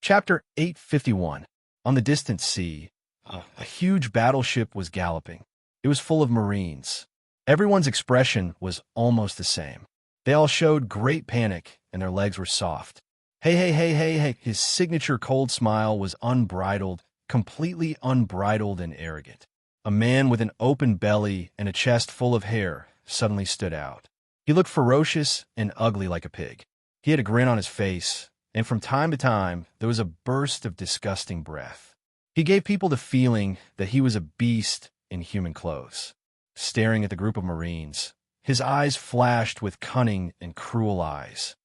Chapter 851. On the distant sea, a huge battleship was galloping. It was full of Marines. Everyone's expression was almost the same. They all showed great panic, and their legs were soft. Hey, hey, hey, hey, hey. His signature cold smile was unbridled, completely unbridled and arrogant. A man with an open belly and a chest full of hair suddenly stood out. He looked ferocious and ugly like a pig. He had a grin on his face, and from time to time, there was a burst of disgusting breath. He gave people the feeling that he was a beast in human clothes. Staring at the group of Marines, his eyes flashed with cunning and cruel eyes.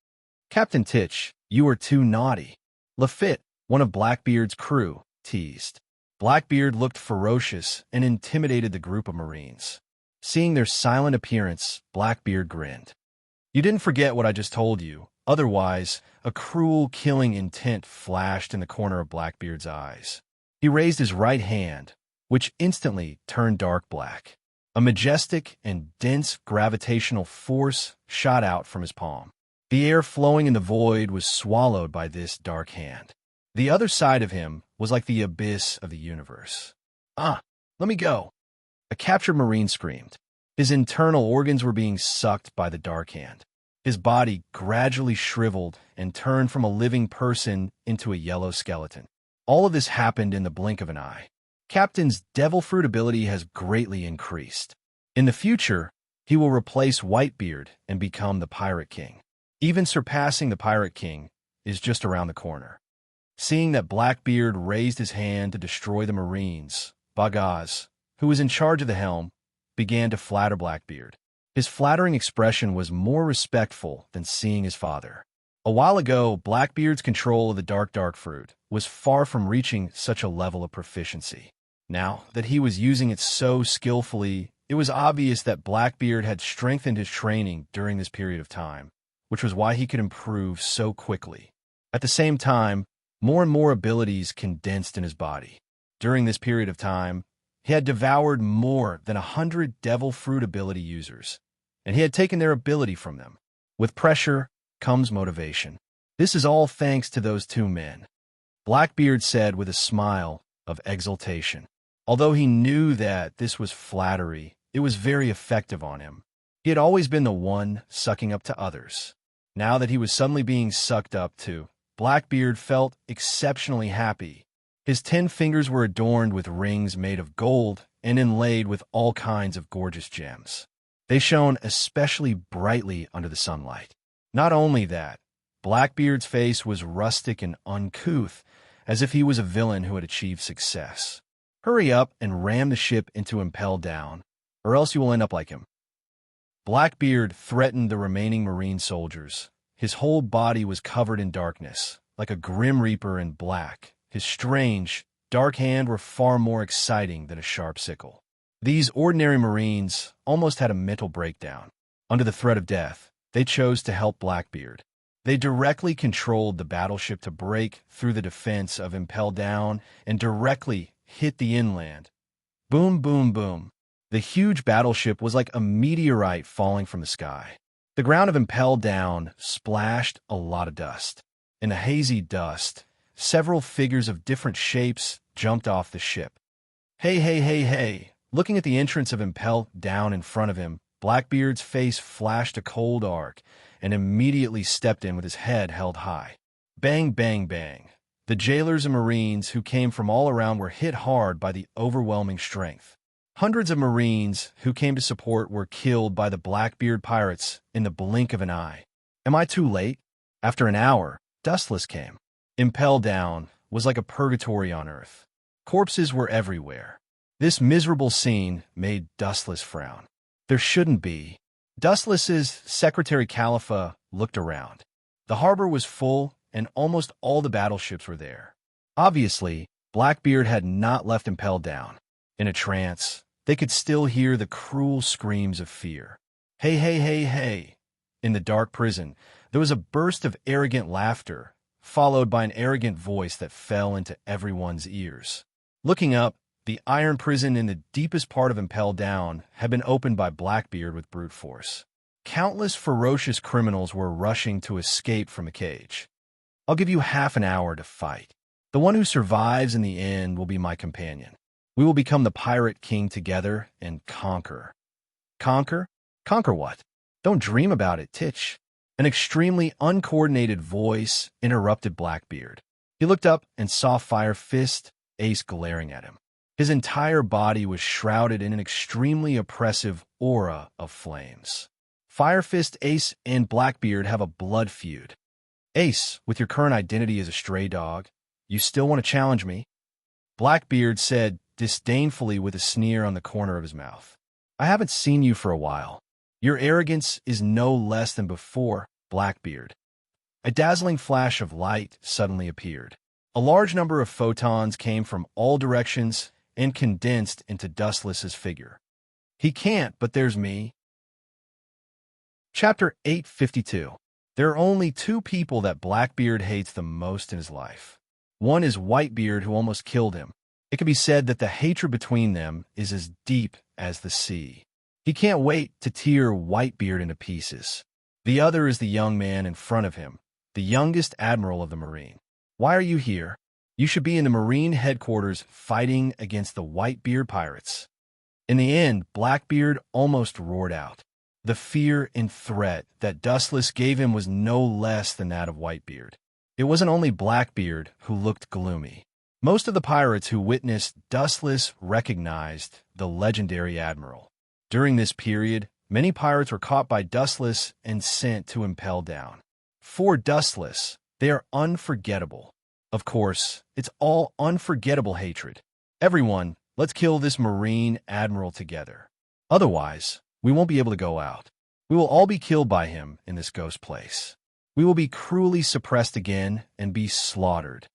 "Captain Titch, you are too naughty," Lafitte, one of Blackbeard's crew, teased. Blackbeard looked ferocious and intimidated the group of Marines. Seeing their silent appearance, Blackbeard grinned. "You didn't forget what I just told you. Otherwise, a cruel, killing intent flashed in the corner of Blackbeard's eyes. He raised his right hand, which instantly turned dark black. A majestic and dense gravitational force shot out from his palm. The air flowing in the void was swallowed by this dark hand. The other side of him was like the abyss of the universe. Let me go," a captured Marine screamed. His internal organs were being sucked by the dark hand. His body gradually shriveled and turned from a living person into a yellow skeleton. All of this happened in the blink of an eye. Captain's devil fruit ability has greatly increased. In the future, he will replace Whitebeard and become the Pirate King. Even surpassing the Pirate King is just around the corner. Seeing that Blackbeard raised his hand to destroy the Marines, Bagaz, who was in charge of the helm, began to flatter Blackbeard. His flattering expression was more respectful than seeing his father. A while ago, Blackbeard's control of the dark fruit was far from reaching such a level of proficiency. Now that he was using it so skillfully, it was obvious that Blackbeard had strengthened his training during this period of time, which was why he could improve so quickly. At the same time, more and more abilities condensed in his body. During this period of time, he had devoured more than 100 devil fruit ability users, and he had taken their ability from them. With pressure comes motivation. This is all thanks to those two men, Blackbeard said with a smile of exultation. Although he knew that this was flattery, it was very effective on him. He had always been the one sucking up to others. Now that he was suddenly being sucked up to, Blackbeard felt exceptionally happy. His 10 fingers were adorned with rings made of gold and inlaid with all kinds of gorgeous gems. They shone especially brightly under the sunlight. Not only that, Blackbeard's face was rustic and uncouth, as if he was a villain who had achieved success. "Hurry up and ram the ship into Impel Down, or else you will end up like him." Blackbeard threatened the remaining Marine soldiers. His whole body was covered in darkness, like a grim reaper in black. His strange, dark hand were far more exciting than a sharp sickle. These ordinary Marines almost had a mental breakdown. Under the threat of death, they chose to help Blackbeard. They directly controlled the battleship to break through the defense of Impel Down and directly hit the inland. Boom, boom, boom. The huge battleship was like a meteorite falling from the sky. The ground of Impel Down splashed a lot of dust. In the hazy dust, several figures of different shapes jumped off the ship. Hey, hey, hey, hey. Looking at the entrance of Impel Down in front of him, Blackbeard's face flashed a cold arc and immediately stepped in with his head held high. Bang, bang, bang. The jailers and Marines who came from all around were hit hard by the overwhelming strength. Hundreds of Marines who came to support were killed by the Blackbeard pirates in the blink of an eye. Am I too late? After an hour, Dustless came. Impel Down was like a purgatory on Earth. Corpses were everywhere. This miserable scene made Dustless frown. There shouldn't be. Dustless's secretary Khalifa looked around. The harbor was full, and almost all the battleships were there. Obviously, Blackbeard had not left Impel Down. In a trance, they could still hear the cruel screams of fear. Hey, hey, hey, hey. In the dark prison, there was a burst of arrogant laughter, followed by an arrogant voice that fell into everyone's ears. Looking up, the iron prison in the deepest part of Impel Down had been opened by Blackbeard with brute force. Countless ferocious criminals were rushing to escape from the cage. I'll give you half an hour to fight. The one who survives in the end will be my companion. We will become the pirate king together and conquer. Conquer? Conquer what? Don't dream about it, Titch. An extremely uncoordinated voice interrupted Blackbeard. He looked up and saw Fire Fist Ace glaring at him. His entire body was shrouded in an extremely oppressive aura of flames. Fire Fist Ace and Blackbeard have a blood feud. Ace, with your current identity as a stray dog, you still want to challenge me? Blackbeard said disdainfully with a sneer on the corner of his mouth. I haven't seen you for a while. Your arrogance is no less than before, Blackbeard. A dazzling flash of light suddenly appeared. A large number of photons came from all directions and condensed into Dustless's figure. He can't, but there's me. Chapter 852. There are only two people that Blackbeard hates the most in his life. One is Whitebeard, who almost killed him. It can be said that the hatred between them is as deep as the sea. He can't wait to tear Whitebeard into pieces. The other is the young man in front of him, the youngest admiral of the Marine. Why are you here? You should be in the Marine headquarters fighting against the Whitebeard pirates. In the end, Blackbeard almost roared out. The fear and threat that Dustless gave him was no less than that of Whitebeard. It wasn't only Blackbeard who looked gloomy. Most of the pirates who witnessed Dustless recognized the legendary admiral. During this period, many pirates were caught by Dustless and sent to impel down. For Dustless, they are unforgettable. Of course, it's all unforgettable hatred. Everyone, let's kill this Marine admiral together. Otherwise, we won't be able to go out. We will all be killed by him in this ghost place. We will be cruelly suppressed again and be slaughtered.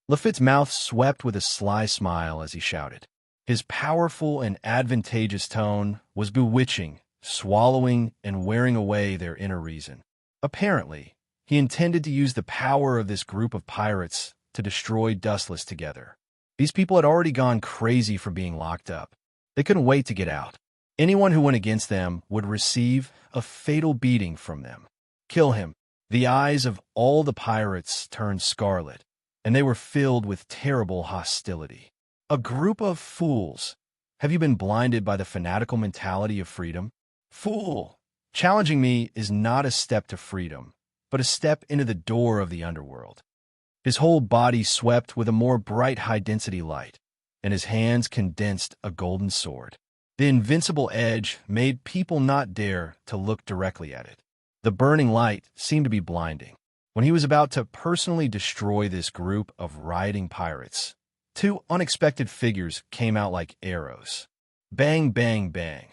Lafitte's mouth swept with a sly smile as he shouted. His powerful and advantageous tone was bewitching, swallowing and wearing away their inner reason. Apparently, he intended to use the power of this group of pirates to destroy Dustless together. These people had already gone crazy from being locked up. They couldn't wait to get out. Anyone who went against them would receive a fatal beating from them. Kill him. The eyes of all the pirates turned scarlet, and they were filled with terrible hostility. A group of fools. Have you been blinded by the fanatical mentality of freedom? Fool! Challenging me is not a step to freedom, but a step into the door of the underworld. His whole body swept with a more bright high-density light, and his hands condensed a golden sword. The invincible edge made people not dare to look directly at it. The burning light seemed to be blinding. When he was about to personally destroy this group of rioting pirates, two unexpected figures came out like arrows. Bang, bang, bang.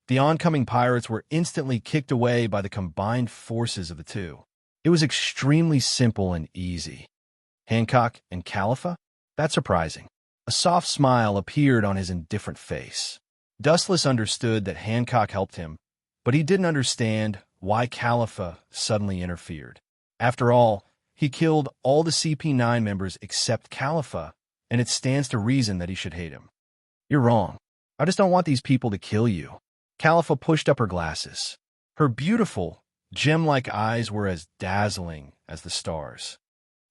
The oncoming pirates were instantly kicked away by the combined forces of the two. It was extremely simple and easy. Hancock and Khalifa? That's surprising. A soft smile appeared on his indifferent face. Dustless understood that Hancock helped him, but he didn't understand why Khalifa suddenly interfered. After all, he killed all the CP9 members except Khalifa, and it stands to reason that he should hate him. You're wrong. I just don't want these people to kill you. Khalifa pushed up her glasses. Her beautiful, gem-like eyes were as dazzling as the stars.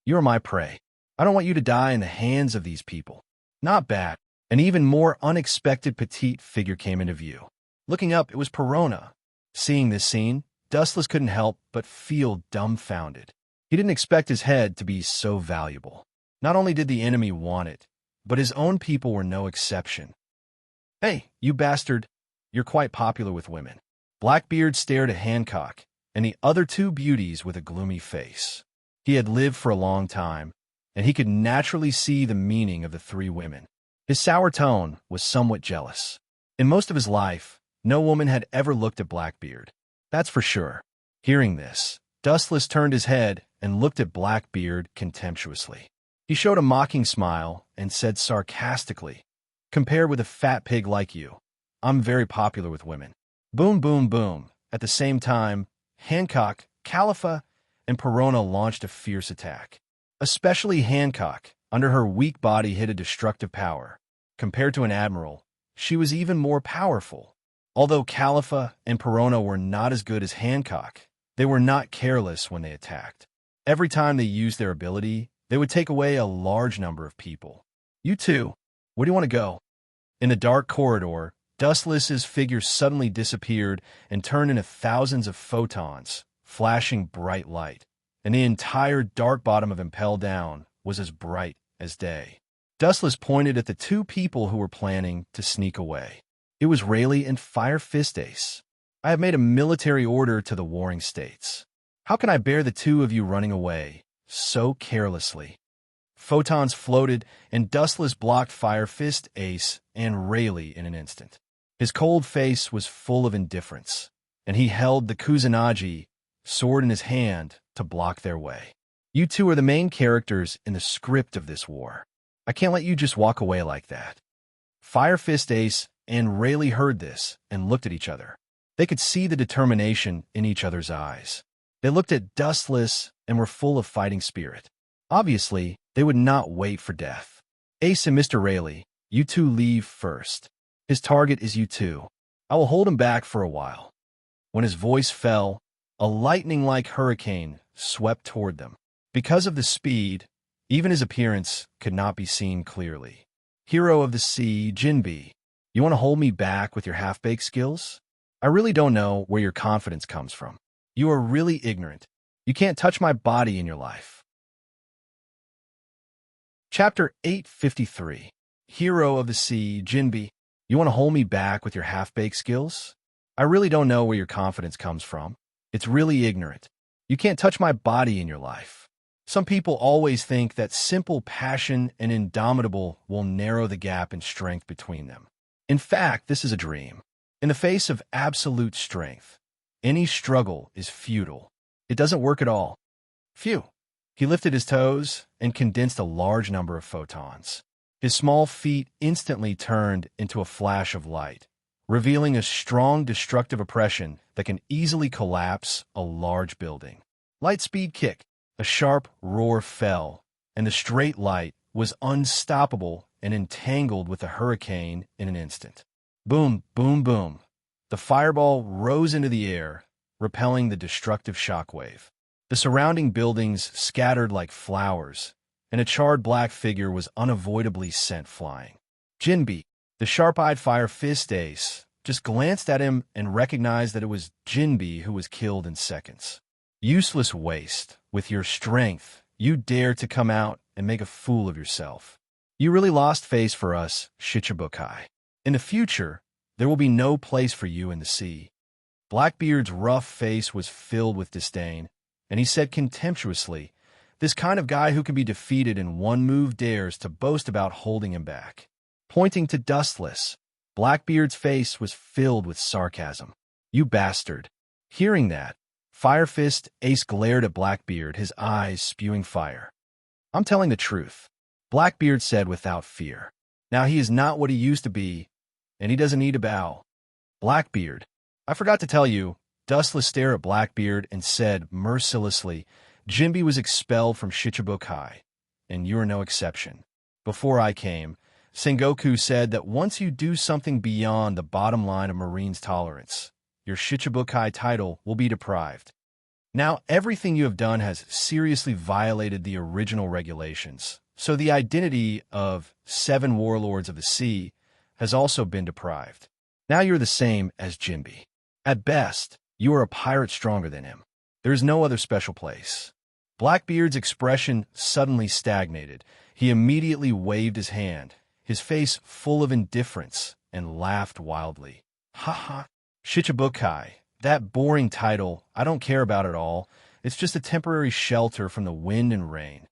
You are my prey. I don't want you to die in the hands of these people. Not bad. An even more unexpected petite figure came into view. Looking up, it was Perona. Seeing this scene, Dustless couldn't help but feel dumbfounded. He didn't expect his head to be so valuable. Not only did the enemy want it, but his own people were no exception. Hey, you bastard, you're quite popular with women. Blackbeard stared at Hancock and the other two beauties with a gloomy face. He had lived for a long time, and he could naturally see the meaning of the three women. His sour tone was somewhat jealous. In most of his life, no woman had ever looked at Blackbeard. That's for sure. Hearing this, Dustless turned his head and looked at Blackbeard contemptuously. He showed a mocking smile and said sarcastically, "Compared with a fat pig like you, I'm very popular with women." Boom, boom, boom. At the same time, Hancock, Khalifa, and Perona launched a fierce attack. Especially Hancock, under her weak body hid a destructive power. Compared to an admiral, she was even more powerful. Although Khalifa and Perona were not as good as Hancock, they were not careless when they attacked. Every time they used their ability, they would take away a large number of people. You too. Where do you want to go? In the dark corridor, Dustless's figure suddenly disappeared and turned into thousands of photons, flashing bright light. And the entire dark bottom of Impel Down was as bright as day. Dustless pointed at the two people who were planning to sneak away. It was Rayleigh and Fire Fist Ace. I have made a military order to the warring states. How can I bear the two of you running away so carelessly? Photons floated, and Dustless blocked Fire Fist Ace and Rayleigh in an instant. His cold face was full of indifference, and he held the Kusanagi sword in his hand to block their way. You two are the main characters in the script of this war. I can't let you just walk away like that. Fire Fist Ace and Rayleigh heard this and looked at each other. They could see the determination in each other's eyes. They looked at Dustless and were full of fighting spirit. Obviously, they would not wait for death. Ace and Mr. Rayleigh, you two leave first. His target is you two. I will hold him back for a while. When his voice fell, a lightning-like hurricane swept toward them. Because of the speed, even his appearance could not be seen clearly. Hero of the Sea, Jinbi, you want to hold me back with your half-baked skills? I really don't know where your confidence comes from. You are really ignorant. You can't touch my body in your life. Chapter 853. Hero of the Sea, Jinbi, you want to hold me back with your half-baked skills? I really don't know where your confidence comes from. It's really ignorant. You can't touch my body in your life. Some people always think that simple passion and indomitable will narrow the gap in strength between them. In fact, this is a dream. In the face of absolute strength, any struggle is futile. It doesn't work at all. Phew. He lifted his toes and condensed a large number of photons. His small feet instantly turned into a flash of light, revealing a strong destructive oppression that can easily collapse a large building. Light speed kick. A sharp roar fell, and the straight light was unstoppable and entangled with the hurricane in an instant. Boom, boom, boom. The fireball rose into the air, repelling the destructive shockwave. The surrounding buildings scattered like flowers, and a charred black figure was unavoidably sent flying. Jinbi, the sharp-eyed Fire Fist Ace, just glanced at him and recognized that it was Jinbi who was killed in seconds. Useless waste. With your strength, you dare to come out and make a fool of yourself. You really lost face for us, Shichibukai. In the future, there will be no place for you in the sea. Blackbeard's rough face was filled with disdain, and he said contemptuously, this kind of guy who can be defeated in one move dares to boast about holding him back. Pointing to Dustless, Blackbeard's face was filled with sarcasm. You bastard. Hearing that, Fire Fist Ace glared at Blackbeard, his eyes spewing fire. I'm telling the truth, Blackbeard said without fear. Now he is not what he used to be, and he doesn't need to bow. Blackbeard, I forgot to tell you, Dustless stared at Blackbeard and said mercilessly, Jinbi was expelled from Shichibukai, and you are no exception. Before I came, Sengoku said that once you do something beyond the bottom line of Marine's tolerance, your Shichibukai title will be deprived. Now, everything you have done has seriously violated the original regulations, so the identity of 7 warlords of the sea has also been deprived. Now you're the same as Jinbi. At best, you are a pirate stronger than him. There is no other special place. Blackbeard's expression suddenly stagnated. He immediately waved his hand, his face full of indifference, and laughed wildly. Ha ha. Shichibukai, that boring title, I don't care about at all. It's just a temporary shelter from the wind and rain.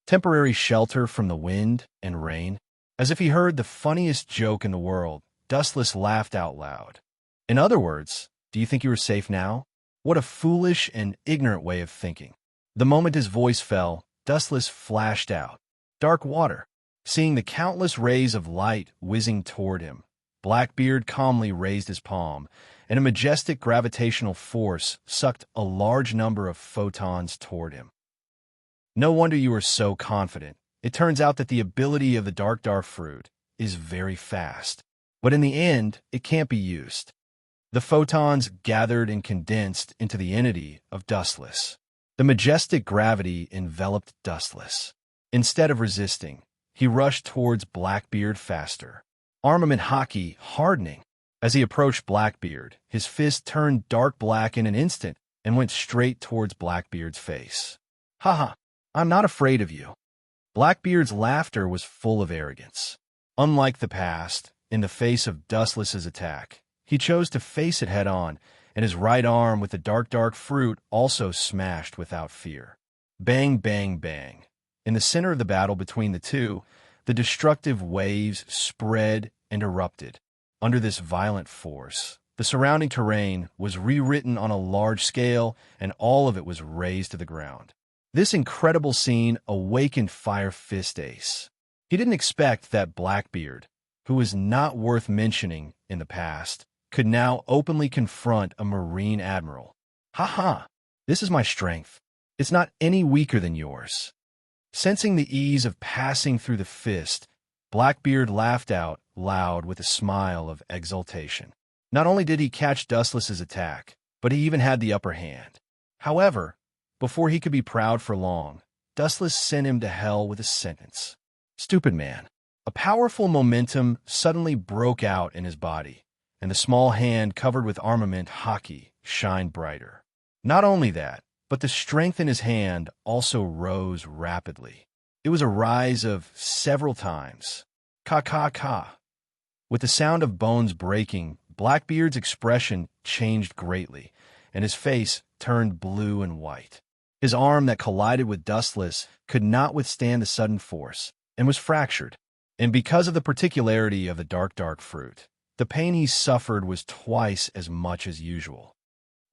Temporary shelter from the wind and rain? As if he heard the funniest joke in the world, Dustless laughed out loud. In other words, do you think you are safe now? What a foolish and ignorant way of thinking. The moment his voice fell, Dustless flashed out. Dark water. Seeing the countless rays of light whizzing toward him, Blackbeard calmly raised his palm, and a majestic gravitational force sucked a large number of photons toward him. No wonder you are so confident. It turns out that the ability of the Dark Fruit is very fast, but in the end, it can't be used. The photons gathered and condensed into the entity of Dustless. The majestic gravity enveloped Dustless. Instead of resisting, he rushed towards Blackbeard faster. Armament hockey hardening. As he approached Blackbeard, his fist turned dark black in an instant and went straight towards Blackbeard's face. Haha, I'm not afraid of you. Blackbeard's laughter was full of arrogance. Unlike the past, in the face of Dustless's attack, he chose to face it head-on, and his right arm with the dark fruit also smashed without fear. Bang, bang, bang. In the center of the battle between the two, the destructive waves spread and erupted. Under this violent force, the surrounding terrain was rewritten on a large scale, and all of it was razed to the ground. This incredible scene awakened Fire Fist Ace. He didn't expect that Blackbeard, who was not worth mentioning in the past, could now openly confront a Marine admiral. Ha! This is my strength. It's not any weaker than yours. Sensing the ease of passing through the fist, Blackbeard laughed out loud with a smile of exultation. Not only did he catch Dustless's attack, but he even had the upper hand. However, before he could be proud for long, Dustless sent him to hell with a sentence. Stupid man. A powerful momentum suddenly broke out in his body, and the small hand covered with armament hockey shined brighter. Not only that, but the strength in his hand also rose rapidly. It was a rise of several times. Ka. With the sound of bones breaking, Blackbeard's expression changed greatly, and his face turned blue and white. His arm that collided with Dustless could not withstand the sudden force, and was fractured. And because of the particularity of the dark fruit, the pain he suffered was twice as much as usual.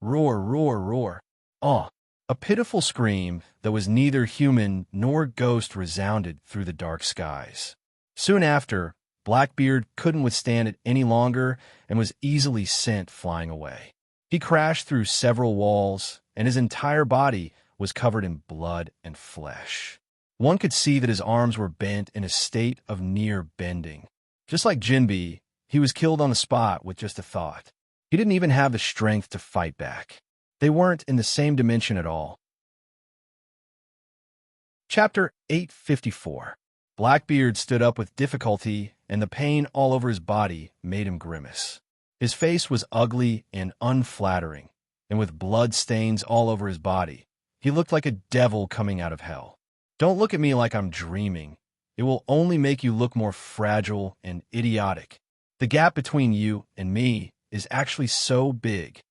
Roar. Oh! A pitiful scream that was neither human nor ghost resounded through the dark skies. Soon after, Blackbeard couldn't withstand it any longer and was easily sent flying away. He crashed through several walls, and his entire body was covered in blood and flesh. One could see that his arms were bent in a state of near bending. Just like Jinbe, he was killed on the spot with just a thought. He didn't even have the strength to fight back. They weren't in the same dimension at all. Chapter 854. Blackbeard stood up with difficulty, and the pain all over his body made him grimace. His face was ugly and unflattering, and with blood stains all over his body, he looked like a devil coming out of hell. Don't look at me like I'm dreaming. It will only make you look more fragile and idiotic. The gap between you and me is actually so big.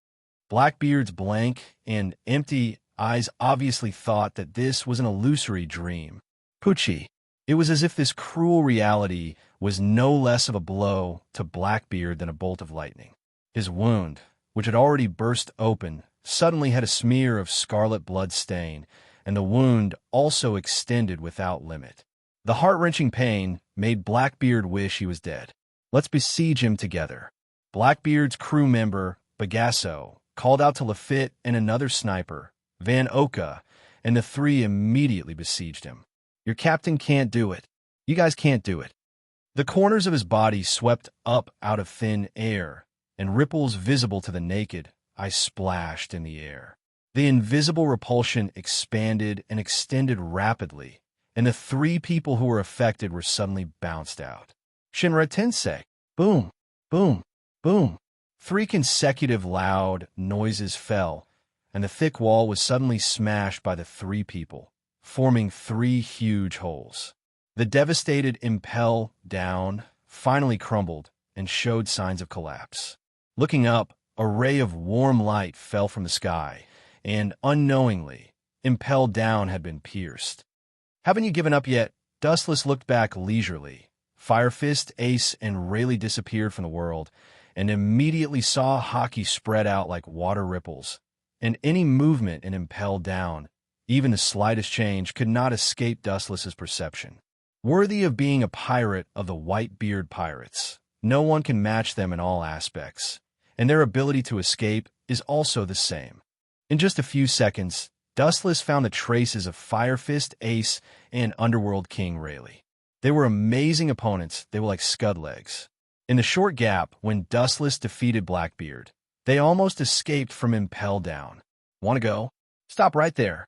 Blackbeard's blank and empty eyes obviously thought that this was an illusory dream. Poochie. It was as if this cruel reality was no less of a blow to Blackbeard than a bolt of lightning. His wound, which had already burst open, suddenly had a smear of scarlet blood stain, and the wound also extended without limit. The heart-wrenching pain made Blackbeard wish he was dead. Let's besiege him together. Blackbeard's crew member, Bagasso, called out to Lafitte and another sniper, Van Oka, and the three immediately besieged him. Your captain can't do it. You guys can't do it. The corners of his body swept up out of thin air, and ripples visible to the naked eye splashed in the air. The invisible repulsion expanded and extended rapidly, and the three people who were affected were suddenly bounced out. Shinra Tensei. Boom, boom, boom. 3 consecutive loud noises fell, and the thick wall was suddenly smashed by the 3 people, forming 3 huge holes. The devastated Impel down finally crumbled and showed signs of collapse. Looking up, a ray of warm light fell from the sky, and unknowingly, Impel down had been pierced. Haven't you given up yet? Dustless looked back leisurely. Fire Fist, Ace, and Rayleigh disappeared from the world, and immediately saw hockey spread out like water ripples, and any movement in Impel down, even the slightest change, could not escape Dustless's perception. Worthy of being a pirate of the Whitebeard Pirates, no one can match them in all aspects, and their ability to escape is also the same. In just a few seconds, Dustless found the traces of Fire Fist, Ace, and Underworld King Rayleigh. They were amazing opponents. They were like scud legs. In the short gap when Dustless defeated Blackbeard, they almost escaped from Impel down. Want to go? Stop right there.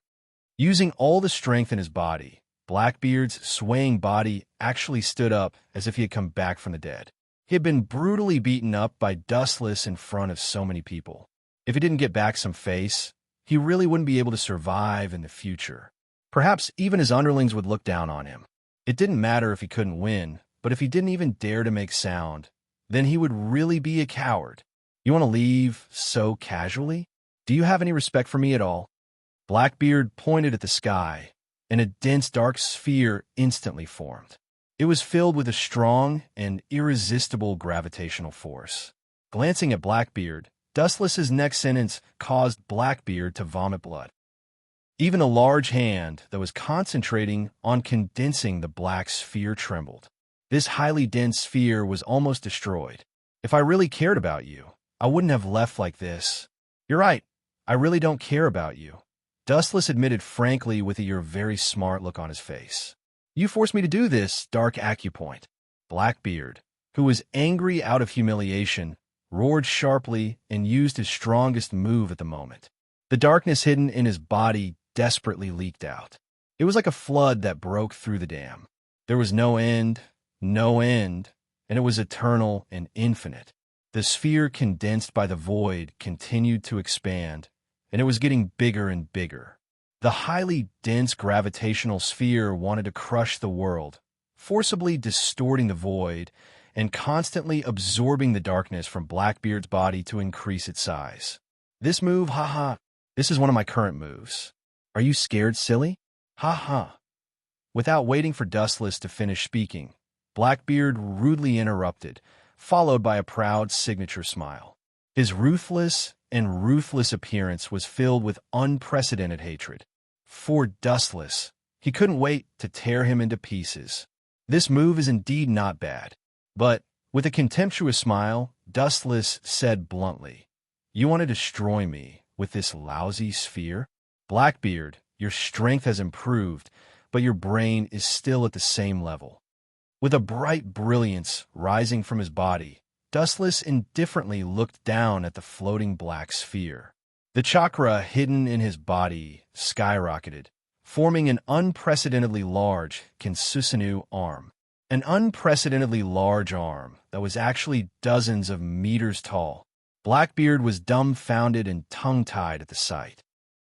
Using all the strength in his body, Blackbeard's swaying body actually stood up as if he had come back from the dead. He had been brutally beaten up by Dustless in front of so many people. If he didn't get back some face, he really wouldn't be able to survive in the future. Perhaps even his underlings would look down on him. It didn't matter if he couldn't win, but if he didn't even dare to make sound, then he would really be a coward. You want to leave so casually? Do you have any respect for me at all? Blackbeard pointed at the sky, and a dense dark sphere instantly formed. It was filled with a strong and irresistible gravitational force. Glancing at Blackbeard, Dustless's next sentence caused Blackbeard to vomit blood. Even a large hand that was concentrating on condensing the black sphere trembled. This highly dense sphere was almost destroyed. If I really cared about you, I wouldn't have left like this. You're right, I really don't care about you. Dustless admitted frankly with a "you're very smart" look on his face. You forced me to do this, Dark Acupoint. Blackbeard, who was angry out of humiliation, roared sharply and used his strongest move at the moment. The darkness hidden in his body desperately leaked out. It was like a flood that broke through the dam. There was no end, and it was eternal and infinite. The sphere condensed by the void continued to expand, and it was getting bigger and bigger. The highly dense gravitational sphere wanted to crush the world, forcibly distorting the void and constantly absorbing the darkness from Blackbeard's body to increase its size. This move, this is one of my current moves. Are you scared, silly? Without waiting for Dustless to finish speaking, Blackbeard rudely interrupted, followed by a proud signature smile. His ruthless appearance was filled with unprecedented hatred. For Dustless, he couldn't wait to tear him into pieces. This move is indeed not bad. But, with a contemptuous smile, Dustless said bluntly, "You want to destroy me with this lousy sphere? Blackbeard, your strength has improved, but your brain is still at the same level." With a bright brilliance rising from his body, Dustless indifferently looked down at the floating black sphere. The chakra hidden in his body skyrocketed, forming an unprecedentedly large Kinsusinu arm. An unprecedentedly large arm that was actually dozens of meters tall. Blackbeard was dumbfounded and tongue-tied at the sight.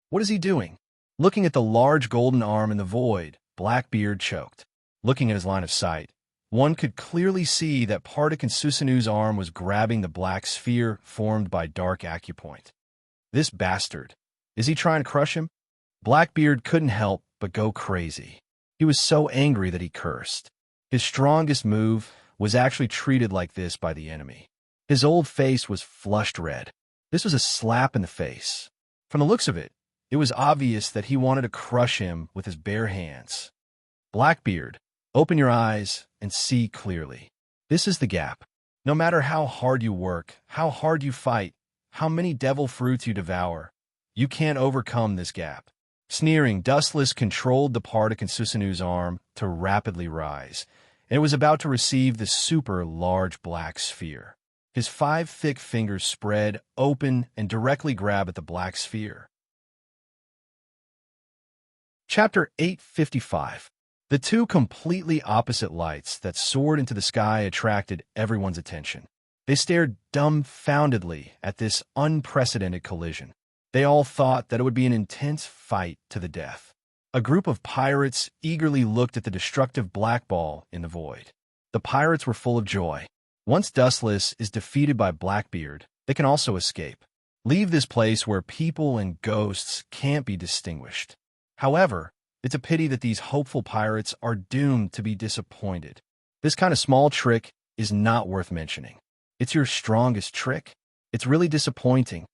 What is he doing? Looking at the large golden arm in the void, Blackbeard choked. Looking at his line of sight, one could clearly see that part of Kinsusinu's arm was grabbing the black sphere formed by Dark Acupoint. This bastard. Is he trying to crush him? Blackbeard couldn't help but go crazy. He was so angry that he cursed. His strongest move was actually treated like this by the enemy. His old face was flushed red. This was a slap in the face. From the looks of it, it was obvious that he wanted to crush him with his bare hands. Blackbeard, open your eyes and see clearly. This is the gap. No matter how hard you work, how hard you fight, how many devil fruits you devour, you can't overcome this gap. Sneering, Dustless controlled the part of Kinsusinu's arm to rapidly rise, and it was about to receive the super large black sphere. His 5 thick fingers spread, open, and directly grab at the black sphere. Chapter 855. The two completely opposite lights that soared into the sky attracted everyone's attention. They stared dumbfoundedly at this unprecedented collision. They all thought that it would be an intense fight to the death. A group of pirates eagerly looked at the destructive black ball in the void. The pirates were full of joy. Once Dustless is defeated by Blackbeard, they can also escape. Leave this place where people and ghosts can't be distinguished. However, it's a pity that these hopeful pirates are doomed to be disappointed. This kind of small trick is not worth mentioning. It's your strongest trick. It's really disappointing.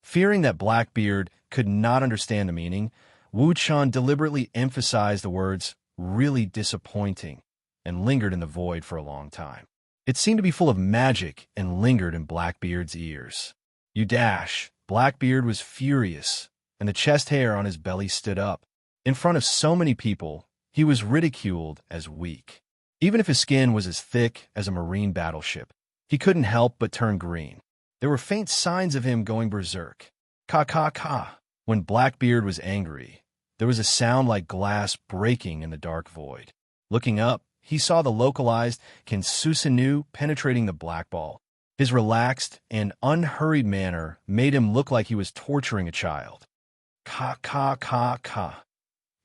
Fearing that Blackbeard could not understand the meaning, Wu Chan deliberately emphasized the words, "really disappointing," and lingered in the void for a long time. It seemed to be full of magic and lingered in Blackbeard's ears. You dash. Blackbeard was furious, and the chest hair on his belly stood up. In front of so many people, he was ridiculed as weak. Even if his skin was as thick as a marine battleship, he couldn't help but turn green. There were faint signs of him going berserk. Ka. When Blackbeard was angry, There was a sound like glass breaking in the dark void. Looking up, he saw the localized Kensusinu penetrating the black ball. His relaxed and unhurried manner made him look like he was torturing a child. Ka, ka, ka, ka.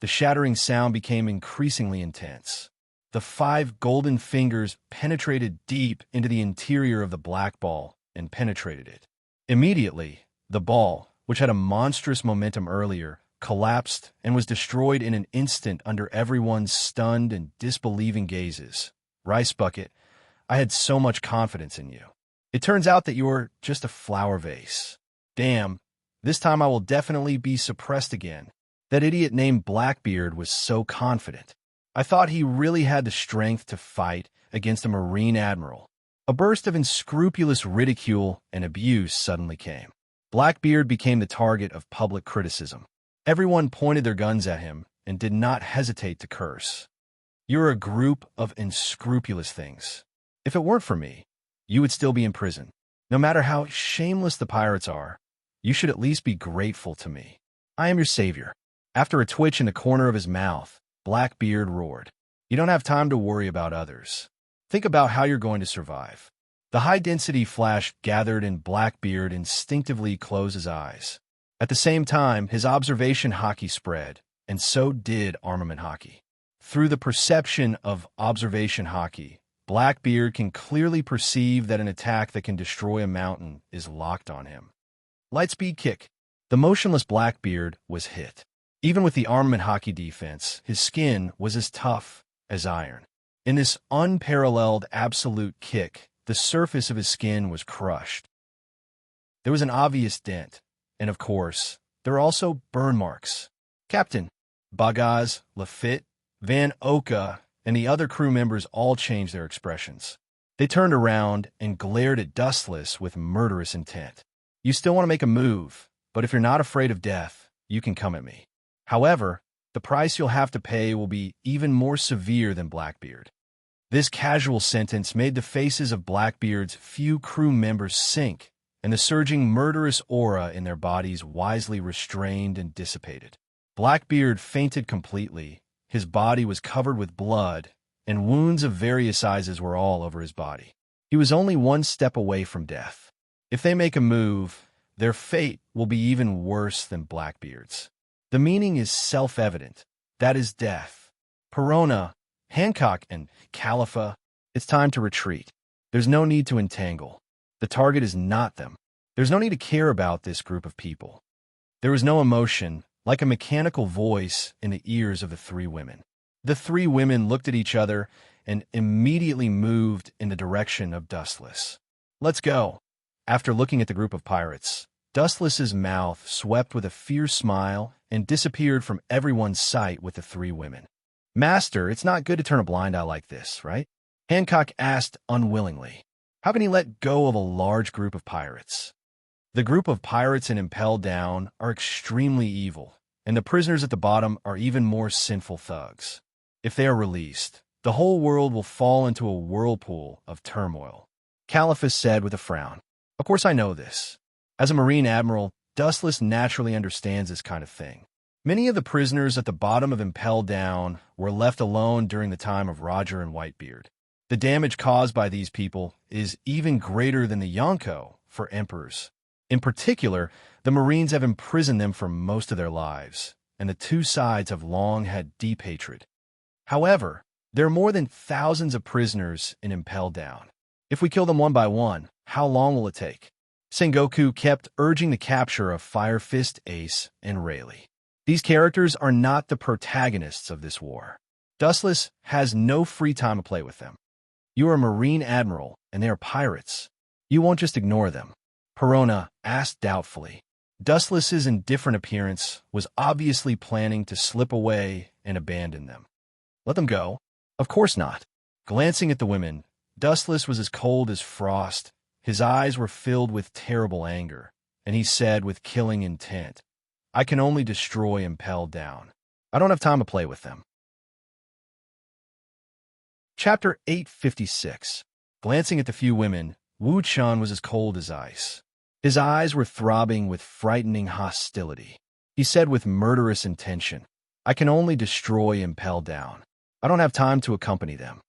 The shattering sound became increasingly intense. The 5 golden fingers penetrated deep into the interior of the black ball and penetrated it. Immediately, the ball, which had a monstrous momentum earlier, collapsed and was destroyed in an instant under everyone's stunned and disbelieving gazes. Rice Bucket, I had so much confidence in you. It turns out that you're just a flower vase. Damn, this time I will definitely be suppressed again. That idiot named Blackbeard was so confident. I thought he really had the strength to fight against a Marine admiral. A burst of unscrupulous ridicule and abuse suddenly came. Blackbeard became the target of public criticism. Everyone pointed their guns at him and did not hesitate to curse. You're a group of unscrupulous things. If it weren't for me, you would still be in prison. No matter how shameless the pirates are, you should at least be grateful to me. I am your savior. After a twitch in the corner of his mouth, Blackbeard roared. You don't have time to worry about others. Think about how you're going to survive. The high-density flash gathered in Blackbeard instinctively closed his eyes. At the same time, his observation hockey spread, and so did armament hockey. Through the perception of observation hockey, Blackbeard can clearly perceive that an attack that can destroy a mountain is locked on him. Lightspeed kick. The motionless Blackbeard was hit. Even with the armament hockey defense, his skin was as tough as iron. In this unparalleled absolute kick, the surface of his skin was crushed. There was an obvious dent, and of course, there are also burn marks. Captain Bagaz, Lafitte, Van Oka, and the other crew members all changed their expressions. They turned around and glared at Dustless with murderous intent. You still want to make a move, but if you're not afraid of death, you can come at me. However, the price you'll have to pay will be even more severe than Blackbeard. This casual sentence made the faces of Blackbeard's few crew members sink, and the surging murderous aura in their bodies wisely restrained and dissipated. Blackbeard fainted completely. His body was covered with blood, and wounds of various sizes were all over his body. He was only one step away from death. If they make a move, their fate will be even worse than Blackbeard's. The meaning is self-evident. That is death. Perona, Hancock, and Khalifa, it's time to retreat. There's no need to entangle. The target is not them. There's no need to care about this group of people. There was no emotion, like a mechanical voice in the ears of the 3 women. The 3 women looked at each other and immediately moved in the direction of Dustless. Let's go. After looking at the group of pirates, Dustless's mouth swept with a fierce smile and disappeared from everyone's sight with the 3 women. Master, it's not good to turn a blind eye like this, right? Hancock asked unwillingly. How can he let go of a large group of pirates? The group of pirates in Impelled Down are extremely evil, and the prisoners at the bottom are even more sinful thugs. If they are released, the whole world will fall into a whirlpool of turmoil, Caliphus said with a frown. Of course I know this. As a Marine admiral, Dustless naturally understands this kind of thing. Many of the prisoners at the bottom of Impelled Down were left alone during the time of Roger and Whitebeard. The damage caused by these people is even greater than the Yonko for emperors. In particular, the Marines have imprisoned them for most of their lives, and the 2 sides have long had deep hatred. However, there are more than thousands of prisoners in Impelled Down. If we kill them one by one, how long will it take? Sengoku kept urging the capture of Fire Fist, Ace, and Rayleigh. These characters are not the protagonists of this war. Dustless has no free time to play with them. You are a Marine admiral, and they are pirates. You won't just ignore them. Perona asked doubtfully. Dustless's indifferent appearance was obviously planning to slip away and abandon them. Let them go? Of course not. Glancing at the women, Dustless was as cold as frost. His eyes were filled with terrible anger, and he said with killing intent, I can only destroy Impelled Down. I don't have time to play with them. Chapter 856. Glancing at the few women, Wu Chun was as cold as ice. His eyes were throbbing with frightening hostility. He said with murderous intention, I can only destroy impel down. I don't have time to accompany them."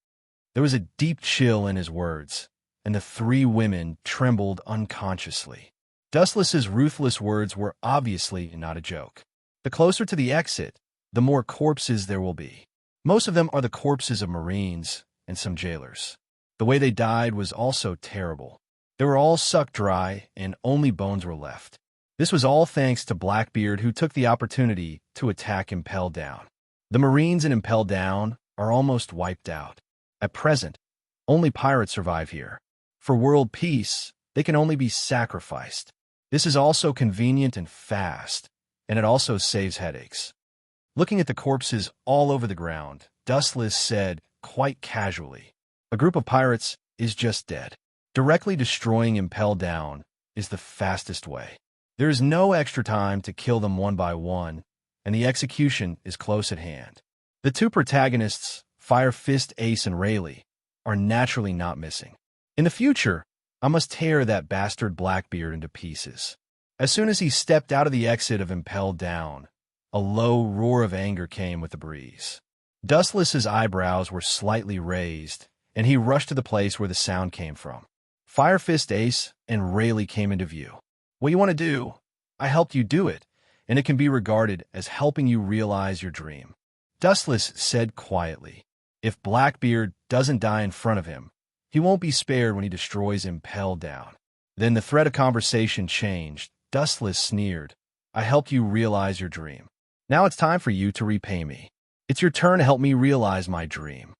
There was a deep chill in his words, and the three women trembled unconsciously. Dustless's ruthless words were obviously not a joke. The closer to the exit, the more corpses there will be. Most of them are the corpses of Marines and some jailers. The way they died was also terrible. They were all sucked dry, and only bones were left. This was all thanks to Blackbeard, who took the opportunity to attack Impel Down. The Marines in Impel Down are almost wiped out. At present, only pirates survive here. For world peace, they can only be sacrificed. This is also convenient and fast, and it also saves headaches. Looking at the corpses all over the ground, Dustless said, quite casually, "A group of pirates is just dead. Directly destroying Impel Down is the fastest way. There is no extra time to kill them one by one, and the execution is close at hand." The two protagonists, Fire Fist Ace and Rayleigh, are naturally not missing. In the future, I must tear that bastard Blackbeard into pieces. As soon as he stepped out of the exit of Impel Down, a low roar of anger came with the breeze. Dustless's eyebrows were slightly raised, and he rushed to the place where the sound came from. Fire Fist Ace and Rayleigh came into view. "What you want to do? I helped you do it, and it can be regarded as helping you realize your dream," Dustless said quietly. "If Blackbeard doesn't die in front of him, he won't be spared when he destroys Impel Down." Then the thread of conversation changed. Dustless sneered, "I helped you realize your dream. Now it's time for you to repay me. It's your turn to help me realize my dream."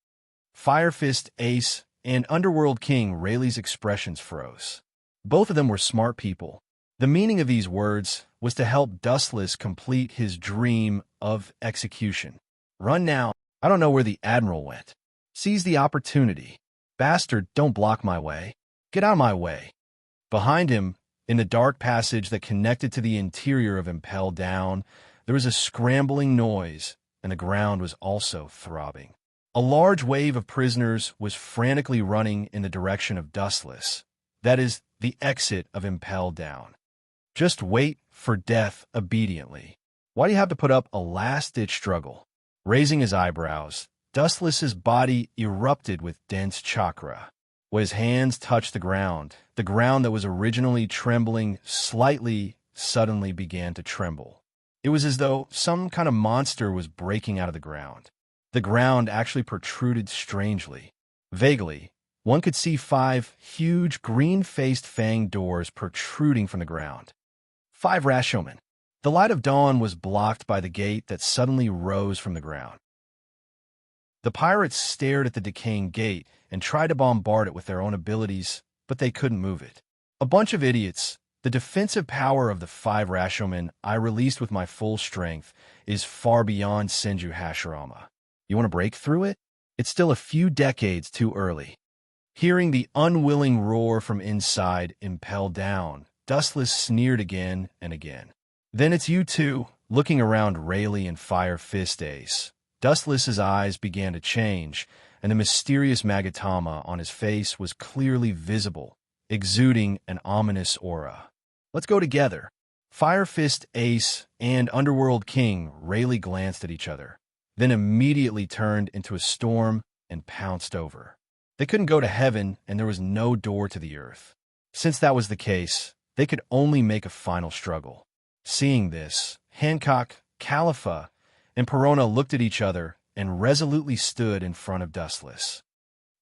Fire Fist Ace and Underworld King Rayleigh's expressions froze. Both of them were smart people. The meaning of these words was to help Dustless complete his dream of execution. "Run now. I don't know where the Admiral went. Seize the opportunity. Bastard, don't block my way. Get out of my way." Behind him, in the dark passage that connected to the interior of Impel Down, there was a scrambling noise, and the ground was also throbbing. A large wave of prisoners was frantically running in the direction of Dustless, that is, the exit of Impel Down. Just wait for death obediently. Why do you have to put up a last-ditch struggle? Raising his eyebrows, Dustless's body erupted with dense chakra. When his hands touched the ground that was originally trembling slightly suddenly began to tremble. It was as though some kind of monster was breaking out of the ground. The ground actually protruded strangely. Vaguely, one could see 5 huge green-faced fanged doors protruding from the ground. 5 Rashomon. The light of dawn was blocked by the gate that suddenly rose from the ground. The pirates stared at the decaying gate and tried to bombard it with their own abilities, but they couldn't move it. A bunch of idiots. The defensive power of the 5 Rashomon I released with my full strength is far beyond Senju Hashirama. You want to break through it? It's still a few decades too early. Hearing the unwilling roar from inside Impel Down, Dustless sneered again and again. "Then it's you two," looking around Rayleigh and Fire Fist Ace. Dustless's eyes began to change, and the mysterious Magatama on his face was clearly visible, exuding an ominous aura. "Let's go together." Fire Fist Ace and Underworld King Rayleigh glanced at each other, then immediately turned into a storm and pounced over. They couldn't go to heaven, and there was no door to the earth. Since that was the case, they could only make a final struggle. Seeing this, Hancock, Califa, and Perona looked at each other and resolutely stood in front of Dustless.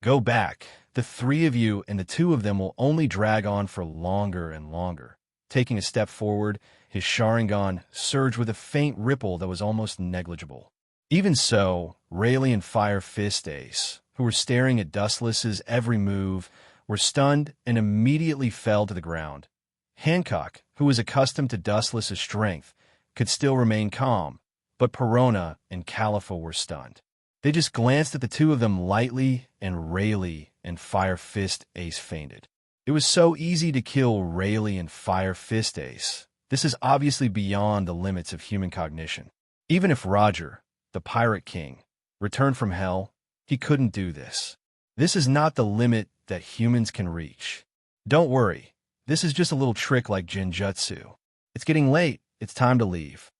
"Go back. The 3 of you and the 2 of them will only drag on for longer and longer." Taking a step forward, his Sharingan surged with a faint ripple that was almost negligible. Even so, Rayleigh and Fire Fist Ace, who were staring at Dustless's every move, were stunned and immediately fell to the ground. Hancock, who was accustomed to Dustless's strength, could still remain calm, but Perona and Califa were stunned. They just glanced at the 2 of them lightly, and Rayleigh and Fire Fist Ace fainted. It was so easy to kill Rayleigh and Fire Fist Ace. This is obviously beyond the limits of human cognition. Even if Roger, the Pirate King, returned from hell, he couldn't do this. This is not the limit that humans can reach. Don't worry. This is just a little trick like Genjutsu. It's getting late. It's time to leave.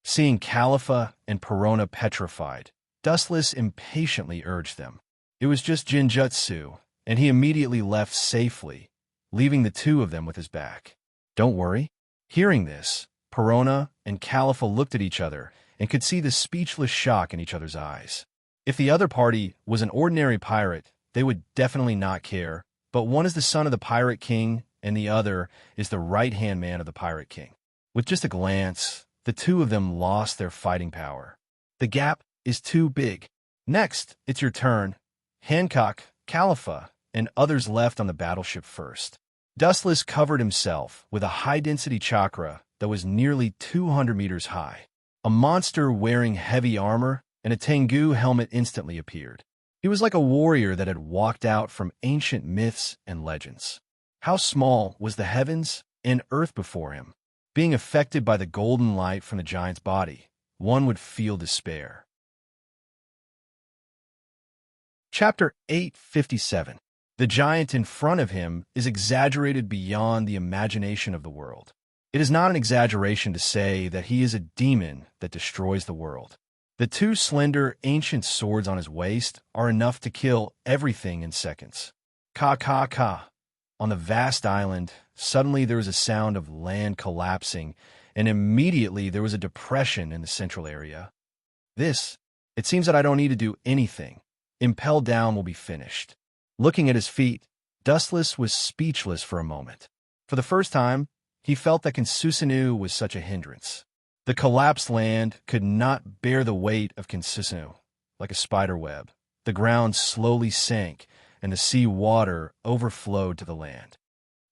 Seeing Calipha and Perona petrified, Dustless impatiently urged them. It was just Jinjutsu, and he immediately left safely, leaving the two of them with his back. Don't worry. Hearing this, Perona and Calipha looked at each other and could see the speechless shock in each other's eyes. If the other party was an ordinary pirate, they would definitely not care, but one is the son of the Pirate King, and the other is the right-hand man of the Pirate King. With just a glance, the two of them lost their fighting power. The gap is too big. Next, it's your turn. Hancock, Calipha, and others left on the battleship first. Dustless covered himself with a high-density chakra that was nearly 200 meters high. A monster wearing heavy armor and a Tengu helmet instantly appeared. He was like a warrior that had walked out from ancient myths and legends. How small was the heavens and earth before him? Being affected by the golden light from the giant's body, one would feel despair. Chapter 857. The giant in front of him is exaggerated beyond the imagination of the world. It is not an exaggeration to say that he is a demon that destroys the world. The two slender, ancient swords on his waist are enough to kill everything in seconds. Ka ka ka. On the vast island, suddenly there was a sound of land collapsing, and immediately there was a depression in the central area. It seems that I don't need to do anything. Impel down will be finished. Looking at his feet, Dustless was speechless for a moment. For the first time, he felt that Kinsusinu was such a hindrance. The collapsed land could not bear the weight of Kinsusinu. Like a spider web, the ground slowly sank, and the sea water overflowed to the land.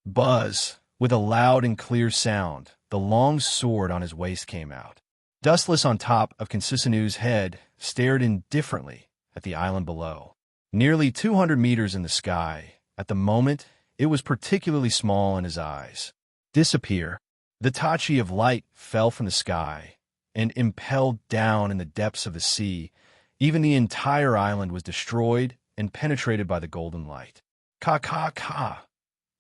Buzz! With a loud and clear sound, the long sword on his waist came out. Dustless on top of Kinsusinu's head stared indifferently at the island below. Nearly 200 meters in the sky, at the moment, it was particularly small in his eyes. Disappear. The tachi of light fell from the sky and impelled down in the depths of the sea. Even the entire island was destroyed and penetrated by the golden light. Ka ka ka.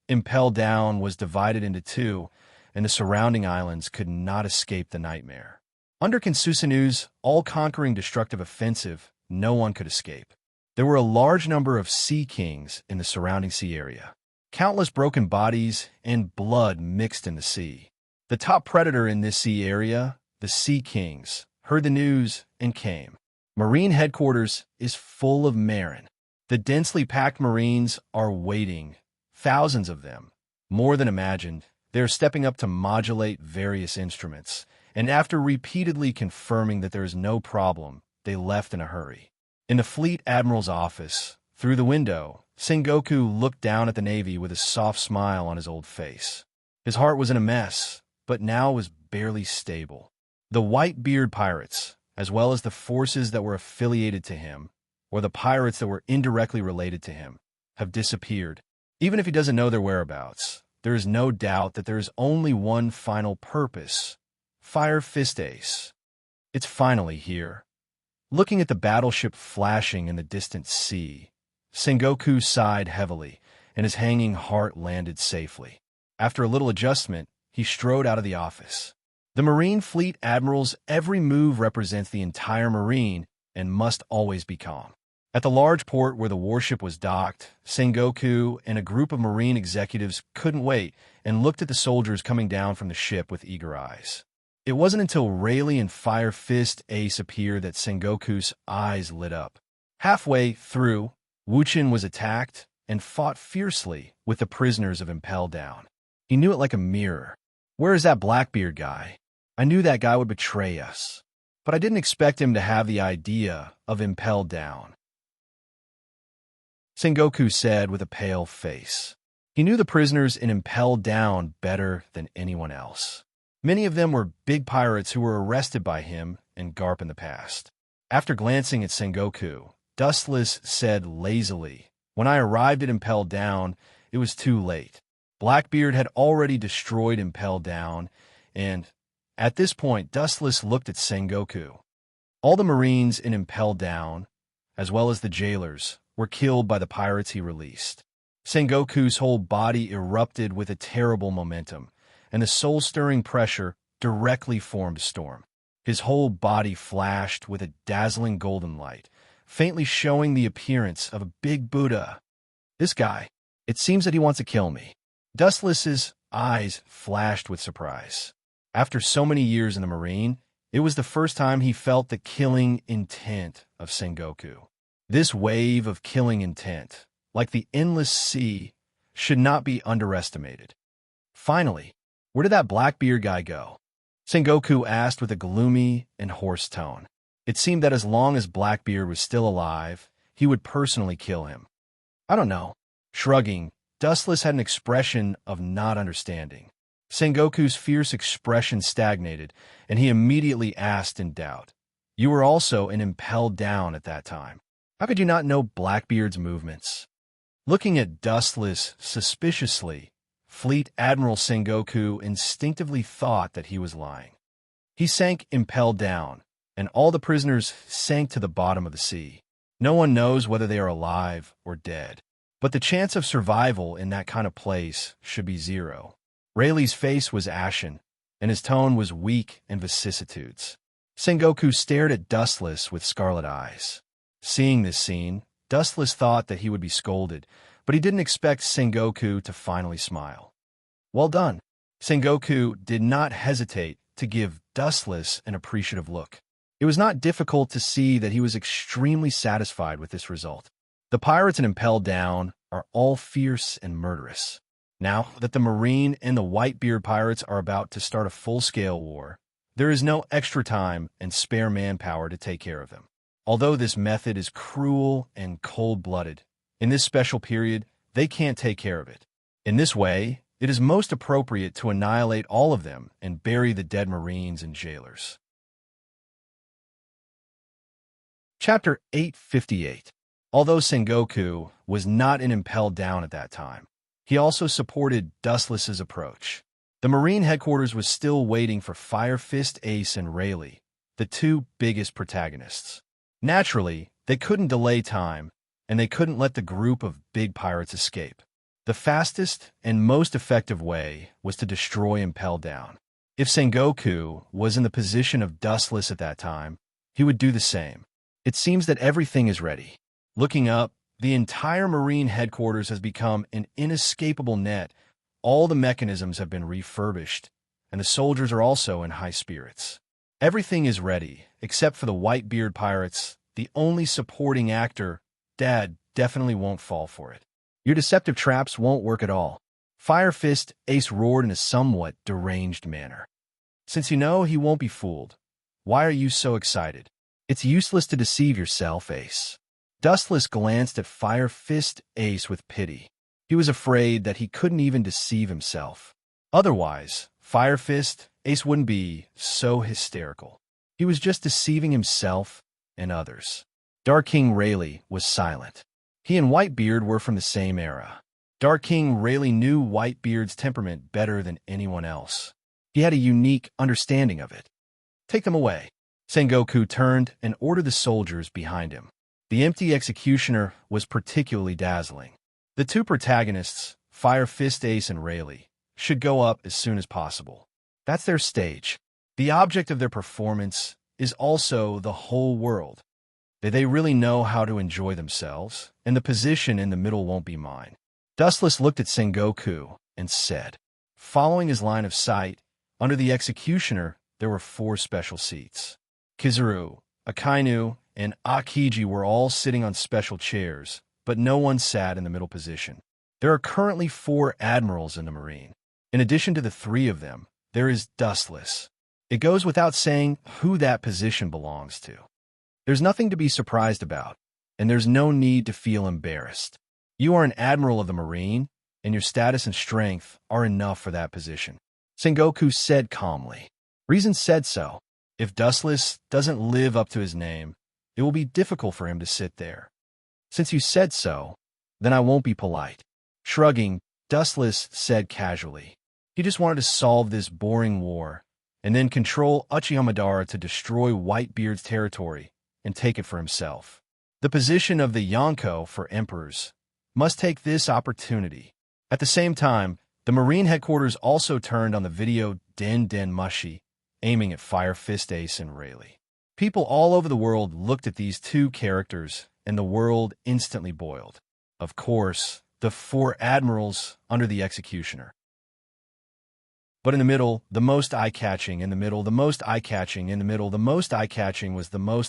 Impel down was divided into two, and the surrounding islands could not escape the nightmare. Under Kinsusinu's all-conquering destructive offensive, no one could escape. There were a large number of sea kings in the surrounding sea area. Countless broken bodies and blood mixed in the sea. The top predator in this sea area, the Sea Kings, heard the news and came. Marine headquarters is full of Marin. The densely packed Marines are waiting, thousands of them. More than imagined, they are stepping up to modulate various instruments, and after repeatedly confirming that there is no problem, they left in a hurry. In the Fleet Admiral's office, through the window, Sengoku looked down at the Navy with a soft smile on his old face. His heart was in a mess, but now was barely stable. The Whitebeard pirates, as well as the forces that were affiliated to him, or the pirates that were indirectly related to him, have disappeared. Even if he doesn't know their whereabouts, there is no doubt that there is only one final purpose: Fire Fist Ace. It's finally here. Looking at the battleship flashing in the distant sea, Sengoku sighed heavily, and his hanging heart landed safely. After a little adjustment, he strode out of the office. The Marine Fleet Admiral's every move represents the entire Marine and must always be calm. At the large port where the warship was docked, Sengoku and a group of Marine executives couldn't wait and looked at the soldiers coming down from the ship with eager eyes. It wasn't until Rayleigh and Fire Fist Ace appeared that Sengoku's eyes lit up. Halfway through, Wuchen was attacked and fought fiercely with the prisoners of Impel Down. He knew it like a mirror. Where is that Blackbeard guy? I knew that guy would betray us, but I didn't expect him to have the idea of Impel Down. Sengoku said with a pale face. He knew the prisoners in Impel Down better than anyone else. Many of them were big pirates who were arrested by him and Garp in the past. After glancing at Sengoku, Dustless said lazily, "When I arrived at Impel Down, it was too late. Blackbeard had already destroyed Impel Down, and at this point, Dustless looked at Sengoku. All the Marines in Impel Down, as well as the jailers, were killed by the pirates he released. Sengoku's whole body erupted with a terrible momentum, and the soul-stirring pressure directly formed a storm. His whole body flashed with a dazzling golden light, faintly showing the appearance of a big Buddha. This guy, it seems that he wants to kill me. Dustless's eyes flashed with surprise. After so many years in the Marine, it was the first time he felt the killing intent of Sengoku. This wave of killing intent, like the endless sea, should not be underestimated. Finally, where did that Blackbeard guy go? Sengoku asked with a gloomy and hoarse tone. It seemed that as long as Blackbeard was still alive, he would personally kill him. I don't know. Shrugging, Dustless had an expression of not understanding. Sengoku's fierce expression stagnated, and he immediately asked in doubt, "You were also an impelled down at that time. How could you not know Blackbeard's movements?" Looking at Dustless suspiciously, Fleet Admiral Sengoku instinctively thought that he was lying. He sank impelled down, and all the prisoners sank to the bottom of the sea. No one knows whether they are alive or dead, but the chance of survival in that kind of place should be zero. Rayleigh's face was ashen, and his tone was weak in vicissitudes. Sengoku stared at Dustless with scarlet eyes. Seeing this scene, Dustless thought that he would be scolded, but he didn't expect Sengoku to finally smile. Well done. Sengoku did not hesitate to give Dustless an appreciative look. It was not difficult to see that he was extremely satisfied with this result. The pirates in Impelled Down are all fierce and murderous. Now that the Marine and the Whitebeard pirates are about to start a full-scale war, there is no extra time and spare manpower to take care of them. Although this method is cruel and cold-blooded, in this special period, they can't take care of it. In this way, it is most appropriate to annihilate all of them and bury the dead Marines and jailers. Chapter 858. Although Sengoku was not an Impelled Down at that time, he also supported Dustless's approach. The Marine headquarters was still waiting for Fire Fist Ace and Rayleigh, the two biggest protagonists. Naturally, they couldn't delay time, and they couldn't let the group of big pirates escape. The fastest and most effective way was to destroy Impelled Down. If Sengoku was in the position of Dustless at that time, he would do the same. It seems that everything is ready. Looking up, the entire Marine headquarters has become an inescapable net. All the mechanisms have been refurbished, and the soldiers are also in high spirits. Everything is ready, except for the Whitebeard pirates. The only supporting actor, Dad, definitely won't fall for it. Your deceptive traps won't work at all. Fire Fist Ace roared in a somewhat deranged manner. Since you know he won't be fooled, why are you so excited? It's useless to deceive yourself, Ace. Dustless glanced at Fire Fist Ace with pity. He was afraid that he couldn't even deceive himself. Otherwise, Fire Fist Ace wouldn't be so hysterical. He was just deceiving himself and others. Dark King Rayleigh was silent. He and Whitebeard were from the same era. Dark King Rayleigh knew Whitebeard's temperament better than anyone else. He had a unique understanding of it. Take them away. Sengoku turned and ordered the soldiers behind him. The empty executioner was particularly dazzling. The two protagonists, Fire Fist Ace and Rayleigh, should go up as soon as possible. That's their stage. The object of their performance is also the whole world. They really know how to enjoy themselves, and the position in the middle won't be mine. Dustless looked at Sengoku and said, following his line of sight, under the executioner there were 4 special seats. Kizaru, Akainu, and Akiji were all sitting on special chairs, but no one sat in the middle position. There are currently 4 admirals in the Marine. In addition to the 3 of them, there is Dustless. It goes without saying who that position belongs to. There's nothing to be surprised about, and there's no need to feel embarrassed. You are an admiral of the Marine, and your status and strength are enough for that position. Sengoku said calmly. Reason said so. If Dustless doesn't live up to his name, it will be difficult for him to sit there. Since you said so, then I won't be polite. Shrugging, Dustless said casually. He just wanted to solve this boring war, and then control Uchihamadara to destroy Whitebeard's territory and take it for himself. The position of the Yonko for emperors must take this opportunity. At the same time, the Marine headquarters also turned on the video Den Den Mushi aiming at Fire Fist Ace and Rayleigh. People all over the world looked at these two characters, and the world instantly boiled. Of course, the four admirals under the executioner. But in the middle, the most eye-catching, in the middle, the most eye-catching, in the middle, the most eye-catching was the most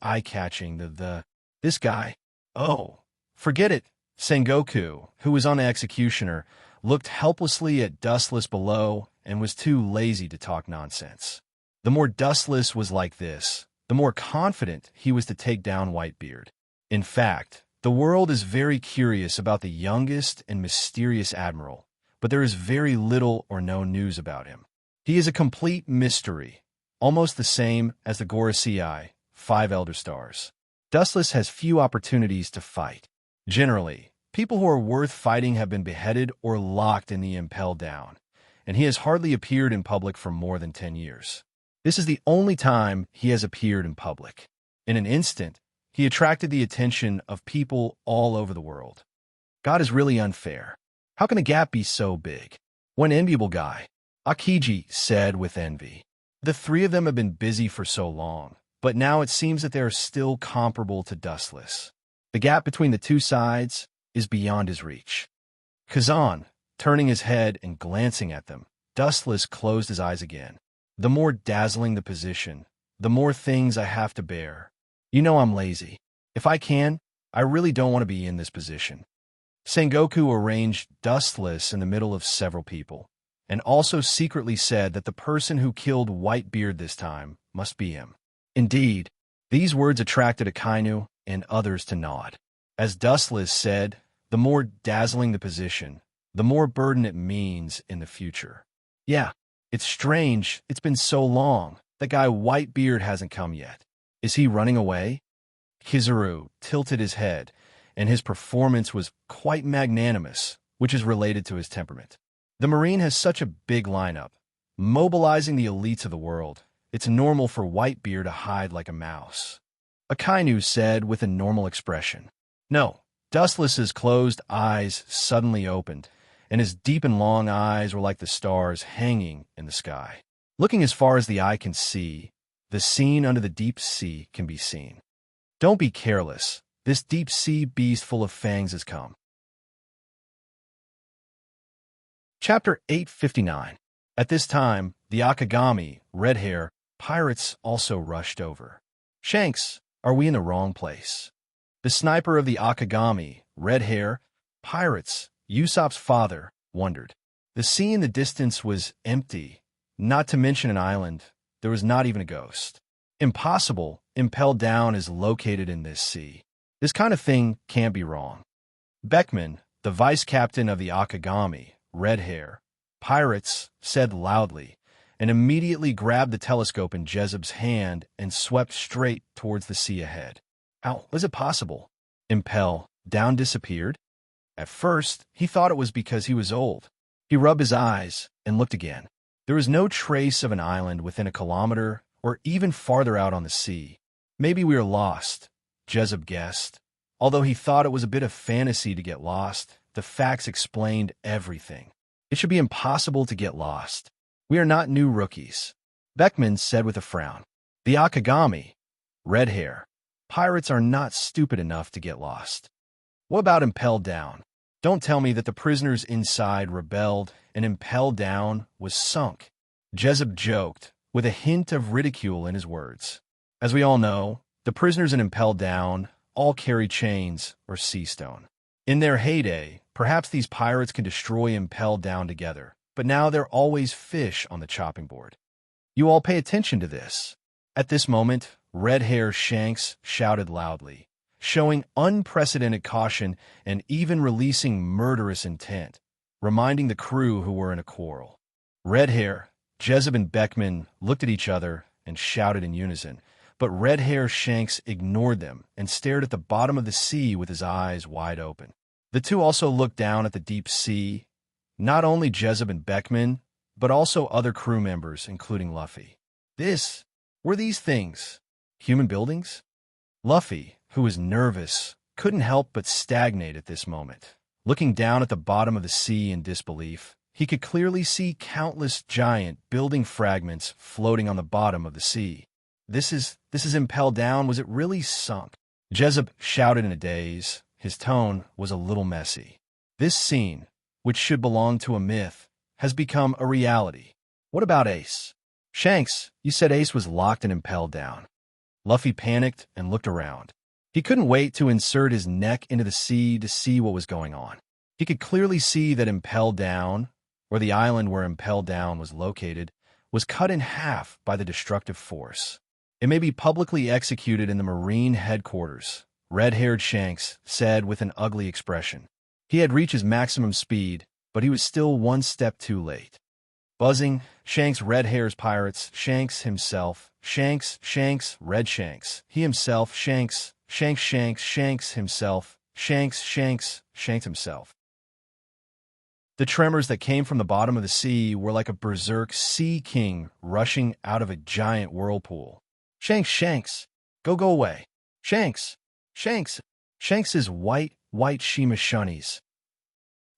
eye-catching, this guy. Oh, forget it. Sengoku, who was on the executioner, looked helplessly at Dustless below and was too lazy to talk nonsense. The more Dustless was like this, the more confident he was to take down Whitebeard. In fact, the world is very curious about the youngest and mysterious admiral, but there is very little or no news about him. He is a complete mystery, almost the same as the Gorosei, 5 Elder Stars. Dustless has few opportunities to fight. Generally, people who are worth fighting have been beheaded or locked in the Impel Down, and he has hardly appeared in public for more than 10 years. This is the only time he has appeared in public. In an instant, he attracted the attention of people all over the world. God is really unfair. How can a gap be so big? One enviable guy, Akiji said with envy. The three of them have been busy for so long, but now it seems that they are still comparable to Dustless. The gap between the two sides is beyond his reach. Kazan, turning his head and glancing at them, Dustless closed his eyes again. The more dazzling the position, the more things I have to bear. You know I'm lazy. If I can, I really don't want to be in this position. Sengoku arranged Dustless in the middle of several people, and also secretly said that the person who killed Whitebeard this time must be him. Indeed, these words attracted Akainu and others to nod. As Dustless said, the more dazzling the position, the more burden it means in the future. Yeah, it's strange. It's been so long. That guy Whitebeard hasn't come yet. Is he running away? Kizaru tilted his head, and his performance was quite magnanimous, which is related to his temperament. The Marine has such a big lineup, mobilizing the elites of the world. It's normal for Whitebeard to hide like a mouse. Akainu said with a normal expression. No, Dustless's closed eyes suddenly opened, and his deep and long eyes were like the stars hanging in the sky. Looking as far as the eye can see, the scene under the deep sea can be seen. Don't be careless. This deep sea beast full of fangs has come. Chapter 859. At this time, the Akagami, red hair, pirates also rushed over. Shanks, are we in the wrong place? The sniper of the Akagami, red hair, pirates, Usopp's father, wondered. The sea in the distance was empty, not to mention an island. There was not even a ghost. Impossible. Impel Down is located in this sea. This kind of thing can't be wrong. Beckman, the vice captain of the Akagami, red hair, pirates, said loudly, and immediately grabbed the telescope in Jezeb's hand and swept straight towards the sea ahead. How was it possible? Impel Down disappeared? At first, he thought it was because he was old. He rubbed his eyes and looked again. There was no trace of an island within a kilometer or even farther out on the sea. Maybe we are lost, Jezeb guessed. Although he thought it was a bit of fantasy to get lost, the facts explained everything. It should be impossible to get lost. We are not new rookies, Beckman said with a frown. The Akagami, red hair, pirates are not stupid enough to get lost. What about Impel Down? Don't tell me that the prisoners inside rebelled and Impel Down was sunk. Jezeb joked, with a hint of ridicule in his words. As we all know, the prisoners in Impel Down all carry chains or sea stone. In their heyday, perhaps these pirates can destroy Impel Down together, but now they're always fish on the chopping board. You all pay attention to this. At this moment, Red Hair Shanks shouted loudly, showing unprecedented caution and even releasing murderous intent, reminding the crew who were in a quarrel. Red Hair, Jezeb and Beckman looked at each other and shouted in unison, but Red Hair Shanks ignored them and stared at the bottom of the sea with his eyes wide open. The two also looked down at the deep sea, not only Jezeb and Beckman, but also other crew members, including Luffy. Were these things human buildings? Luffy, who was nervous, couldn't help but stagnate at this moment. Looking down at the bottom of the sea in disbelief, he could clearly see countless giant building fragments floating on the bottom of the sea. This is impelled down. Was it really sunk? Jezeb shouted in a daze. His tone was a little messy. This scene, which should belong to a myth, has become a reality. What about Ace? Shanks, you said Ace was locked and impelled down. Luffy panicked and looked around. He couldn't wait to insert his neck into the sea to see what was going on. He could clearly see that impelled down, or the island where impelled down was located, was cut in half by the destructive force. It may be publicly executed in the Marine headquarters, red-haired Shanks said with an ugly expression. He had reached his maximum speed, but he was still one step too late. Buzzing, Shanks red hairs pirates, Shanks himself, Shanks, red Shanks, he himself, Shanks himself, Shanks himself. The tremors that came from the bottom of the sea were like a berserk sea king rushing out of a giant whirlpool. Shanks, go away. Shanks's white Shima shunnies.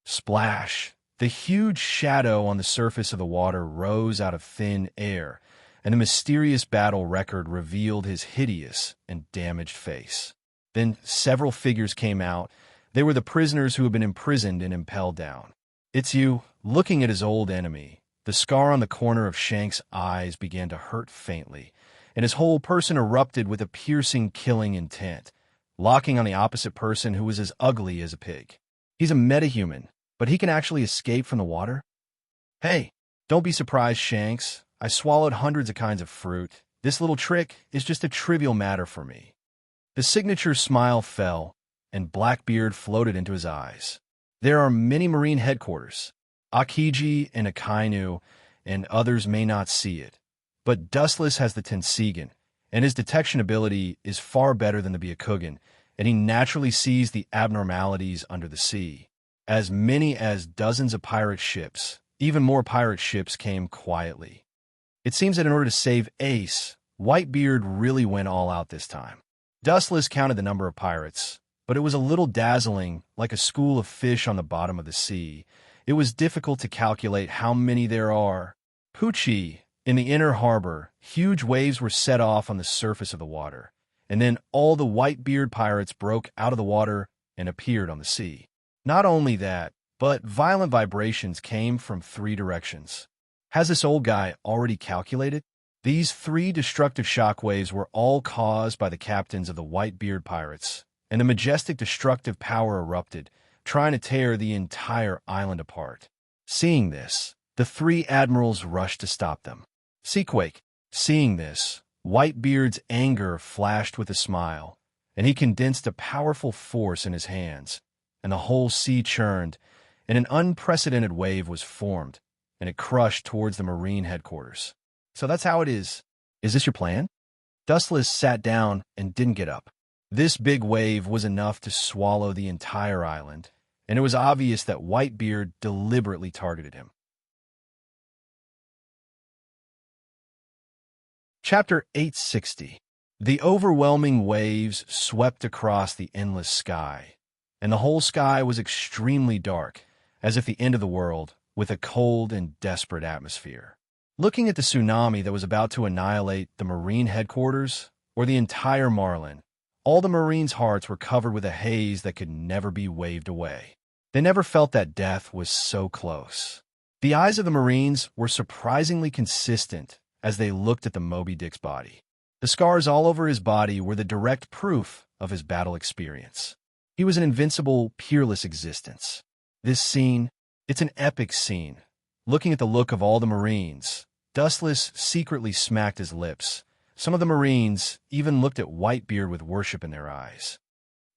Splash! The huge shadow on the surface of the water rose out of thin air, and a mysterious battle record revealed his hideous and damaged face. Then several figures came out. They were the prisoners who had been imprisoned and impelled down. It's you, looking at his old enemy. The scar on the corner of Shanks' eyes began to hurt faintly, and his whole person erupted with a piercing, killing intent, locking on the opposite person who was as ugly as a pig. He's a metahuman, but he can actually escape from the water? Hey, don't be surprised, Shanks. I swallowed hundreds of kinds of fruit. This little trick is just a trivial matter for me. The signature smile fell, and Blackbeard floated into his eyes. There are many Marine headquarters. Akiji and Akainu, and others may not see it. But Dustless has the Tensigan, and his detection ability is far better than the Byakugan, and he naturally sees the abnormalities under the sea. As many as dozens of pirate ships, even more pirate ships came quietly. It seems that in order to save Ace, Whitebeard really went all out this time. Dustless counted the number of pirates, but it was a little dazzling, like a school of fish on the bottom of the sea. It was difficult to calculate how many there are. Poochie, in the inner harbor, huge waves were set off on the surface of the water, and then all the Whitebeard pirates broke out of the water and appeared on the sea. Not only that, but violent vibrations came from 3 directions. Has this old guy already calculated? These 3 destructive shockwaves were all caused by the captains of the Whitebeard pirates, and a majestic destructive power erupted, trying to tear the entire island apart. Seeing this, the 3 admirals rushed to stop them. Seaquake, seeing this, Whitebeard's anger flashed with a smile, and he condensed a powerful force in his hands, and the whole sea churned, and an unprecedented wave was formed, and it crushed towards the Marine headquarters. So that's how it is. Is this your plan? Dustless sat down and didn't get up. This big wave was enough to swallow the entire island, and it was obvious that Whitebeard deliberately targeted him. Chapter 860. The overwhelming waves swept across the endless sky, and the whole sky was extremely dark, as if the end of the world, with a cold and desperate atmosphere. Looking at the tsunami that was about to annihilate the Marine headquarters, or the entire Marlin, all the Marines' hearts were covered with a haze that could never be waved away. They never felt that death was so close. The eyes of the Marines were surprisingly consistent as they looked at the Moby Dick's body. The scars all over his body were the direct proof of his battle experience. He was an invincible, peerless existence. This scene, it's an epic scene. Looking at the look of all the Marines, Dustless secretly smacked his lips. Some of the Marines even looked at Whitebeard with worship in their eyes.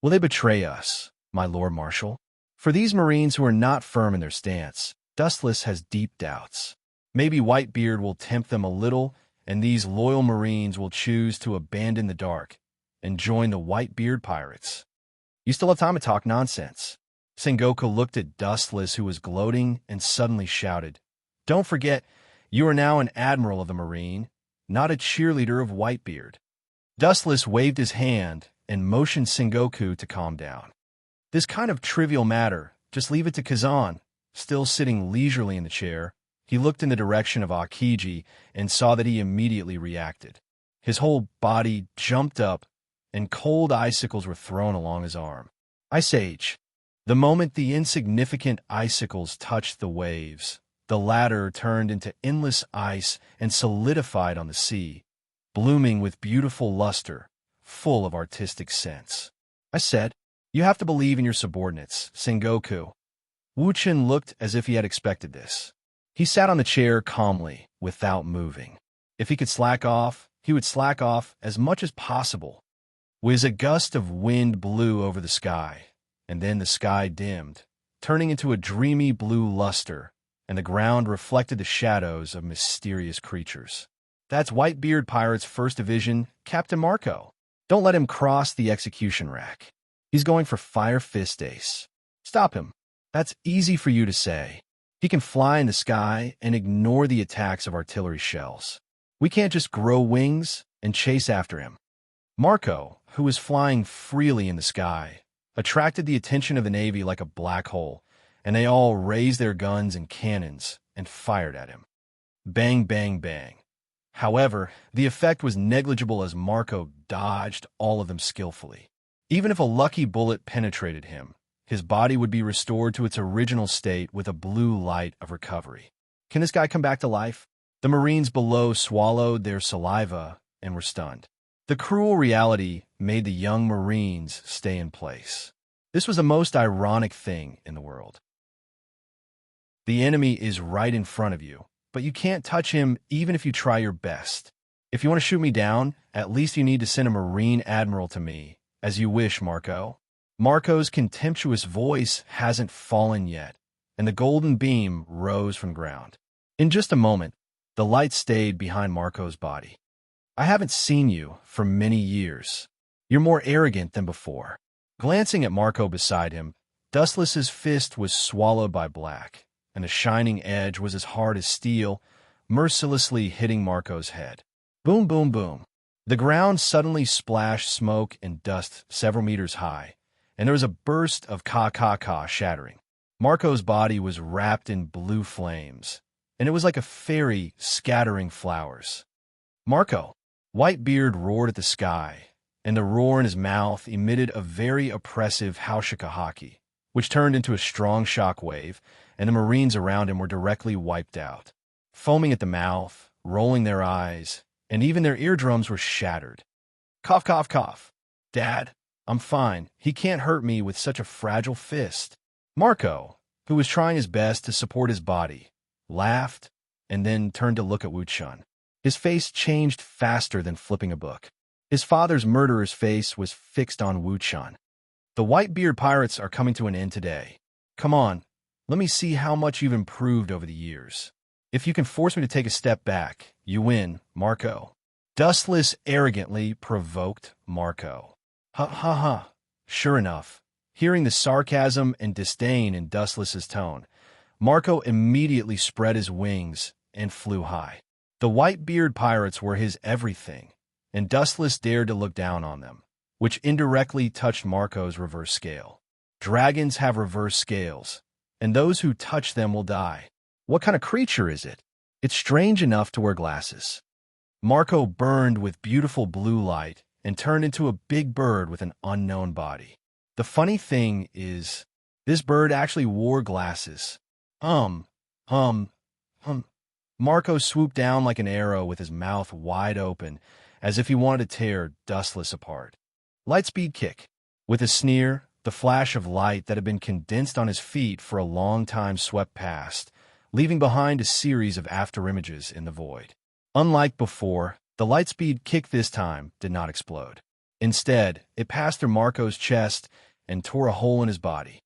Will they betray us, my Lord Marshal? For these Marines who are not firm in their stance, Dustless has deep doubts. Maybe Whitebeard will tempt them a little, and these loyal Marines will choose to abandon the dark and join the Whitebeard pirates. You still have time to talk nonsense. Sengoku looked at Dustless, who was gloating, and suddenly shouted, Don't forget, you are now an admiral of the Marine, not a cheerleader of Whitebeard. Dustless waved his hand and motioned Sengoku to calm down. This kind of trivial matter, just leave it to Kazan. still sitting leisurely in the chair, he looked in the direction of Akiji and saw that he immediately reacted. His whole body jumped up, and cold icicles were thrown along his arm. Ice Age. The moment the insignificant icicles touched the waves, the latter turned into endless ice and solidified on the sea, blooming with beautiful luster, full of artistic sense. I said, "You have to believe in your subordinates, Sengoku." Wuchen looked as if he had expected this. He sat on the chair calmly, without moving. If he could slack off, he would slack off as much as possible. Whiz, a gust of wind blew over the sky, and then the sky dimmed, turning into a dreamy blue luster, and the ground reflected the shadows of mysterious creatures. "That's Whitebeard Pirates' 1st Division, Captain Marco. Don't let him cross the execution rack. He's going for Fire Fist Ace. Stop him." "That's easy for you to say. He can fly in the sky and ignore the attacks of artillery shells. We can't just grow wings and chase after him." Marco, who was flying freely in the sky, attracted the attention of the Navy like a black hole, and they all raised their guns and cannons and fired at him. Bang, bang, bang. However, the effect was negligible as Marco dodged all of them skillfully. Even if a lucky bullet penetrated him, his body would be restored to its original state with a blue light of recovery. Can this guy come back to life? The Marines below swallowed their saliva and were stunned. The cruel reality made the young Marines stay in place. This was the most ironic thing in the world. The enemy is right in front of you, but you can't touch him even if you try your best. If you want to shoot me down, at least you need to send a Marine Admiral to me, as you wish, Marco. Marco's contemptuous voice hasn't fallen yet, and the golden beam rose from ground. In just a moment, the light stayed behind Marco's body. "I haven't seen you for many years. You're more arrogant than before." Glancing at Marco beside him, Dustless's fist was swallowed by black, and the shining edge was as hard as steel, mercilessly hitting Marco's head. Boom, boom, boom. The ground suddenly splashed smoke and dust several meters high, and there was a burst of ka-ka-ka shattering. Marco's body was wrapped in blue flames, and it was like a fairy scattering flowers. "Marco!" Whitebeard roared at the sky, and the roar in his mouth emitted a very oppressive haushikahaki, which turned into a strong shock wave, and the Marines around him were directly wiped out. Foaming at the mouth, rolling their eyes, and even their eardrums were shattered. Cough, cough, cough. "Dad, I'm fine. He can't hurt me with such a fragile fist." Marco, who was trying his best to support his body, laughed and then turned to look at Wuchun. His face changed faster than flipping a book. His father's murderer's face was fixed on Wuchun. "The Whitebeard Pirates are coming to an end today. Come on, let me see how much you've improved over the years. If you can force me to take a step back, you win, Marco." Dustless arrogantly provoked Marco. "Ha ha ha." Sure enough, hearing the sarcasm and disdain in Dustless's tone, Marco immediately spread his wings and flew high. The Whitebeard Pirates were his everything, and Dustless dared to look down on them, which indirectly touched Marco's reverse scale. Dragons have reverse scales, and those who touch them will die. What kind of creature is it? It's strange enough to wear glasses. Marco burned with beautiful blue light and turned into a big bird with an unknown body. The funny thing is, this bird actually wore glasses. Hum. Marco swooped down like an arrow with his mouth wide open, as if he wanted to tear Dustless apart. Lightspeed kick. With a sneer, the flash of light that had been condensed on his feet for a long time swept past, leaving behind a series of afterimages in the void. Unlike before, the lightspeed kick this time did not explode. Instead, it passed through Marco's chest and tore a hole in his body.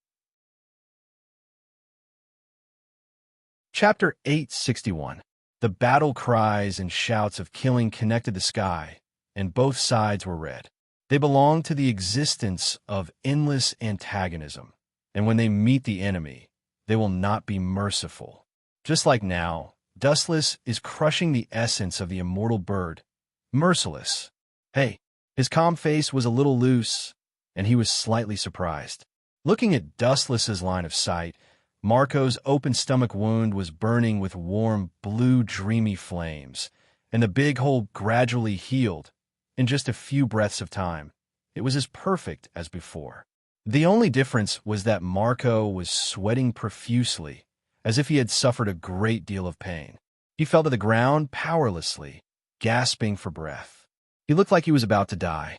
Chapter 861. The battle cries and shouts of killing connected the sky, and both sides were red. They belong to the existence of endless antagonism, and when they meet the enemy, they will not be merciful. Just like now, Dustless is crushing the essence of the immortal bird, merciless. Hey, his calm face was a little loose, and he was slightly surprised. Looking at Dustless's line of sight, Marco's open stomach wound was burning with warm, blue, dreamy flames, and the big hole gradually healed in just a few breaths of time. It was as perfect as before. The only difference was that Marco was sweating profusely, as if he had suffered a great deal of pain. He fell to the ground powerlessly, gasping for breath. He looked like he was about to die.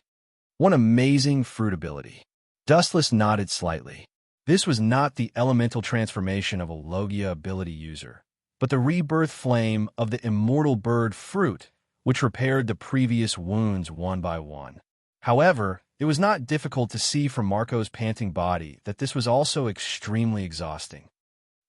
What amazing fruit ability. Dustless nodded slightly. This was not the elemental transformation of a Logia ability user, but the rebirth flame of the immortal bird fruit, which repaired the previous wounds one by one. However, it was not difficult to see from Marco's panting body that this was also extremely exhausting.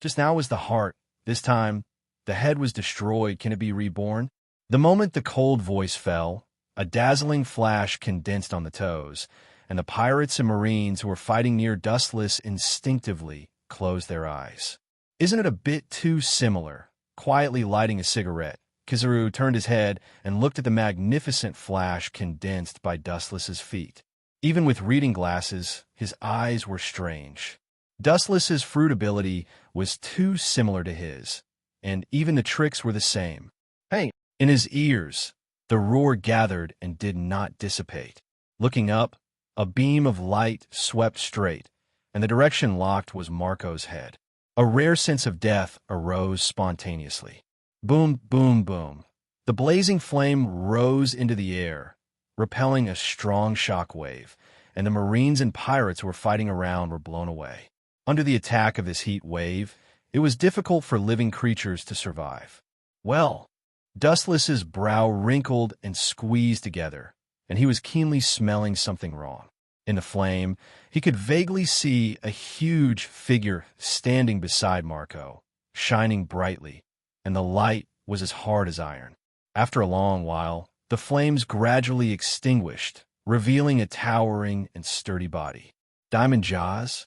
Just now was the heart. This time, the head was destroyed. Can it be reborn? The moment the cold voice fell, a dazzling flash condensed on the toes, and the pirates and marines who were fighting near Dustless instinctively closed their eyes. Isn't it a bit too similar? Quietly lighting a cigarette, Kizaru turned his head and looked at the magnificent flash condensed by Dustless's feet. Even with reading glasses, his eyes were strange. Dustless's fruit ability was too similar to his, and even the tricks were the same. Hey! In his ears, the roar gathered and did not dissipate. Looking up, a beam of light swept straight, and the direction locked was Marco's head. A rare sense of death arose spontaneously. Boom, boom, boom. The blazing flame rose into the air, repelling a strong shock wave, and the marines and pirates who were fighting around were blown away. Under the attack of this heat wave, it was difficult for living creatures to survive. Well, Dustless's brow wrinkled and squeezed together, and he was keenly smelling something wrong. In the flame, he could vaguely see a huge figure standing beside Marco, shining brightly, and the light was as hard as iron. After a long while, the flames gradually extinguished, revealing a towering and sturdy body. Diamond jaws?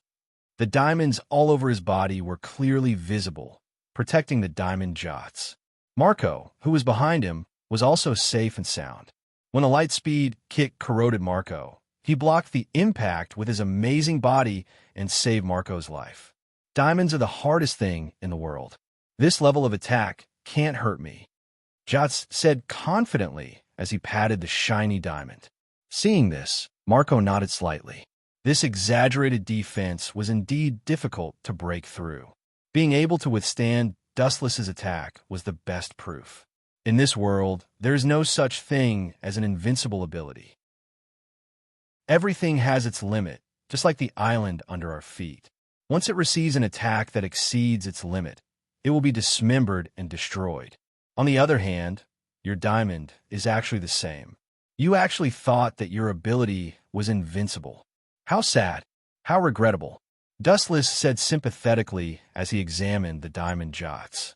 The diamonds all over his body were clearly visible, protecting the diamond jots. Marco, who was behind him, was also safe and sound. When a light speed kick corroded Marco, he blocked the impact with his amazing body and saved Marco's life. Diamonds are the hardest thing in the world. This level of attack can't hurt me, Jots said confidently as he patted the shiny diamond. Seeing this, Marco nodded slightly. This exaggerated defense was indeed difficult to break through. Being able to withstand Dustless's attack was the best proof. In this world, there is no such thing as an invincible ability. Everything has its limit, just like the island under our feet. Once it receives an attack that exceeds its limit, it will be dismembered and destroyed. On the other hand, your diamond is actually the same. You actually thought that your ability was invincible. How sad. How regrettable. Dustless said sympathetically as he examined the diamond jots.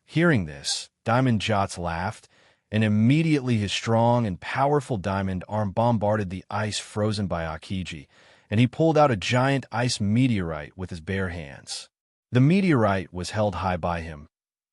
Hearing this, Diamond Jots laughed, and immediately his strong and powerful diamond arm bombarded the ice frozen by Akiji, and he pulled out a giant ice meteorite with his bare hands. The meteorite was held high by him,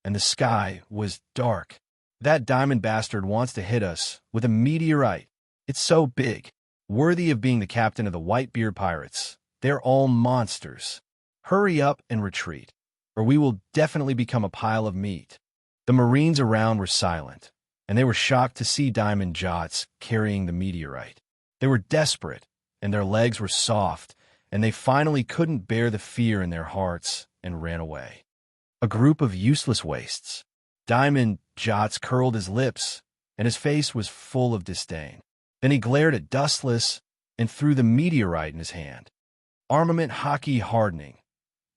and the sky was dark. That diamond bastard wants to hit us with a meteorite. It's so big, worthy of being the captain of the Whitebeard Pirates. They're all monsters. Hurry up and retreat, or we will definitely become a pile of meat. The Marines around were silent, and they were shocked to see Diamond Jots carrying the meteorite. They were desperate, and their legs were soft, and they finally couldn't bear the fear in their hearts and ran away. A group of useless wastes. Diamond Jots curled his lips, and his face was full of disdain. Then he glared at Dustless and threw the meteorite in his hand. Armament hockey hardening.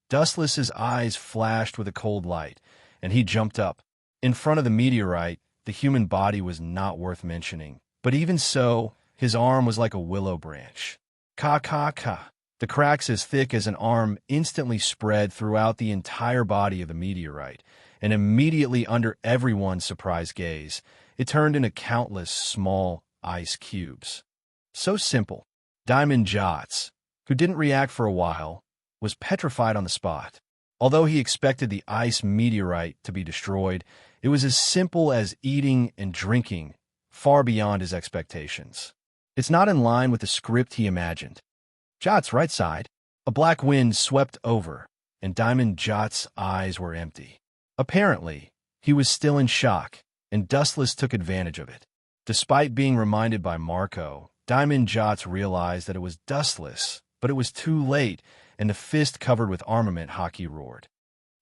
Dustless's eyes flashed with a cold light, and he jumped up. In front of the meteorite, the human body was not worth mentioning, but even so, his arm was like a willow branch. Ka. The cracks as thick as an arm instantly spread throughout the entire body of the meteorite, and immediately under everyone's surprised gaze, it turned into countless small ice cubes. So simple. Diamond Jots, who didn't react for a while, was petrified on the spot. Although he expected the ice meteorite to be destroyed, it was as simple as eating and drinking, far beyond his expectations. It's not in line with the script he imagined. Jot's right side. A black wind swept over, and Diamond Jot's eyes were empty. Apparently, he was still in shock, and Dustless took advantage of it. Despite being reminded by Marco, Diamond Jots realized that it was Dustless, but it was too late, and the fist covered with armament hockey roared.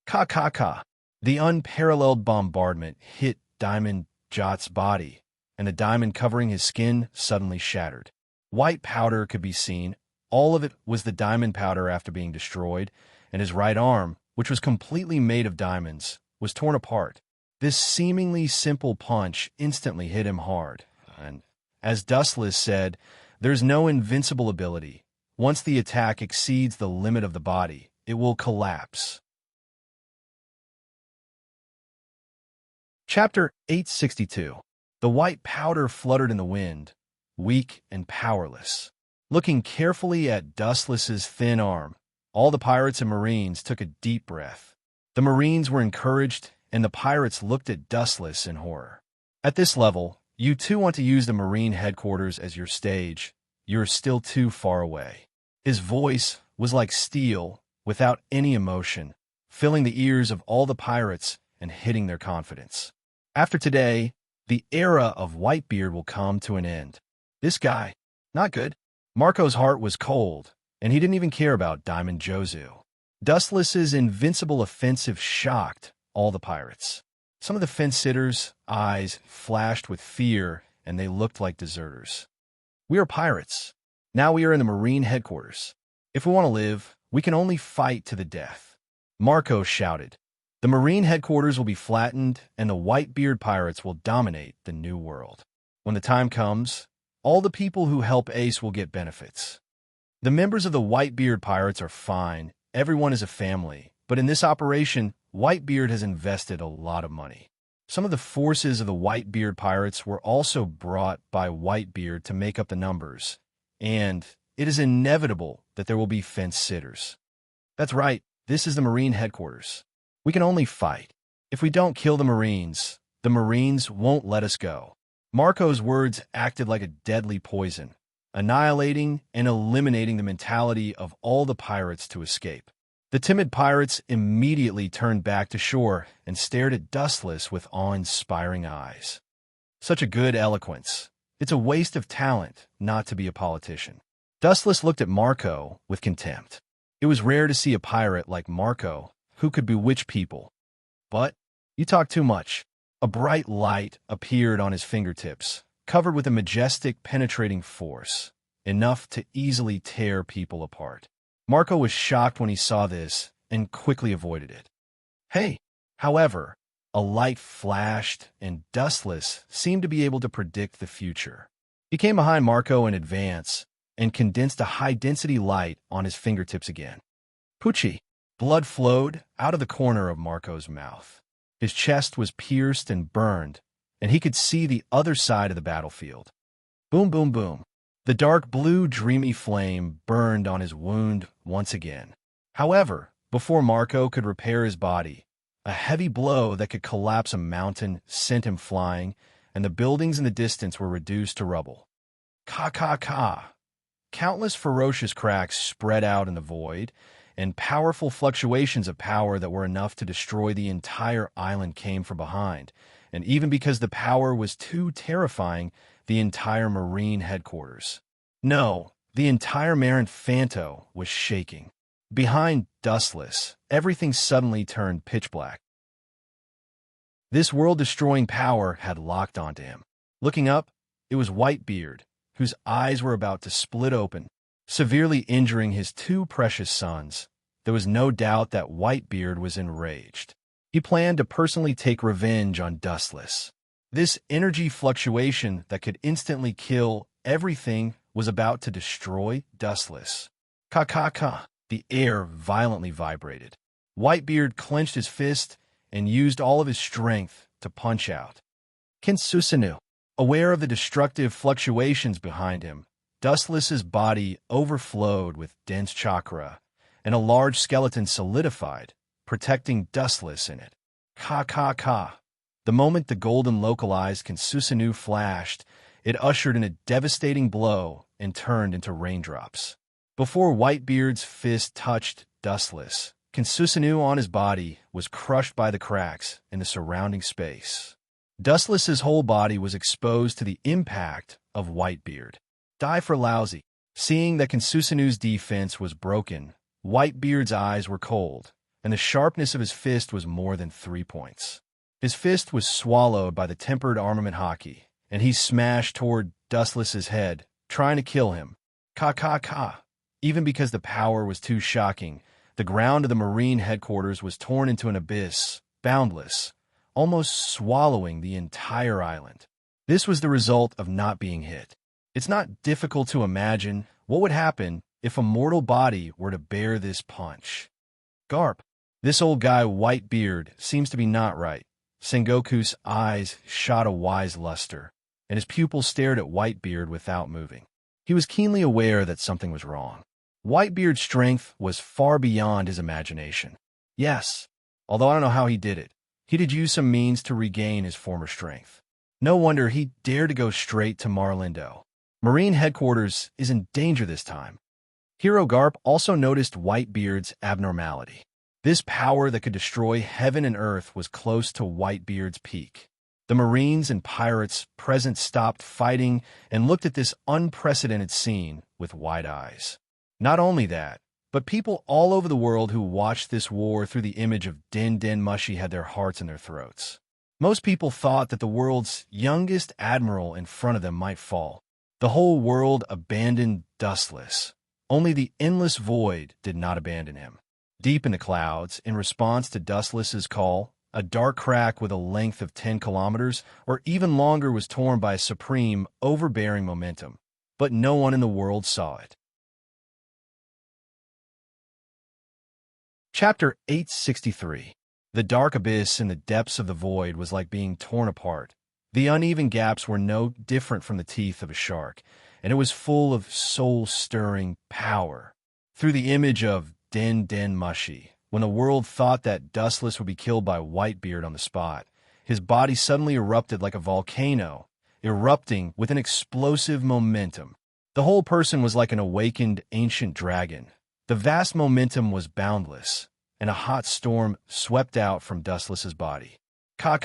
Ka ka ka! The unparalleled bombardment hit Diamond Jot's body, and the diamond covering his skin suddenly shattered. White powder could be seen. All of it was the diamond powder after being destroyed, and his right arm, which was completely made of diamonds, was torn apart. This seemingly simple punch instantly hit him hard, and, as Dustless said, there's no invincible ability. Once the attack exceeds the limit of the body, it will collapse. Chapter 862. The white powder fluttered in the wind, weak and powerless. Looking carefully at Dustless's thin arm, all the pirates and Marines took a deep breath. The Marines were encouraged, and the pirates looked at Dustless in horror. At this level, you too want to use the Marine headquarters as your stage. You're still too far away. His voice was like steel, without any emotion, filling the ears of all the pirates and hitting their confidence. After today, the era of Whitebeard will come to an end. This guy, not good. Marco's heart was cold, and he didn't even care about Diamond Jozu. Dustless's invincible offensive shocked all the pirates. Some of the fence-sitters' eyes flashed with fear, and they looked like deserters. We are pirates. Now we are in the Marine headquarters. If we want to live, we can only fight to the death. Marco shouted. The Marine headquarters will be flattened, and the Whitebeard pirates will dominate the new world. When the time comes, all the people who help Ace will get benefits. The members of the Whitebeard pirates are fine. Everyone is a family. But in this operation, Whitebeard has invested a lot of money. Some of the forces of the Whitebeard pirates were also brought by Whitebeard to make up the numbers, and it is inevitable that there will be fence-sitters. That's right, this is the Marine headquarters. We can only fight. If we don't kill the Marines won't let us go. Marco's words acted like a deadly poison, annihilating and eliminating the mentality of all the pirates to escape. The timid pirates immediately turned back to shore and stared at Dustless with awe-inspiring eyes. Such a good eloquence. It's a waste of talent not to be a politician. Dustless looked at Marco with contempt. It was rare to see a pirate like Marco who could bewitch people. But you talk too much. A bright light appeared on his fingertips, covered with a majestic, penetrating force, enough to easily tear people apart. Marco was shocked when he saw this and quickly avoided it. Hey! However, a light flashed, and Dustless seemed to be able to predict the future. He came behind Marco in advance and condensed a high-density light on his fingertips again. Poochie! Blood flowed out of the corner of Marco's mouth. His chest was pierced and burned, and he could see the other side of the battlefield. Boom, boom, boom. The dark blue, dreamy flame burned on his wound once again. However, before Marco could repair his body, a heavy blow that could collapse a mountain sent him flying, and the buildings in the distance were reduced to rubble. Ka ka ka! Countless ferocious cracks spread out in the void, and powerful fluctuations of power that were enough to destroy the entire island came from behind, and even because the power was too terrifying, the entire Marine headquarters. No, the entire Marinfanto was shaking. Behind Dustless, everything suddenly turned pitch black. This world-destroying power had locked onto him. Looking up, it was Whitebeard, whose eyes were about to split open, severely injuring his two precious sons. There was no doubt that Whitebeard was enraged. He planned to personally take revenge on Dustless. This energy fluctuation that could instantly kill everything was about to destroy Dustless. Ka ka ka! The air violently vibrated. Whitebeard clenched his fist and used all of his strength to punch out. Kinsusanu, aware of the destructive fluctuations behind him, Dustless's body overflowed with dense chakra, and a large skeleton solidified, protecting Dustless in it. Ka ka ka! The moment the golden localized Kinsusanu flashed, it ushered in a devastating blow and turned into raindrops. Before Whitebeard's fist touched Dustless, Kinsusinu on his body was crushed by the cracks in the surrounding space. Dustless's whole body was exposed to the impact of Whitebeard. Die for lousy. Seeing that Kinsusinu's defense was broken, Whitebeard's eyes were cold, and the sharpness of his fist was more than 3 points. His fist was swallowed by the tempered armament hockey, and he smashed toward Dustless's head, trying to kill him. Ka. Even because the power was too shocking, the ground of the Marine headquarters was torn into an abyss, boundless, almost swallowing the entire island. This was the result of not being hit. It's not difficult to imagine what would happen if a mortal body were to bear this punch. Garp. This old guy Whitebeard seems to be not right. Sengoku's eyes shot a wise luster, and his pupils stared at Whitebeard without moving. He was keenly aware that something was wrong. Whitebeard's strength was far beyond his imagination. Yes, although I don't know how he did it. He did use some means to regain his former strength. No wonder he dared to go straight to Marlindo. Marine headquarters is in danger this time. Hero Garp also noticed Whitebeard's abnormality. This power that could destroy heaven and earth was close to Whitebeard's peak. The Marines and pirates present stopped fighting and looked at this unprecedented scene with wide eyes. Not only that, but people all over the world who watched this war through the image of Den Den Mushi had their hearts in their throats. Most people thought that the world's youngest admiral in front of them might fall. The whole world abandoned Dustless. Only the endless void did not abandon him. Deep in the clouds, in response to Dustless's call, a dark crack with a length of 10 kilometers or even longer was torn by a supreme, overbearing momentum. But no one in the world saw it. Chapter 863. The dark abyss in the depths of the void was like being torn apart. The uneven gaps were no different from the teeth of a shark, and it was full of soul-stirring power. Through the image of Den Den Mushi, when the world thought that Dustless would be killed by Whitebeard on the spot, his body suddenly erupted like a volcano, erupting with an explosive momentum. The whole person was like an awakened ancient dragon. The vast momentum was boundless, and a hot storm swept out from Dustless's body. Ka.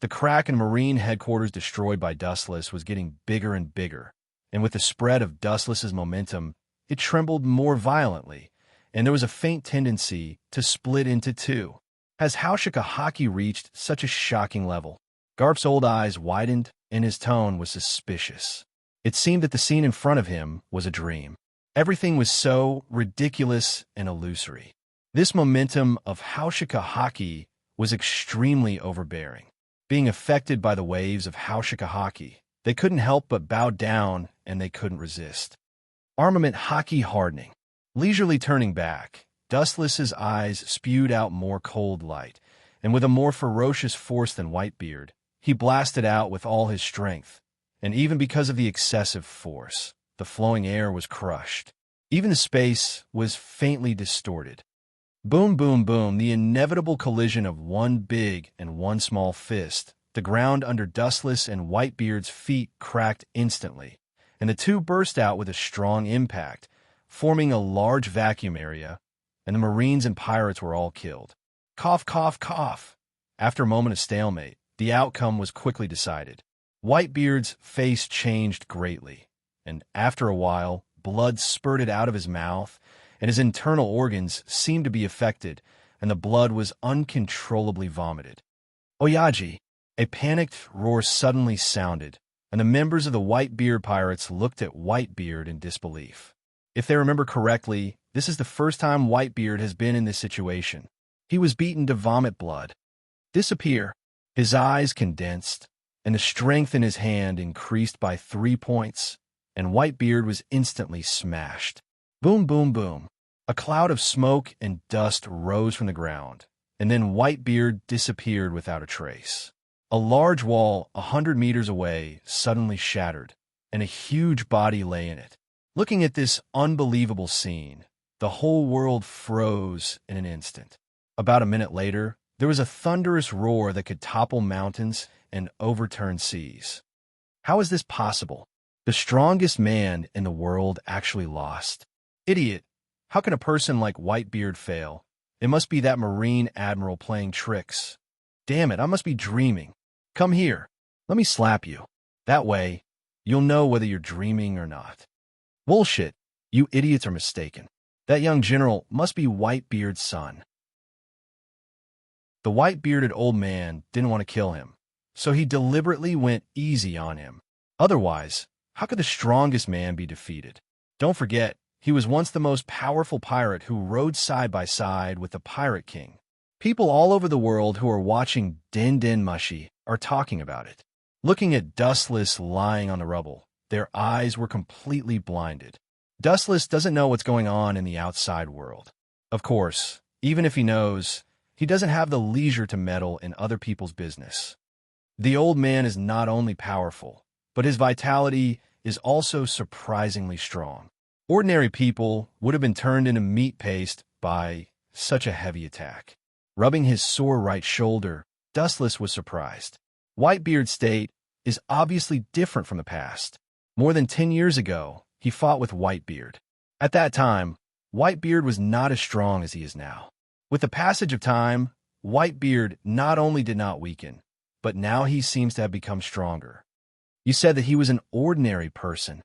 The crack in Marine headquarters destroyed by Dustless was getting bigger and bigger, and with the spread of Dustless's momentum, it trembled more violently, and there was a faint tendency to split into two. Has Haushika Haki reached such a shocking level? Garp's old eyes widened, and his tone was suspicious. It seemed that the scene in front of him was a dream. Everything was so ridiculous and illusory. This momentum of Haushika Haki was extremely overbearing. Being affected by the waves of Haushika Haki, they couldn't help but bow down, and they couldn't resist. Armament Haki hardening. Leisurely turning back, Dustless's eyes spewed out more cold light, and with a more ferocious force than Whitebeard, he blasted out with all his strength, and even because of the excessive force, the flowing air was crushed. Even the space was faintly distorted. Boom, boom, boom, the inevitable collision of one big and one small fist. The ground under Dustless and Whitebeard's feet cracked instantly, and the two burst out with a strong impact, forming a large vacuum area, and the Marines and pirates were all killed. Cough. After a moment of stalemate, the outcome was quickly decided. Whitebeard's face changed greatly, and after a while, blood spurted out of his mouth, and his internal organs seemed to be affected, and the blood was uncontrollably vomited. Oyaji! A panicked roar suddenly sounded, and the members of the Whitebeard pirates looked at Whitebeard in disbelief. If they remember correctly, this is the first time Whitebeard has been in this situation. He was beaten to vomit blood. Disappear! His eyes condensed, and the strength in his hand increased by 3 points, and Whitebeard was instantly smashed. Boom, boom, boom. A cloud of smoke and dust rose from the ground, and then Whitebeard disappeared without a trace. A large wall 100 meters away suddenly shattered, and a huge body lay in it. Looking at this unbelievable scene, the whole world froze in an instant. About a minute later, there was a thunderous roar that could topple mountains and overturn seas. How is this possible? The strongest man in the world actually lost. Idiot! How can a person like Whitebeard fail? It must be that Marine Admiral playing tricks. Damn it, I must be dreaming. Come here. Let me slap you. That way, you'll know whether you're dreaming or not. Bullshit. You idiots are mistaken. That young general must be Whitebeard's son. The white-bearded old man didn't want to kill him, so he deliberately went easy on him. Otherwise, how could the strongest man be defeated? Don't forget, he was once the most powerful pirate who rode side by side with the Pirate King. People all over the world who are watching Din Din Mushi are talking about it. Looking at Dustless lying on the rubble, their eyes were completely blinded. Dustless doesn't know what's going on in the outside world. Of course, even if he knows, he doesn't have the leisure to meddle in other people's business. The old man is not only powerful, but his vitality is also surprisingly strong. Ordinary people would have been turned into meat paste by such a heavy attack. Rubbing his sore right shoulder, Dustless was surprised. Whitebeard's state is obviously different from the past. More than 10 years ago, he fought with Whitebeard. At that time, Whitebeard was not as strong as he is now. With the passage of time, Whitebeard not only did not weaken, but now he seems to have become stronger. You said that he was an ordinary person.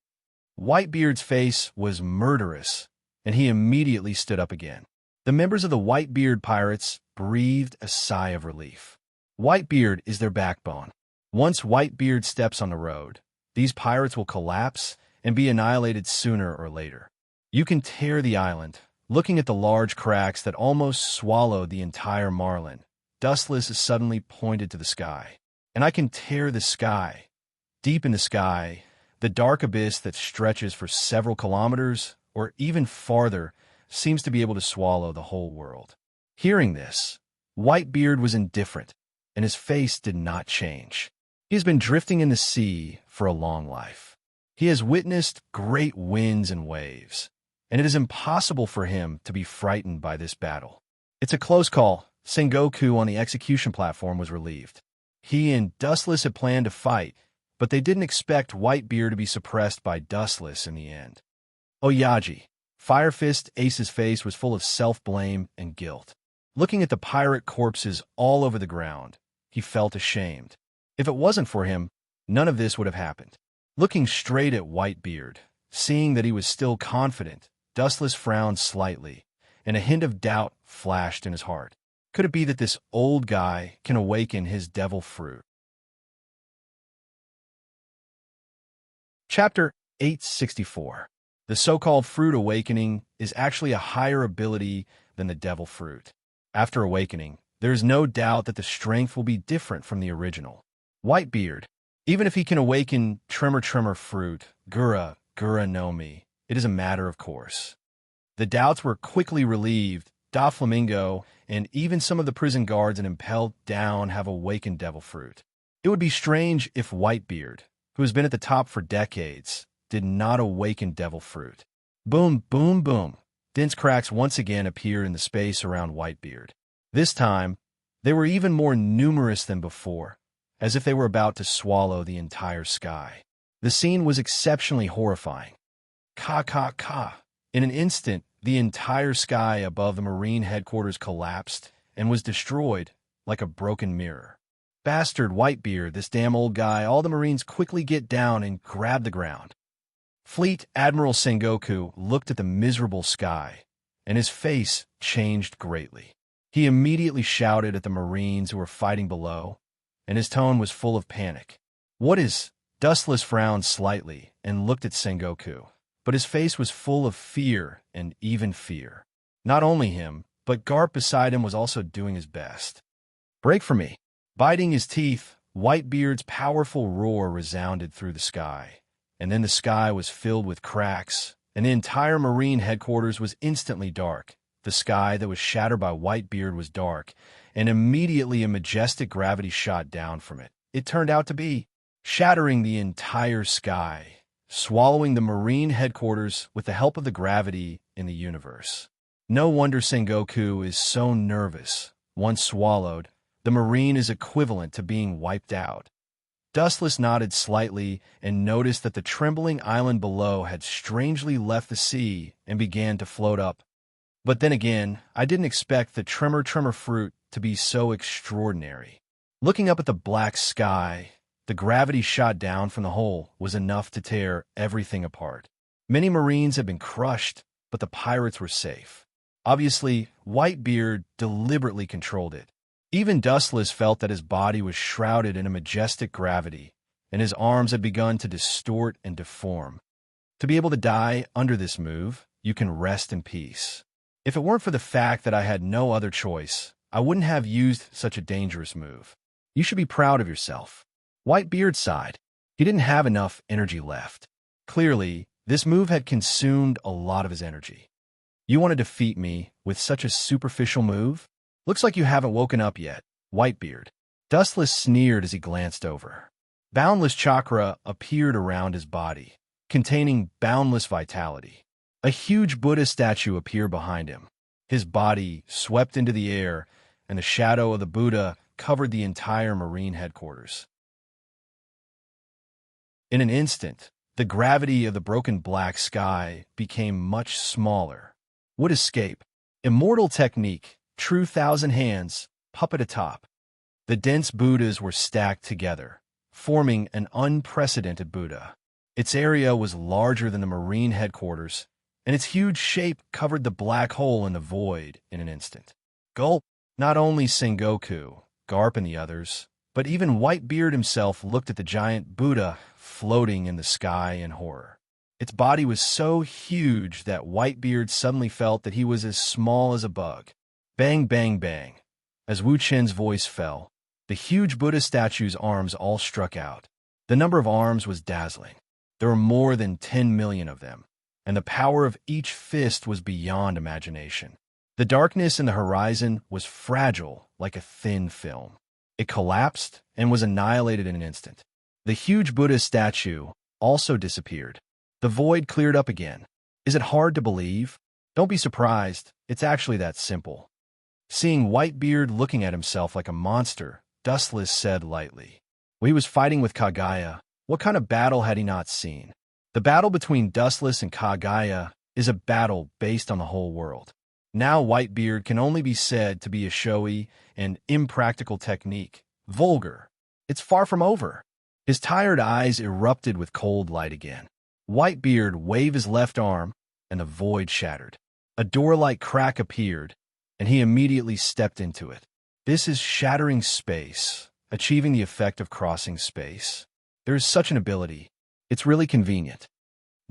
Whitebeard's face was murderous, and he immediately stood up again. The members of the Whitebeard pirates breathed a sigh of relief. Whitebeard is their backbone. Once Whitebeard steps on the road, these pirates will collapse and be annihilated sooner or later. You can tear the island, looking at the large cracks that almost swallowed the entire marlin. Dustless suddenly pointed to the sky. And I can tear the sky. Deep in the sky, the dark abyss that stretches for several kilometers, or even farther, seems to be able to swallow the whole world. Hearing this, Whitebeard was indifferent, and his face did not change. He has been drifting in the sea for a long life. He has witnessed great winds and waves, and it is impossible for him to be frightened by this battle. It's a close call. Sengoku on the execution platform was relieved. He and Dustless had planned to fight, but they didn't expect Whitebeard to be suppressed by Dustless in the end. Oyaji. Firefist Ace's face was full of self-blame and guilt. Looking at the pirate corpses all over the ground, he felt ashamed. If it wasn't for him, none of this would have happened. Looking straight at Whitebeard, seeing that he was still confident, Dustless frowned slightly, and a hint of doubt flashed in his heart. Could it be that this old guy can awaken his devil fruit? Chapter 864. The so-called fruit awakening is actually a higher ability than the devil fruit. After awakening, there is no doubt that the strength will be different from the original. Whitebeard, even if he can awaken Tremor fruit, Gura no Mi, it is a matter of course. The doubts were quickly relieved. Doflamingo and even some of the prison guards and impelled down have awakened devil fruit. It would be strange if Whitebeard, who has been at the top for decades, did not awaken devil fruit. Boom, boom, boom. Dense cracks once again appear in the space around Whitebeard. This time, they were even more numerous than before, as if they were about to swallow the entire sky. The scene was exceptionally horrifying. Ka. In an instant, the entire sky above the Marine headquarters collapsed and was destroyed like a broken mirror. Bastard Whitebeard, this damn old guy, all the Marines quickly get down and grab the ground. Fleet Admiral Sengoku looked at the miserable sky, and his face changed greatly. He immediately shouted at the Marines who were fighting below, and his tone was full of panic. What is? Dustless frowned slightly and looked at Sengoku, but his face was full of fear and even fear. Not only him, but Garp beside him was also doing his best. Break for me. Biting his teeth, Whitebeard's powerful roar resounded through the sky, and then the sky was filled with cracks, and the entire Marine headquarters was instantly dark. The sky that was shattered by Whitebeard was dark, and immediately a majestic gravity shot down from it. It turned out to be shattering the entire sky, swallowing the Marine headquarters with the help of the gravity in the universe. No wonder Sengoku is so nervous. Once swallowed, the Marine is equivalent to being wiped out. Dustless nodded slightly and noticed that the trembling island below had strangely left the sea and began to float up. But then again, I didn't expect the tremor fruit to be so extraordinary. Looking up at the black sky, the gravity shot down from the hole was enough to tear everything apart. Many Marines had been crushed, but the pirates were safe. Obviously, Whitebeard deliberately controlled it. Even Dustless felt that his body was shrouded in a majestic gravity, and his arms had begun to distort and deform. To be able to die under this move, you can rest in peace. If it weren't for the fact that I had no other choice, I wouldn't have used such a dangerous move. You should be proud of yourself. Whitebeard sighed. He didn't have enough energy left. Clearly, this move had consumed a lot of his energy. You want to defeat me with such a superficial move? Looks like you haven't woken up yet, Whitebeard. Dustless sneered as he glanced over. Boundless chakra appeared around his body, containing boundless vitality. A huge Buddha statue appeared behind him. His body swept into the air, and the shadow of the Buddha covered the entire Marine headquarters. In an instant, the gravity of the broken black sky became much smaller. Would escape. Immortal technique, true thousand hands, puppet atop. The dense Buddhas were stacked together, forming an unprecedented Buddha. Its area was larger than the Marine headquarters, and its huge shape covered the black hole in the void in an instant. Gulp! Not only Sengoku, Garp and the others, but even Whitebeard himself looked at the giant Buddha floating in the sky in horror. Its body was so huge that Whitebeard suddenly felt that he was as small as a bug. Bang, bang, bang. As Wu Chen's voice fell, the huge Buddha statue's arms all struck out. The number of arms was dazzling. There were more than 10 million of them, and the power of each fist was beyond imagination. The darkness in the horizon was fragile like a thin film. It collapsed and was annihilated in an instant. The huge Buddha statue also disappeared. The void cleared up again. Is it hard to believe? Don't be surprised. It's actually that simple. Seeing Whitebeard looking at himself like a monster, Dustless said lightly. When he was fighting with Kagaya, what kind of battle had he not seen? The battle between Dustless and Kagaya is a battle based on the whole world. Now Whitebeard can only be said to be a showy and impractical technique. Vulgar. It's far from over. His tired eyes erupted with cold light again. Whitebeard waved his left arm, and the void shattered. A door-like crack appeared, and he immediately stepped into it. This is shattering space, achieving the effect of crossing space. There is such an ability. It's really convenient.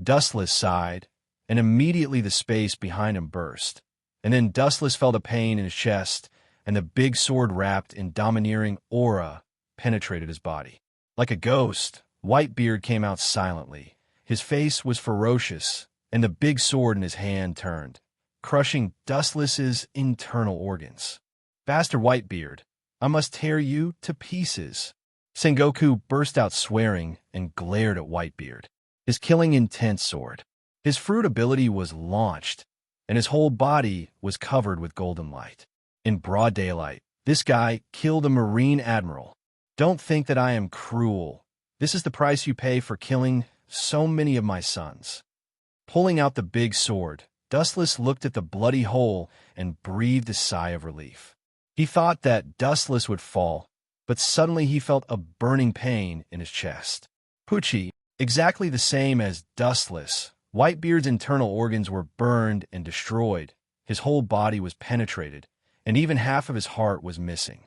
Dustless sighed, and immediately the space behind him burst. And then Dustless felt a pain in his chest, and the big sword wrapped in domineering aura penetrated his body. Like a ghost, Whitebeard came out silently. His face was ferocious, and the big sword in his hand turned, crushing Dustless's internal organs. Faster, Whitebeard. I must tear you to pieces. Sengoku burst out swearing and glared at Whitebeard. His killing intent sword. His fruit ability was launched, and his whole body was covered with golden light. In broad daylight, this guy killed a Marine admiral. Don't think that I am cruel. This is the price you pay for killing so many of my sons. Pulling out the big sword, Dustless looked at the bloody hole and breathed a sigh of relief. He thought that Dustless would fall, but suddenly he felt a burning pain in his chest. Pucci, exactly the same as Dustless, Whitebeard's internal organs were burned and destroyed. His whole body was penetrated, and even half of his heart was missing.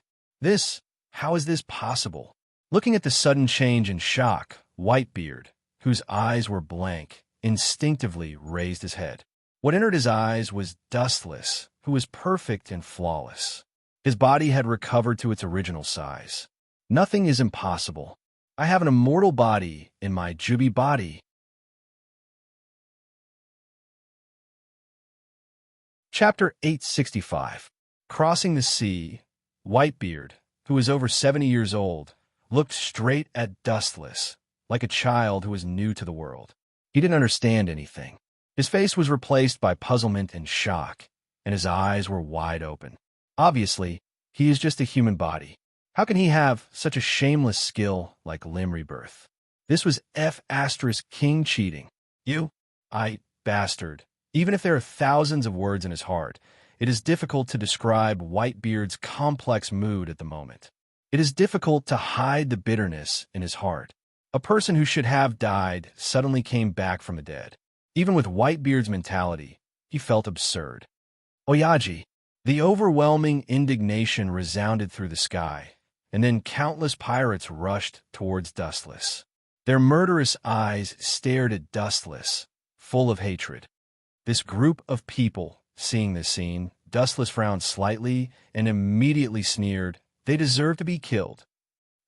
How is this possible? Looking at the sudden change in shock, Whitebeard, whose eyes were blank, instinctively raised his head. What entered his eyes was Dustless, who was perfect and flawless. His body had recovered to its original size. Nothing is impossible. I have an immortal body in my Jubi body. Chapter 865. Crossing the Sea. Whitebeard, who was over 70 years old, looked straight at Dustless, like a child who was new to the world. He didn't understand anything. His face was replaced by puzzlement and shock, and his eyes were wide open. Obviously, he is just a human body. How can he have such a shameless skill like limb rebirth? This was F** King cheating. You, bastard, Even if there are thousands of words in his heart, it is difficult to describe Whitebeard's complex mood at the moment. It is difficult to hide the bitterness in his heart. A person who should have died suddenly came back from the dead. Even with Whitebeard's mentality, he felt absurd. Oyaji. The overwhelming indignation resounded through the sky, and then countless pirates rushed towards Dustless. Their murderous eyes stared at Dustless, full of hatred. This group of people, seeing this scene, Dustless frowned slightly and immediately sneered, "They deserve to be killed."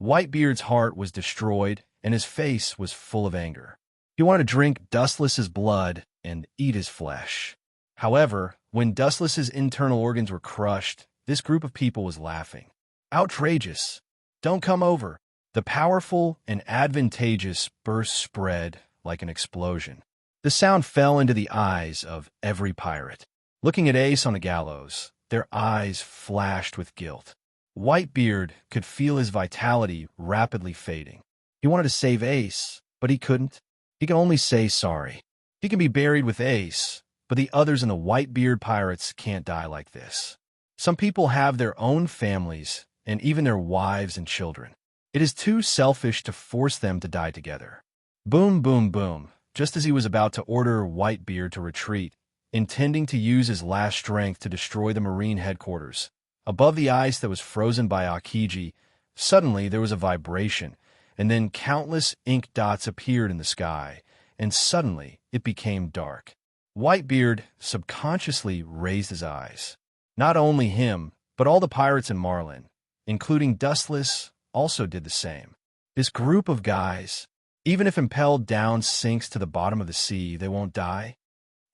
Whitebeard's heart was destroyed, and his face was full of anger. He wanted to drink Dustless's blood and eat his flesh. However, when Dustless's internal organs were crushed, this group of people was laughing. Outrageous! Don't come over! The powerful and advantageous burst spread like an explosion. The sound fell into the eyes of every pirate. Looking at Ace on the gallows, their eyes flashed with guilt. Whitebeard could feel his vitality rapidly fading. He wanted to save Ace, but he couldn't. He could only say sorry. He can be buried with Ace, but the others in the Whitebeard pirates can't die like this. Some people have their own families and even their wives and children. It is too selfish to force them to die together. Boom, boom, boom. Just as he was about to order Whitebeard to retreat, intending to use his last strength to destroy the Marine headquarters, above the ice that was frozen by Akiji, suddenly there was a vibration, and then countless ink dots appeared in the sky, and suddenly it became dark. Whitebeard subconsciously raised his eyes. Not only him, but all the pirates in Marlin, including Dustless, also did the same. This group of guys, even if impelled down sinks to the bottom of the sea, they won't die.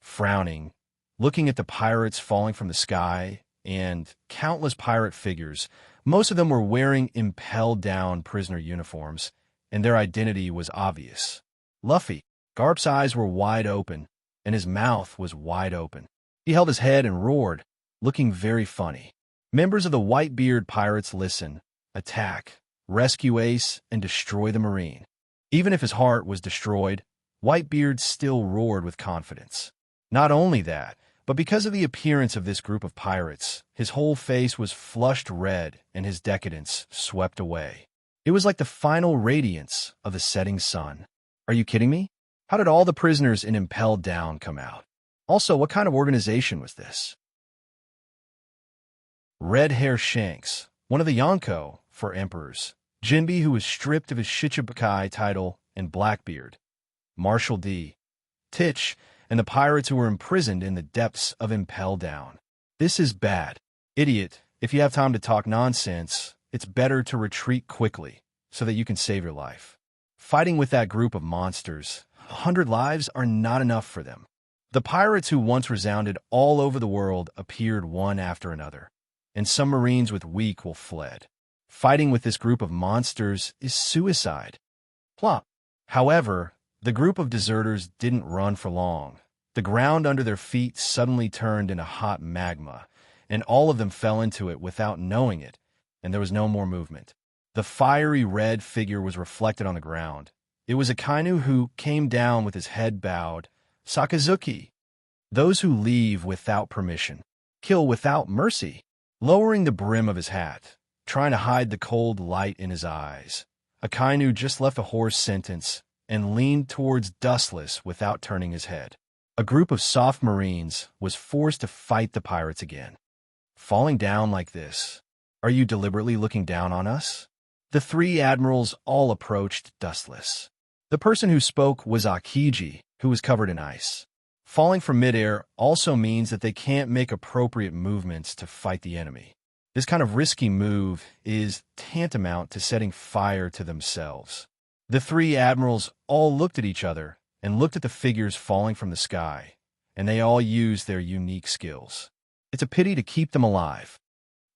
Frowning, looking at the pirates falling from the sky, and countless pirate figures, most of them were wearing impelled down prisoner uniforms, and their identity was obvious. Luffy. Garp's eyes were wide open, and his mouth was wide open. He held his head and roared, looking very funny. Members of the Whitebeard pirates listen, attack, rescue Ace, and destroy the Marine. Even if his heart was destroyed, Whitebeard still roared with confidence. Not only that, but because of the appearance of this group of pirates, his whole face was flushed red and his decadence swept away. It was like the final radiance of the setting sun. Are you kidding me? How did all the prisoners in Impelled Down come out? Also, what kind of organization was this? Red Hair Shanks, one of the Yonko for emperors. Jinbe, who was stripped of his Shichibukai title, and Blackbeard. Marshal D. Titch, and the pirates who were imprisoned in the depths of Impel Down. This is bad. Idiot, if you have time to talk nonsense, it's better to retreat quickly so that you can save your life. Fighting with that group of monsters, 100 lives are not enough for them. The pirates who once resounded all over the world appeared one after another, and some Marines with weak will fled. Fighting with this group of monsters is suicide. Plop. However, the group of deserters didn't run for long. The ground under their feet suddenly turned into hot magma, and all of them fell into it without knowing it, and there was no more movement. The fiery red figure was reflected on the ground. It was Akainu who came down with his head bowed. Sakazuki. Those who leave without permission, kill without mercy. Lowering the brim of his hat, trying to hide the cold light in his eyes, Akainu just left a hoarse sentence and leaned towards Dustless without turning his head. A group of soft Marines was forced to fight the pirates again. Falling down like this, are you deliberately looking down on us? The three admirals all approached Dustless. The person who spoke was Akiji, who was covered in ice. Falling from midair also means that they can't make appropriate movements to fight the enemy. This kind of risky move is tantamount to setting fire to themselves. The three admirals all looked at each other and looked at the figures falling from the sky, and they all used their unique skills. It's a pity to keep them alive.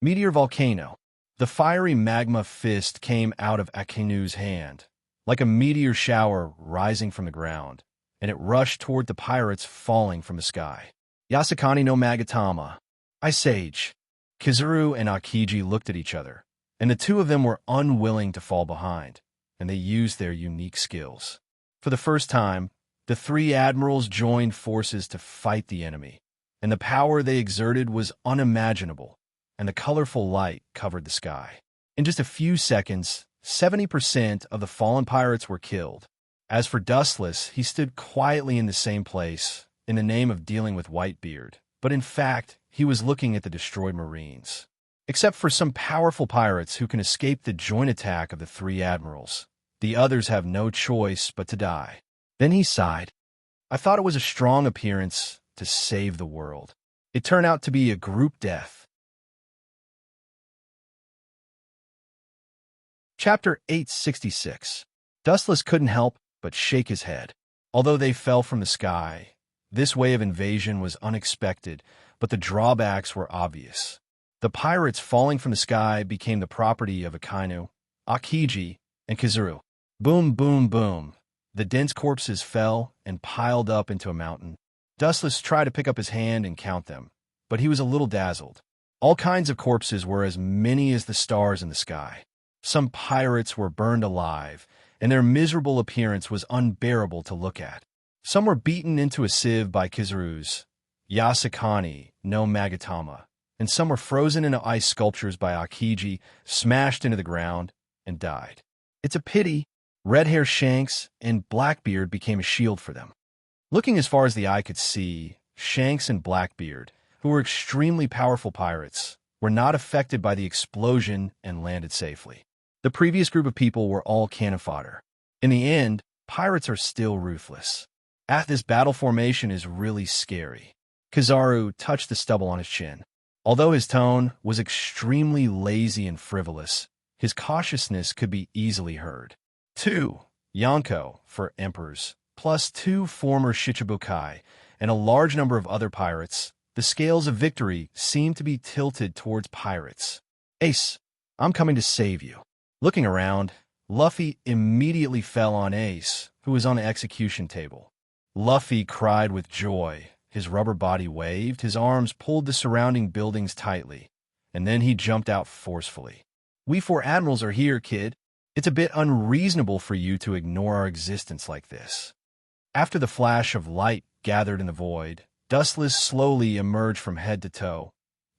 Meteor Volcano. The fiery magma fist came out of Akainu's hand, like a meteor shower rising from the ground, and it rushed toward the pirates falling from the sky. Yasukani no Magatama. Ice Sage. Kizuru and Akiji looked at each other, and the two of them were unwilling to fall behind, and they used their unique skills. For the first time, The three admirals joined forces to fight the enemy, and the power they exerted was unimaginable, and the colorful light covered the sky. In just a few seconds, 70% of the fallen pirates were killed. As for Dustless, he stood quietly in the same place, in the name of dealing with Whitebeard, but in fact, he was looking at the destroyed Marines. Except for some powerful pirates who can escape the joint attack of the three admirals, the others have no choice but to die. Then he sighed. I thought it was a strong appearance to save the world. It turned out to be a group death. Chapter 866. Dustless couldn't help but shake his head. Although they fell from the sky, this wave of invasion was unexpected, but the drawbacks were obvious. The pirates falling from the sky became the property of Akainu, Akiji, and Kizuru. Boom, boom, boom. The dense corpses fell and piled up into a mountain. Dustless tried to pick up his hand and count them, but he was a little dazzled. All kinds of corpses were as many as the stars in the sky. Some pirates were burned alive, and their miserable appearance was unbearable to look at. Some were beaten into a sieve by Kizuru's Yasakani no Magatama, and some were frozen into ice sculptures by Akiji, smashed into the ground, and died. It's a pity Red Hair Shanks and Blackbeard became a shield for them. Looking as far as the eye could see, Shanks and Blackbeard, who were extremely powerful pirates, were not affected by the explosion and landed safely. The previous group of people were all cannon fodder. In the end, pirates are still ruthless. This battle formation is really scary. Kizaru touched the stubble on his chin. Although his tone was extremely lazy and frivolous, his cautiousness could be easily heard. 2 Yonko for emperors, plus 2 former Shichibukai, and a large number of other pirates. The scales of victory seemed to be tilted towards pirates. Ace, I'm coming to save you. Looking around, Luffy immediately fell on Ace, who was on the execution table. Luffy cried with joy. His rubber body waved, his arms pulled the surrounding buildings tightly, and then he jumped out forcefully. We 4 admirals are here, kid. It's a bit unreasonable for you to ignore our existence like this. After the flash of light gathered in the void, Dustless slowly emerged from head to toe,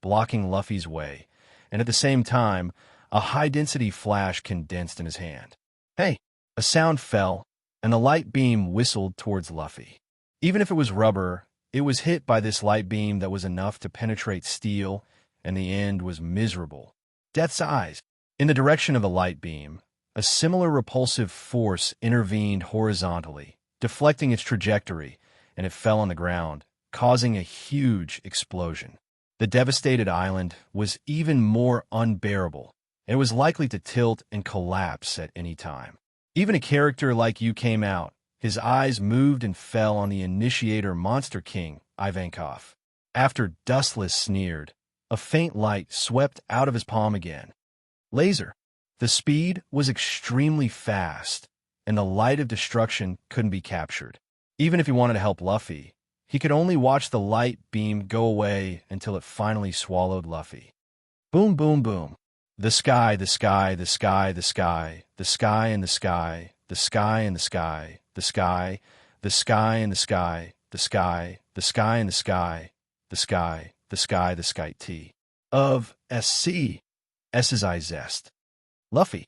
blocking Luffy's way, and at the same time, a high-density flash condensed in his hand. Hey! A sound fell, and the light beam whistled towards Luffy. Even if it was rubber, it was hit by this light beam that was enough to penetrate steel, and the end was miserable. Death's eyes. In the direction of the light beam, a similar repulsive force intervened horizontally, deflecting its trajectory, and it fell on the ground, causing a huge explosion. The devastated island was even more unbearable. It was likely to tilt and collapse at any time. Even a character like you came out. His eyes moved and fell on the initiator Monster King, Ivankov. After Dustless sneered, a faint light swept out of his palm again. Laser. The speed was extremely fast, and the light of destruction couldn't be captured. Even if he wanted to help Luffy, he could only watch the light beam go away until it finally swallowed Luffy. Boom, boom, boom. The sky, the sky, the sky, the sky, the sky and the sky, the sky and the sky, the sky, the sky and the sky, the sky, the sky and the sky, the sky, the sky, the sky T. Of SC. S's eye zest. Luffy.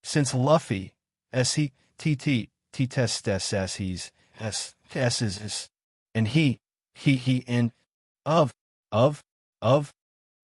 Since Luffy, S-he-T-T, T-test S-S, he's S is, and he, and of.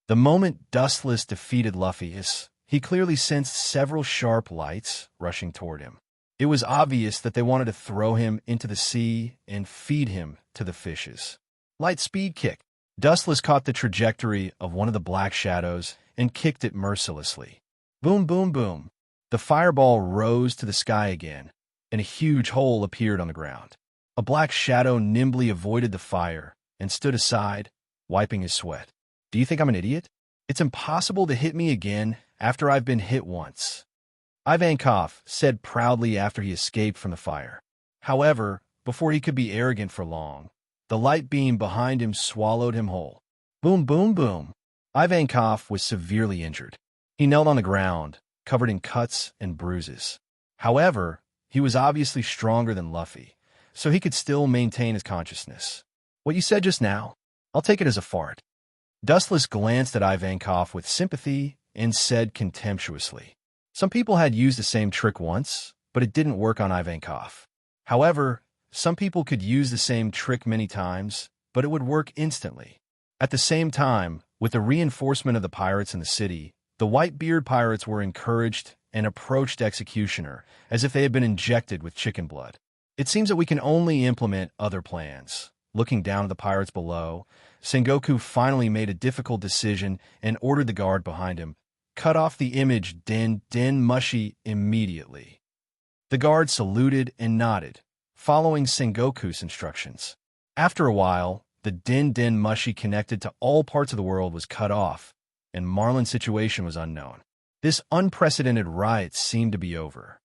The moment Dustless defeated Luffy, he clearly sensed several sharp lights rushing toward him. It was obvious that they wanted to throw him into the sea and feed him to the fishes. Light speed kick. Dustless caught the trajectory of one of the black shadows and kicked it mercilessly. Boom, boom, boom. The fireball rose to the sky again, and a huge hole appeared on the ground. A black shadow nimbly avoided the fire and stood aside, wiping his sweat. Do you think I'm an idiot? It's impossible to hit me again after I've been hit once. Ivankov said proudly after he escaped from the fire. However, before he could be arrogant for long, the light beam behind him swallowed him whole. Boom, boom, boom. Ivankov was severely injured. He knelt on the ground, covered in cuts and bruises. However, he was obviously stronger than Luffy, so he could still maintain his consciousness. What you said just now, I'll take it as a fart. Dustless glanced at Ivankov with sympathy and said contemptuously. Some people had used the same trick once, but it didn't work on Ivankov. However, some people could use the same trick many times, but it would work instantly. At the same time, with the reinforcement of the pirates in the city, the Whitebeard pirates were encouraged and approached Executioner as if they had been injected with chicken blood. It seems that we can only implement other plans. Looking down at the pirates below, Sengoku finally made a difficult decision and ordered the guard behind him, cut off the image Den Mushi immediately. The guard saluted and nodded, following Sengoku's instructions. After a while, the Den Mushi connected to all parts of the world was cut off, and Marlin's situation was unknown. This unprecedented riot seemed to be over.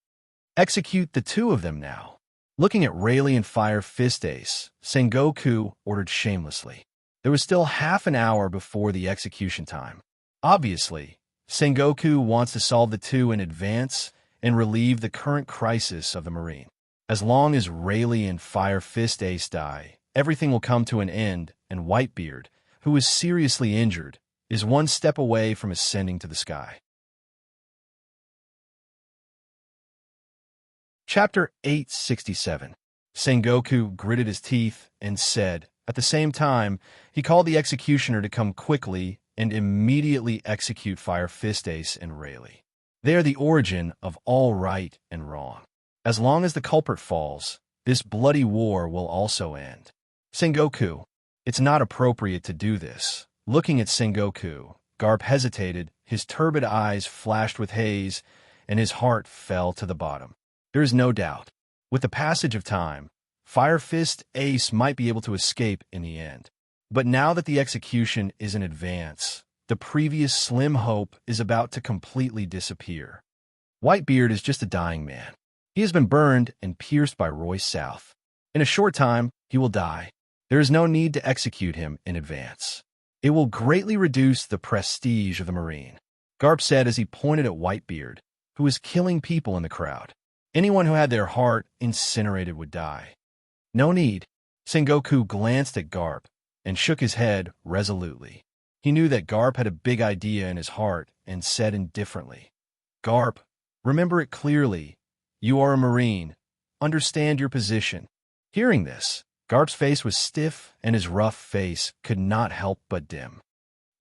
Execute the two of them now. Looking at Rayleigh and Fire Fist Ace, Sengoku ordered shamelessly. There was still half an hour before the execution time. Obviously, Sengoku wants to solve the two in advance and relieve the current crisis of the Marine. As long as Rayleigh and Fire Fist Ace die, everything will come to an end, and Whitebeard, who is seriously injured, is one step away from ascending to the sky. Chapter 867. Sengoku gritted his teeth and said, at the same time, he called the executioner to come quickly and immediately execute Fire Fist Ace and Rayleigh. They are the origin of all right and wrong. As long as the culprit falls, this bloody war will also end. Sengoku, it's not appropriate to do this. Looking at Sengoku, Garp hesitated, his turbid eyes flashed with haze, and his heart fell to the bottom. There is no doubt, with the passage of time, Fire Fist Ace might be able to escape in the end. But now that the execution is in advance, the previous slim hope is about to completely disappear. Whitebeard is just a dying man. He has been burned and pierced by Royce South. In a short time, he will die. There is no need to execute him in advance. It will greatly reduce the prestige of the Marine, Garp said as he pointed at Whitebeard, who was killing people in the crowd. Anyone who had their heart incinerated would die. No need. Sengoku glanced at Garp and shook his head resolutely. He knew that Garp had a big idea in his heart and said indifferently, Garp, remember it clearly. You are a Marine. Understand your position. Hearing this, Garp's face was stiff and his rough face could not help but dim.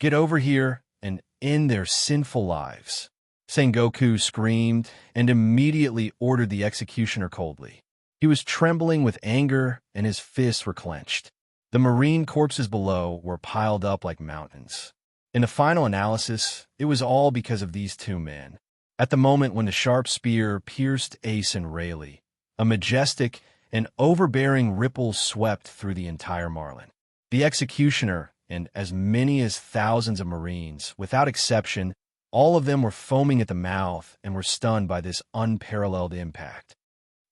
Get over here and end their sinful lives. Sengoku screamed and immediately ordered the executioner coldly. He was trembling with anger and his fists were clenched. The Marine corpses below were piled up like mountains. In the final analysis, it was all because of these two men. At the moment when the sharp spear pierced Ace and Rayleigh, a majestic and overbearing ripple swept through the entire Marlin. The executioner and as many as thousands of Marines, without exception, all of them were foaming at the mouth and were stunned by this unparalleled impact.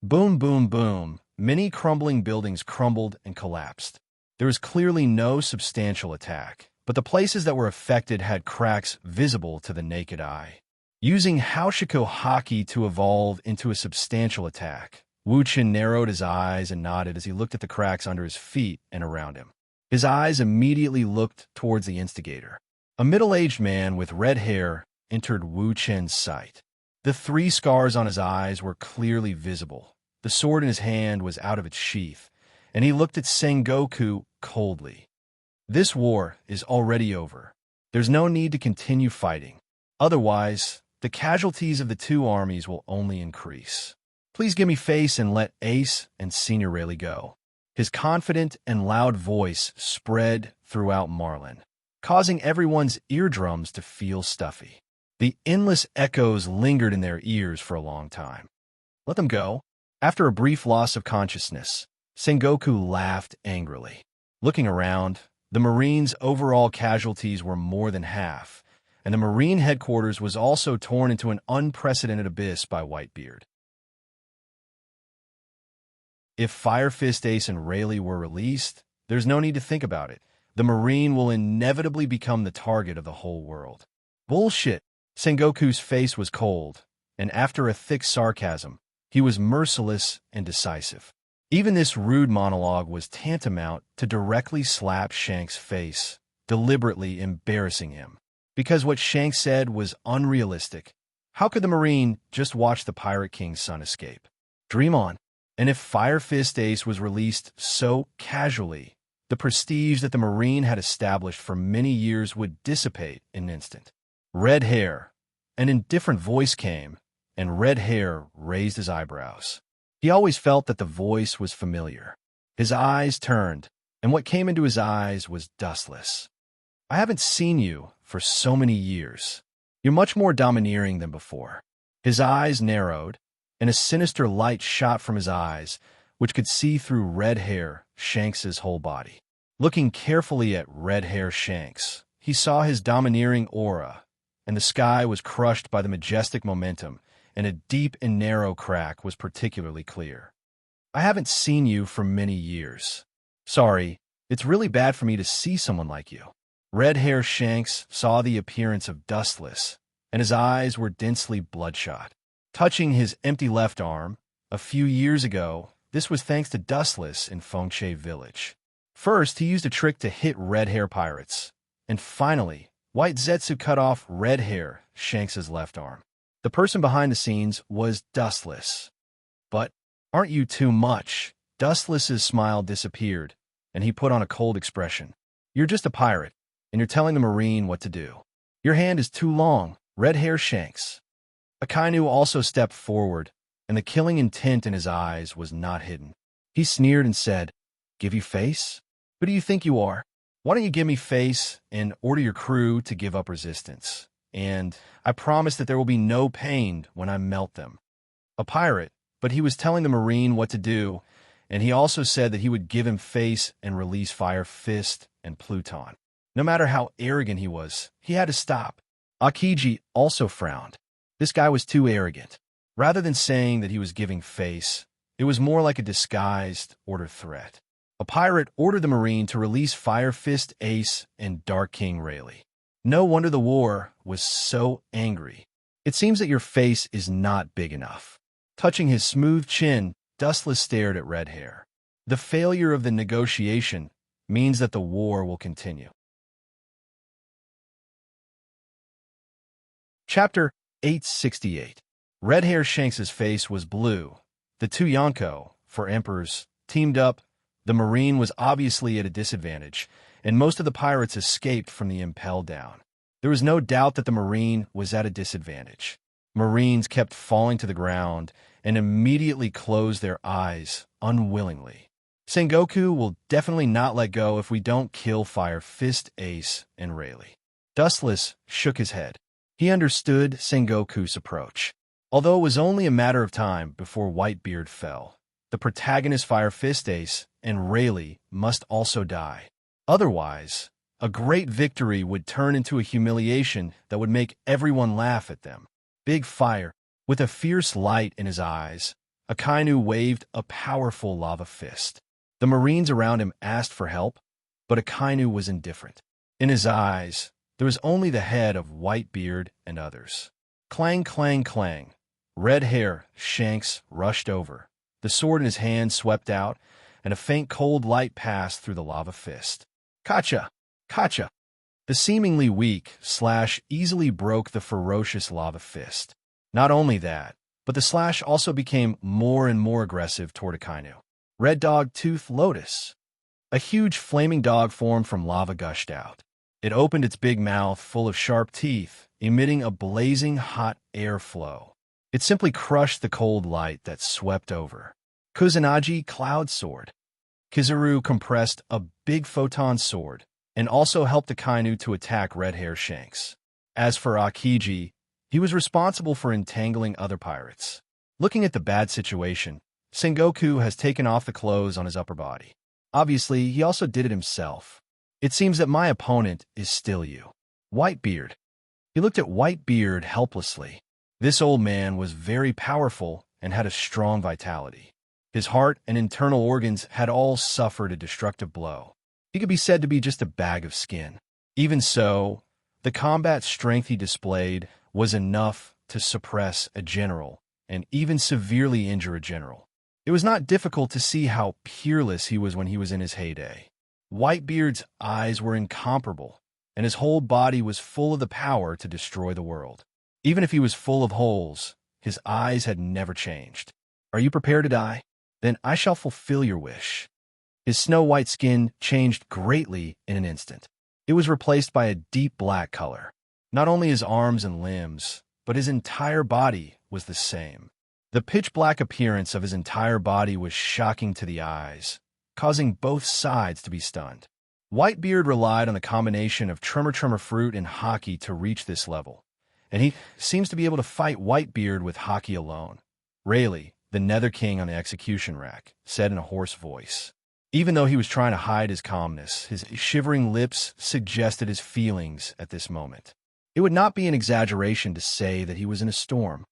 Boom, boom, boom. Many crumbling buildings crumbled and collapsed. There was clearly no substantial attack, but the places that were affected had cracks visible to the naked eye. Using Haushiko Haki to evolve into a substantial attack, Wu Qin narrowed his eyes and nodded as he looked at the cracks under his feet and around him. His eyes immediately looked towards the instigator. A middle-aged man with red hair entered Wu Qin's sight. The 3 scars on his eyes were clearly visible. The sword in his hand was out of its sheath, and he looked at Sengoku coldly. This war is already over. There's no need to continue fighting. Otherwise, the casualties of the two armies will only increase. Please give me face and let Ace and Senior Rayleigh go. His confident and loud voice spread throughout Marlin, causing everyone's eardrums to feel stuffy. The endless echoes lingered in their ears for a long time. Let them go. After a brief loss of consciousness, Sengoku laughed angrily. Looking around, the Marines' overall casualties were more than half, and the Marine headquarters was also torn into an unprecedented abyss by Whitebeard. If Fire Fist Ace and Rayleigh were released, there's no need to think about it. The Marine will inevitably become the target of the whole world. Bullshit! Sengoku's face was cold, and after a thick sarcasm, He was merciless and decisive. Even this rude monologue was tantamount to directly slap Shank's face, deliberately embarrassing him. Because what Shank said was unrealistic. How could the Marine just watch the Pirate King's son escape? Dream on. And if Fire Fist Ace was released so casually, the prestige that the Marine had established for many years would dissipate in an instant. Red hair. An indifferent voice came, and Red Hair raised his eyebrows. He always felt that the voice was familiar. His eyes turned, and what came into his eyes was dustless. I haven't seen you for so many years. You're much more domineering than before. His eyes narrowed, and a sinister light shot from his eyes, which could see through Red Hair Shanks's whole body. Looking carefully at Red Hair Shanks, he saw his domineering aura, and the sky was crushed by the majestic momentum, and a deep and narrow crack was particularly clear. I haven't seen you for many years. Sorry, it's really bad for me to see someone like you. Red Hair Shanks saw the appearance of Dustless, and his eyes were densely bloodshot. Touching his empty left arm, a few years ago, this was thanks to Dustless in Fengche Village. First, he used a trick to hit Red Hair pirates, and finally, White Zetsu cut off Red Hair Shanks's left arm. The person behind the scenes was Dustless. But aren't you too much? Dustless's smile disappeared, and he put on a cold expression. You're just a pirate, and you're telling the Marine what to do. Your hand is too long, Red Hair Shanks. Akainu also stepped forward, and the killing intent in his eyes was not hidden. He sneered and said, Give you face? Who do you think you are? Why don't you give me face and order your crew to give up resistance? And I promise that there will be no pain when I melt them. A pirate, but he was telling the Marine what to do, and he also said that he would give him face and release Fire Fist and Pluton. No matter how arrogant he was, he had to stop. Akiji also frowned. This guy was too arrogant. Rather than saying that he was giving face, it was more like a disguised order threat. A pirate ordered the Marine to release Fire Fist Ace and Dark King Rayleigh. No wonder the war was so angry. It seems that your face is not big enough. Touching his smooth chin, Dustless stared at Red Hair. The failure of the negotiation means that the war will continue. Chapter 868. Red Hair Shanks's face was blue. The two Yonko, for emperors, teamed up. The Marine was obviously at a disadvantage, and most of the pirates escaped from the impel down. There was no doubt that the Marine was at a disadvantage. Marines kept falling to the ground and immediately closed their eyes unwillingly. Sengoku will definitely not let go if we don't kill Fire Fist Ace and Rayleigh. Dustless shook his head. He understood Sengoku's approach. Although it was only a matter of time before Whitebeard fell, the protagonist Fire Fist Ace and Rayleigh must also die. Otherwise, a great victory would turn into a humiliation that would make everyone laugh at them. Big Fire, with a fierce light in his eyes, Akainu waved a powerful lava fist. The Marines around him asked for help, but Akainu was indifferent. In his eyes, there was only the head of Whitebeard and others. Clang, clang, clang. Red Hair Shanks rushed over. The sword in his hand swept out, and a faint cold light passed through the lava fist. Kacha! Kacha! The seemingly weak slash easily broke the ferocious lava fist. Not only that, but the slash also became more and more aggressive toward Akainu. Red Dog Tooth Lotus. A huge flaming dog form from lava gushed out. It opened its big mouth full of sharp teeth, emitting a blazing hot airflow. It simply crushed the cold light that swept over. Kusanagi Cloud Sword. Kizaru compressed a big photon sword and also helped Akainu to attack Red Hair Shanks. As for Akiji, he was responsible for entangling other pirates. Looking at the bad situation, Sengoku has taken off the clothes on his upper body. Obviously, he also did it himself. It seems that my opponent is still you. Whitebeard. He looked at Whitebeard helplessly. This old man was very powerful and had a strong vitality. His heart and internal organs had all suffered a destructive blow. He could be said to be just a bag of skin. Even so, the combat strength he displayed was enough to suppress a general and even severely injure a general. It was not difficult to see how peerless he was when he was in his heyday. Whitebeard's eyes were incomparable, and his whole body was full of the power to destroy the world. Even if he was full of holes, his eyes had never changed. "Are you prepared to die? Then I shall fulfill your wish." His snow-white skin changed greatly in an instant. It was replaced by a deep black color. Not only his arms and limbs, but his entire body was the same. The pitch-black appearance of his entire body was shocking to the eyes, causing both sides to be stunned. Whitebeard relied on the combination of Tremor fruit and hockey to reach this level, and he seems to be able to fight Whitebeard with hockey alone. Rayleigh, the Nether King on the execution rack, said in a hoarse voice. Even though he was trying to hide his calmness, his shivering lips suggested his feelings at this moment. It would not be an exaggeration to say that he was in a storm.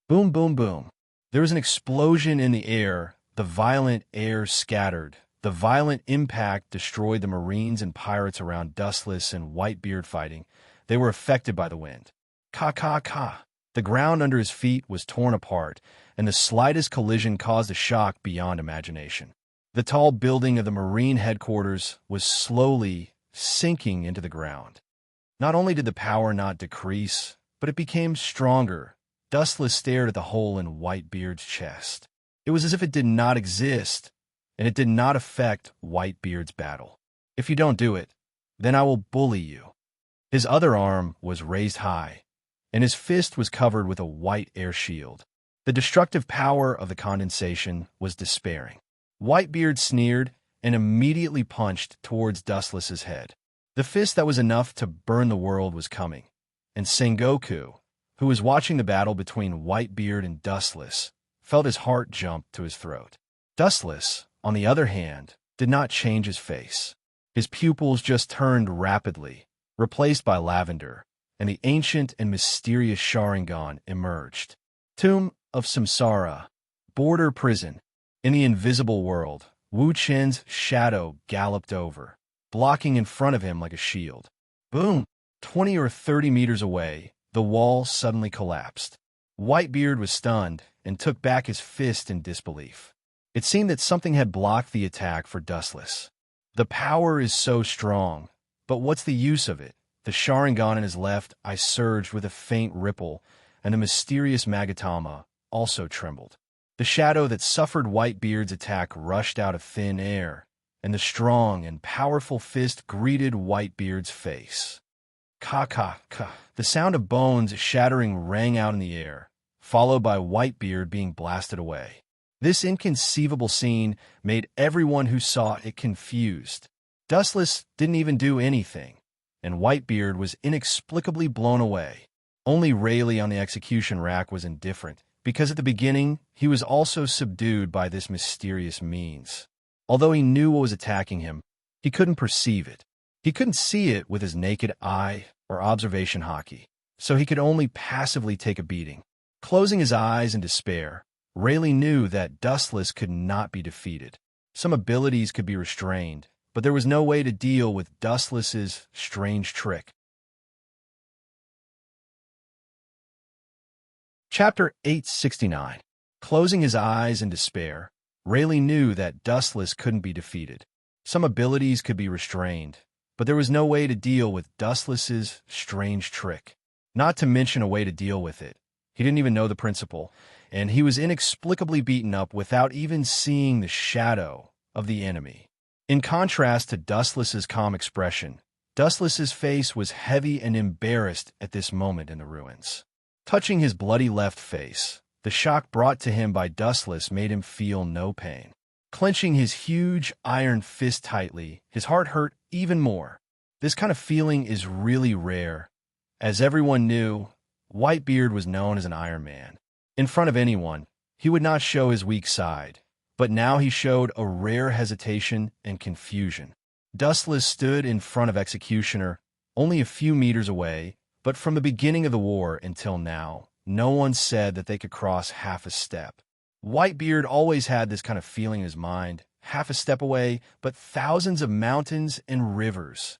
Boom, boom, boom. There was an explosion in the air. The violent air scattered. The violent impact destroyed the Marines and pirates around Dustless and Whitebeard fighting. They were affected by the wind. Ka, ka, ka. The ground under his feet was torn apart, and the slightest collision caused a shock beyond imagination. The tall building of the Marine headquarters was slowly sinking into the ground. Not only did the power not decrease, but it became stronger. Dustless stared at the hole in Whitebeard's chest. It was as if it did not exist, and it did not affect Whitebeard's battle. "If you don't do it, then I will bully you." His other arm was raised high, and his fist was covered with a white air shield. The destructive power of the condensation was despairing. Whitebeard sneered and immediately punched towards Dustless's head. The fist that was enough to burn the world was coming, and Sengoku, who was watching the battle between Whitebeard and Dustless, felt his heart jump to his throat. Dustless, on the other hand, did not change his face. His pupils just turned rapidly, replaced by lavender, and the ancient and mysterious Sharingan emerged. Tomb of Samsara, border prison. In the invisible world, Wu Chen's shadow galloped over, blocking in front of him like a shield. Boom! 20 or 30 meters away, the wall suddenly collapsed. Whitebeard was stunned and took back his fist in disbelief. It seemed that something had blocked the attack for Dustless. The power is so strong, but what's the use of it? The Sharingan in his left eye surged with a faint ripple, and the mysterious Magatama also trembled. The shadow that suffered Whitebeard's attack rushed out of thin air, and the strong and powerful fist greeted Whitebeard's face. Ka, ka, ka. The sound of bones shattering rang out in the air, followed by Whitebeard being blasted away. This inconceivable scene made everyone who saw it confused. Dustless didn't even do anything, and Whitebeard was inexplicably blown away. Only Rayleigh on the execution rack was indifferent, because at the beginning he was also subdued by this mysterious means. Although he knew what was attacking him, he couldn't perceive it. He couldn't see it with his naked eye or observation hockey, so he could only passively take a beating. Closing his eyes in despair, Rayleigh knew that Dustless could not be defeated. Some abilities could be restrained, but there was no way to deal with Dustless's strange trick. Chapter 869. Closing his eyes in despair, Rayleigh knew that Dustless couldn't be defeated. Some abilities could be restrained, but there was no way to deal with Dustless's strange trick. Not to mention a way to deal with it. He didn't even know the principle, and he was inexplicably beaten up without even seeing the shadow of the enemy. In contrast to Dustless's calm expression, Dustless's face was heavy and embarrassed at this moment in the ruins. Touching his bloody left face, the shock brought to him by Dustless made him feel no pain. Clenching his huge iron fist tightly, his heart hurt even more. This kind of feeling is really rare. As everyone knew, Whitebeard was known as an Iron Man. In front of anyone, he would not show his weak side, but now he showed a rare hesitation and confusion. Dustless stood in front of Executioner, only a few meters away, but from the beginning of the war until now, no one said that they could cross half a step. Whitebeard always had this kind of feeling in his mind, half a step away, but thousands of mountains and rivers.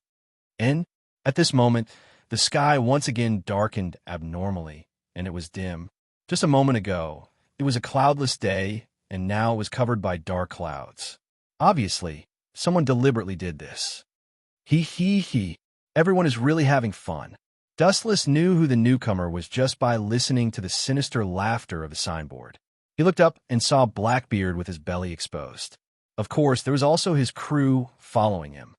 And, at this moment, the sky once again darkened abnormally, and it was dim. Just a moment ago, it was a cloudless day, and now it was covered by dark clouds. Obviously, someone deliberately did this. He. Everyone is really having fun. Dustless knew who the newcomer was just by listening to the sinister laughter of the signboard. He looked up and saw Blackbeard with his belly exposed. Of course, there was also his crew following him.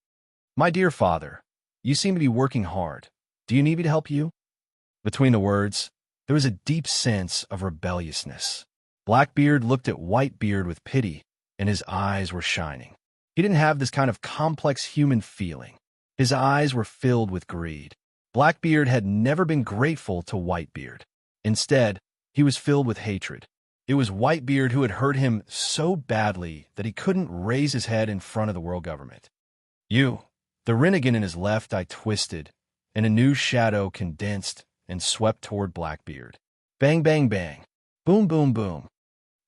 "My dear father, you seem to be working hard. Do you need me to help you?" Between the words, there was a deep sense of rebelliousness. Blackbeard looked at Whitebeard with pity, and his eyes were shining. He didn't have this kind of complex human feeling. His eyes were filled with greed. Blackbeard had never been grateful to Whitebeard. Instead, he was filled with hatred. It was Whitebeard who had hurt him so badly that he couldn't raise his head in front of the world government. "You." The renegade in his left eye twisted, and a new shadow condensed and swept toward Blackbeard. Bang, bang, bang. Boom, boom, boom.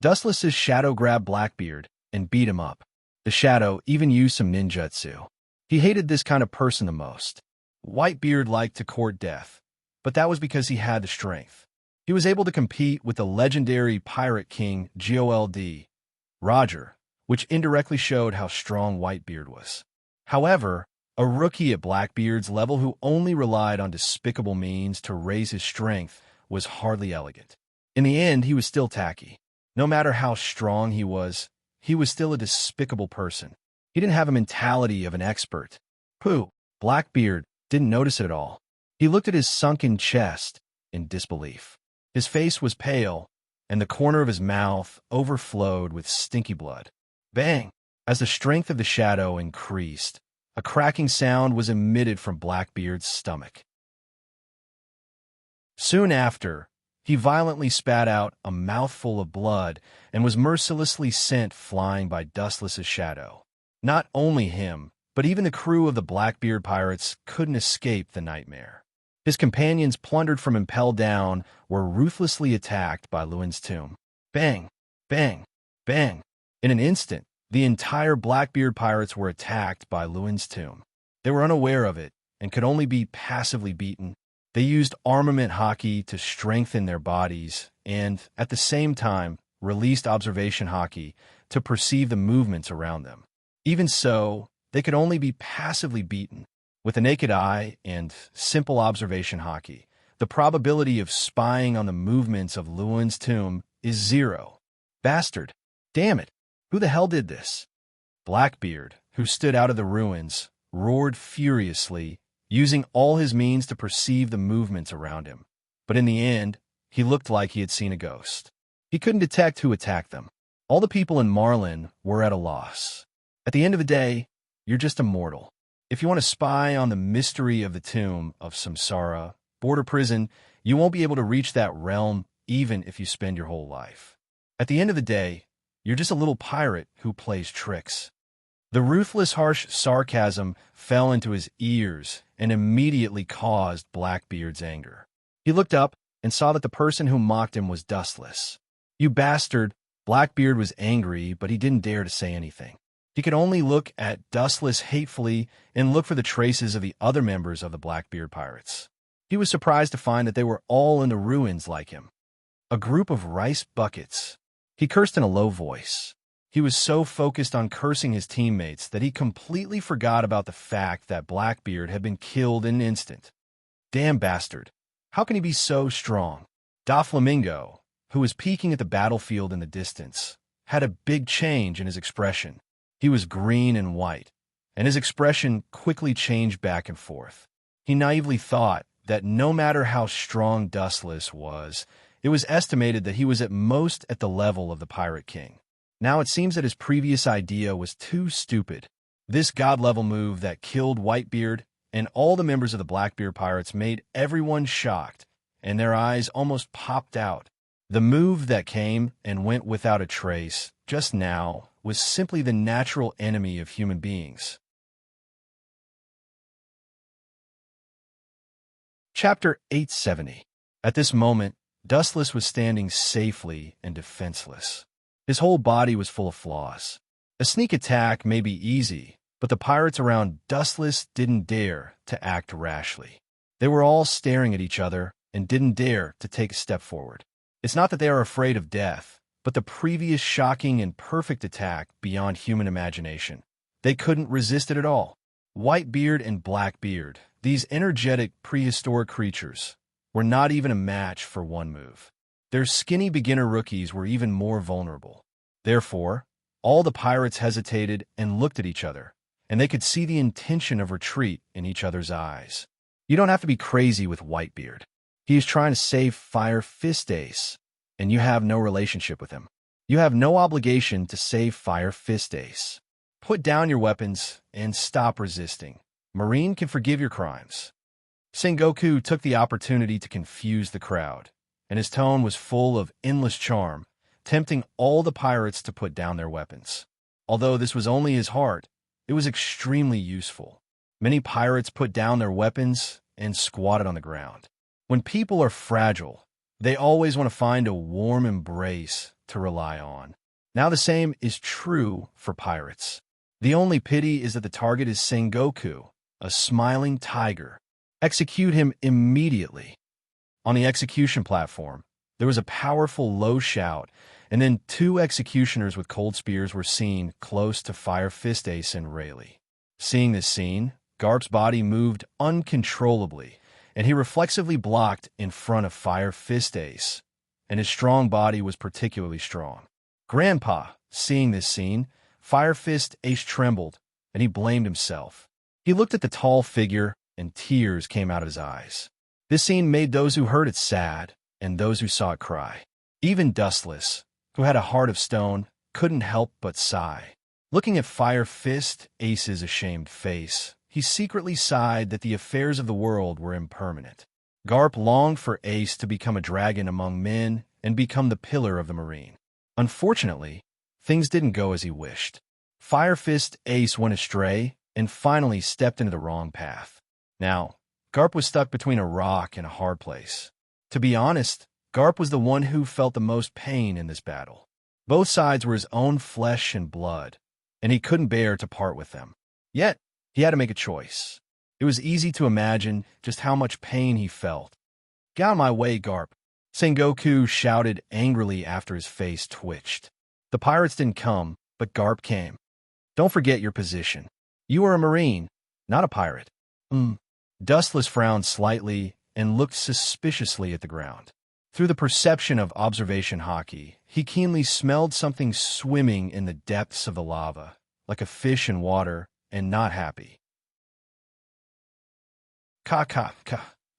Dustless's shadow grabbed Blackbeard and beat him up. The shadow even used some ninjutsu. He hated this kind of person the most. Whitebeard liked to court death, but that was because he had the strength. He was able to compete with the legendary pirate king Gold, Roger, which indirectly showed how strong Whitebeard was. However, a rookie at Blackbeard's level who only relied on despicable means to raise his strength was hardly elegant. In the end, he was still tacky. No matter how strong he was still a despicable person. He didn't have a mentality of an expert. Pooh, Blackbeard didn't notice it at all. He looked at his sunken chest in disbelief. His face was pale, and the corner of his mouth overflowed with stinky blood. Bang! As the strength of the shadow increased, a cracking sound was emitted from Blackbeard's stomach. Soon after, he violently spat out a mouthful of blood and was mercilessly sent flying by Dustless's shadow. Not only him, but even the crew of the Blackbeard pirates couldn't escape the nightmare. His companions, plundered from impelled down, were ruthlessly attacked by Lewin's tomb. Bang! Bang! Bang! In an instant, the entire Blackbeard pirates were attacked by Lewin's tomb. They were unaware of it and could only be passively beaten. They used armament hockey to strengthen their bodies and, at the same time, released observation hockey to perceive the movements around them. Even so, they could only be passively beaten. With the naked eye and simple observation hockey, the probability of spying on the movements of Lewin's tomb is 0. Bastard! Damn it! Who the hell did this? Blackbeard, who stood out of the ruins, roared furiously, using all his means to perceive the movements around him. But in the end, he looked like he had seen a ghost. He couldn't detect who attacked them. All the people in Marlin were at a loss. At the end of the day, you're just a mortal. If you want to spy on the mystery of the tomb of Samsara, border prison, you won't be able to reach that realm even if you spend your whole life. At the end of the day, you're just a little pirate who plays tricks. The ruthless, harsh sarcasm fell into his ears and immediately caused Blackbeard's anger. He looked up and saw that the person who mocked him was Dustless. "You bastard!" Blackbeard was angry, but he didn't dare to say anything. He could only look at Dustless hatefully and look for the traces of the other members of the Blackbeard pirates. He was surprised to find that they were all in the ruins like him. A group of rice buckets. He cursed in a low voice. He was so focused on cursing his teammates that he completely forgot about the fact that Blackbeard had been killed in an instant. Damn bastard. How can he be so strong? Doflamingo, who was peeking at the battlefield in the distance, had a big change in his expression. He was green and white, and his expression quickly changed back and forth. He naively thought that no matter how strong Dustless was, it was estimated that he was at most at the level of the Pirate King. Now it seems that his previous idea was too stupid. This god-level move that killed Whitebeard and all the members of the Blackbeard pirates made everyone shocked, and their eyes almost popped out. The move that came and went without a trace just now was simply the natural enemy of human beings. Chapter 870. At this moment, Dustless was standing safely and defenseless. His whole body was full of flaws. A sneak attack may be easy, but the pirates around Dustless didn't dare to act rashly. They were all staring at each other and didn't dare to take a step forward. It's not that they are afraid of death, but the previous shocking and perfect attack beyond human imagination. They couldn't resist it at all. Whitebeard and Blackbeard, these energetic prehistoric creatures, were not even a match for one move. Their skinny beginner rookies were even more vulnerable. Therefore, all the pirates hesitated and looked at each other, and they could see the intention of retreat in each other's eyes. You don't have to be crazy with Whitebeard. He is trying to save Fire Fist Ace, and you have no relationship with him. You have no obligation to save Fire Fist Ace. Put down your weapons and stop resisting. Marine can forgive your crimes. Sengoku took the opportunity to confuse the crowd, and his tone was full of endless charm, tempting all the pirates to put down their weapons. Although this was only his heart, it was extremely useful. Many pirates put down their weapons and squatted on the ground. When people are fragile, they always want to find a warm embrace to rely on. Now the same is true for pirates. The only pity is that the target is Sengoku, a smiling tiger. Execute him immediately. On the execution platform, there was a powerful low shout, and then two executioners with cold spears were seen close to Fire Fist Ace and Rayleigh. Seeing this scene, Garp's body moved uncontrollably, and he reflexively blocked in front of Fire Fist Ace, and his strong body was particularly strong. Grandpa, seeing this scene, Fire Fist Ace trembled, and he blamed himself. He looked at the tall figure, and tears came out of his eyes. This scene made those who heard it sad, and those who saw it cry. Even Dustless, who had a heart of stone, couldn't help but sigh. Looking at Fire Fist Ace's ashamed face, he secretly sighed that the affairs of the world were impermanent. Garp longed for Ace to become a dragon among men and become the pillar of the marine. Unfortunately, things didn't go as he wished. Fire Fist Ace went astray and finally stepped into the wrong path. Now, Garp was stuck between a rock and a hard place. To be honest, Garp was the one who felt the most pain in this battle. Both sides were his own flesh and blood, and he couldn't bear to part with them. Yet, he had to make a choice. It was easy to imagine just how much pain he felt. "Get out of my way, Garp," Sengoku shouted angrily after his face twitched. The pirates didn't come, but Garp came. "Don't forget your position. You are a marine, not a pirate." Dustless frowned slightly and looked suspiciously at the ground. Through the perception of observation hockey, he keenly smelled something swimming in the depths of the lava, like a fish in water, and not happy. Ka.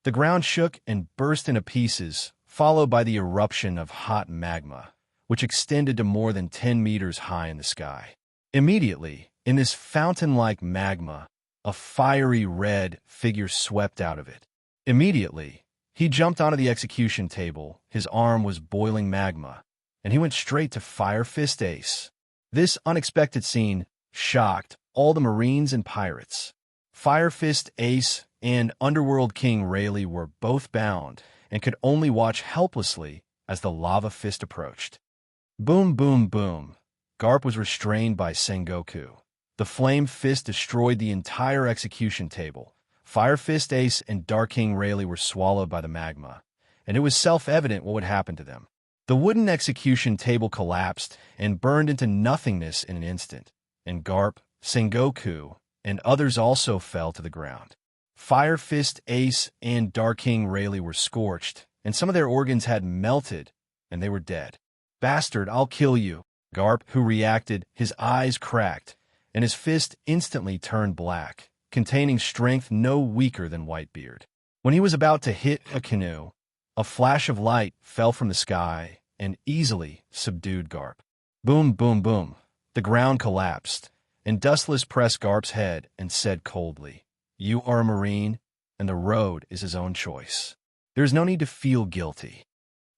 The ground shook and burst into pieces, followed by the eruption of hot magma, which extended to more than 10 meters high in the sky. Immediately, in this fountain-like magma, a fiery red figure swept out of it. Immediately, he jumped onto the execution table, his arm was boiling magma, and he went straight to Fire Fist Ace. This unexpected scene shocked all the Marines and pirates. Fire Fist Ace and Underworld King Rayleigh were both bound and could only watch helplessly as the lava fist approached. Boom, boom, boom. Garp was restrained by Sengoku. The flame fist destroyed the entire execution table. Fire Fist Ace and Dark King Rayleigh were swallowed by the magma, and it was self-evident what would happen to them. The wooden execution table collapsed and burned into nothingness in an instant, and Garp, Sengoku, and others also fell to the ground. Fire Fist Ace and Dark King Rayleigh were scorched, and some of their organs had melted, and they were dead. "Bastard, I'll kill you." Garp, who reacted, his eyes cracked, and his fist instantly turned black, containing strength no weaker than Whitebeard. When he was about to hit a canoe, a flash of light fell from the sky and easily subdued Garp. Boom, boom, boom. The ground collapsed, and Dustless pressed Garp's head and said coldly, "You are a Marine, and the road is his own choice. There is no need to feel guilty.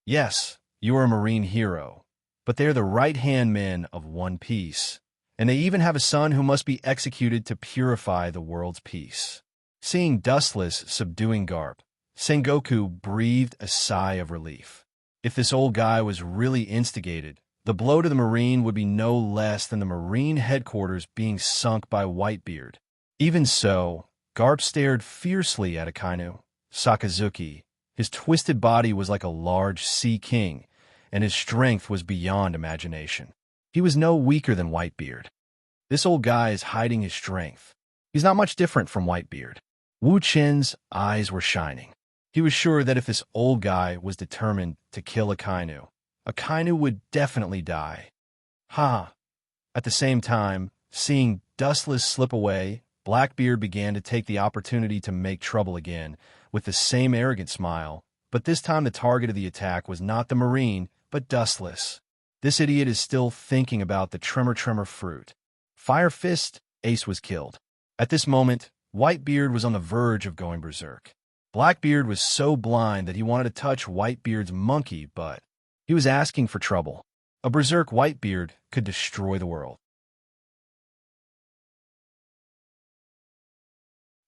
Yes, you are a Marine hero, but they are the right-hand men of One Piece, and they even have a son who must be executed to purify the world's peace." Seeing Dustless subduing Garp, Sengoku breathed a sigh of relief. If this old guy was really instigated, the blow to the Marine would be no less than the Marine headquarters being sunk by Whitebeard. Even so, Garp stared fiercely at Akainu, Sakazuki, His twisted body was like a large sea king, and his strength was beyond imagination. He was no weaker than Whitebeard. This old guy is hiding his strength. He's not much different from Whitebeard. Wu Chen's eyes were shining. He was sure that if this old guy was determined to kill a Kainu would definitely die. Ha! At the same time, seeing Dustless slip away, Blackbeard began to take the opportunity to make trouble again, with the same arrogant smile, but this time the target of the attack was not the Marine, but Dustless. This idiot is still thinking about the Tremor fruit. Fire Fist, Ace was killed. At this moment, Whitebeard was on the verge of going berserk. Blackbeard was so blind that he wanted to touch Whitebeard's monkey, but he was asking for trouble. A berserk Whitebeard could destroy the world.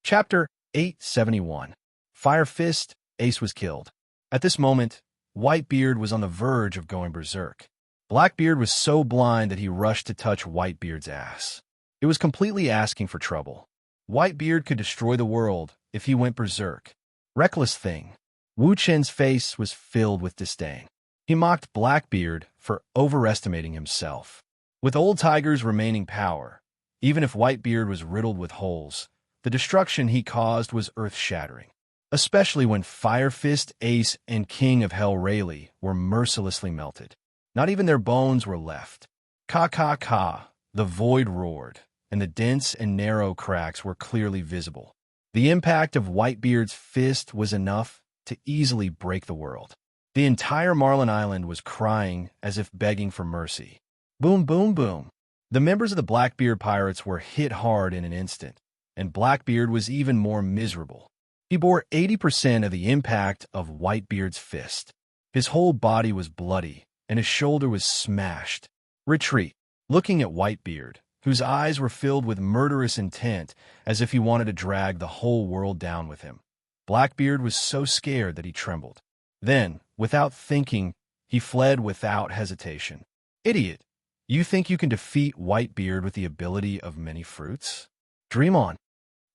Chapter 871. Fire Fist, Ace was killed. At this moment, Whitebeard was on the verge of going berserk. Blackbeard was so blind that he rushed to touch Whitebeard's ass. It was completely asking for trouble. Whitebeard could destroy the world if he went berserk. Reckless thing. Wu Chen's face was filled with disdain. He mocked Blackbeard for overestimating himself. With Old Tiger's remaining power, even if Whitebeard was riddled with holes, the destruction he caused was earth-shattering, especially when Fire Fist, Ace, and King of Hell Rayleigh were mercilessly melted. Not even their bones were left. Ka, the void roared, and the dense and narrow cracks were clearly visible. The impact of Whitebeard's fist was enough to easily break the world. The entire Marlin Island was crying as if begging for mercy. Boom, boom, boom. The members of the Blackbeard pirates were hit hard in an instant, and Blackbeard was even more miserable. He bore 80% of the impact of Whitebeard's fist. His whole body was bloody, and his shoulder was smashed. Retreat. Looking at Whitebeard, whose eyes were filled with murderous intent, as if he wanted to drag the whole world down with him. Blackbeard was so scared that he trembled. Then, without thinking, he fled without hesitation. Idiot! You think you can defeat Whitebeard with the ability of many fruits? Dream on.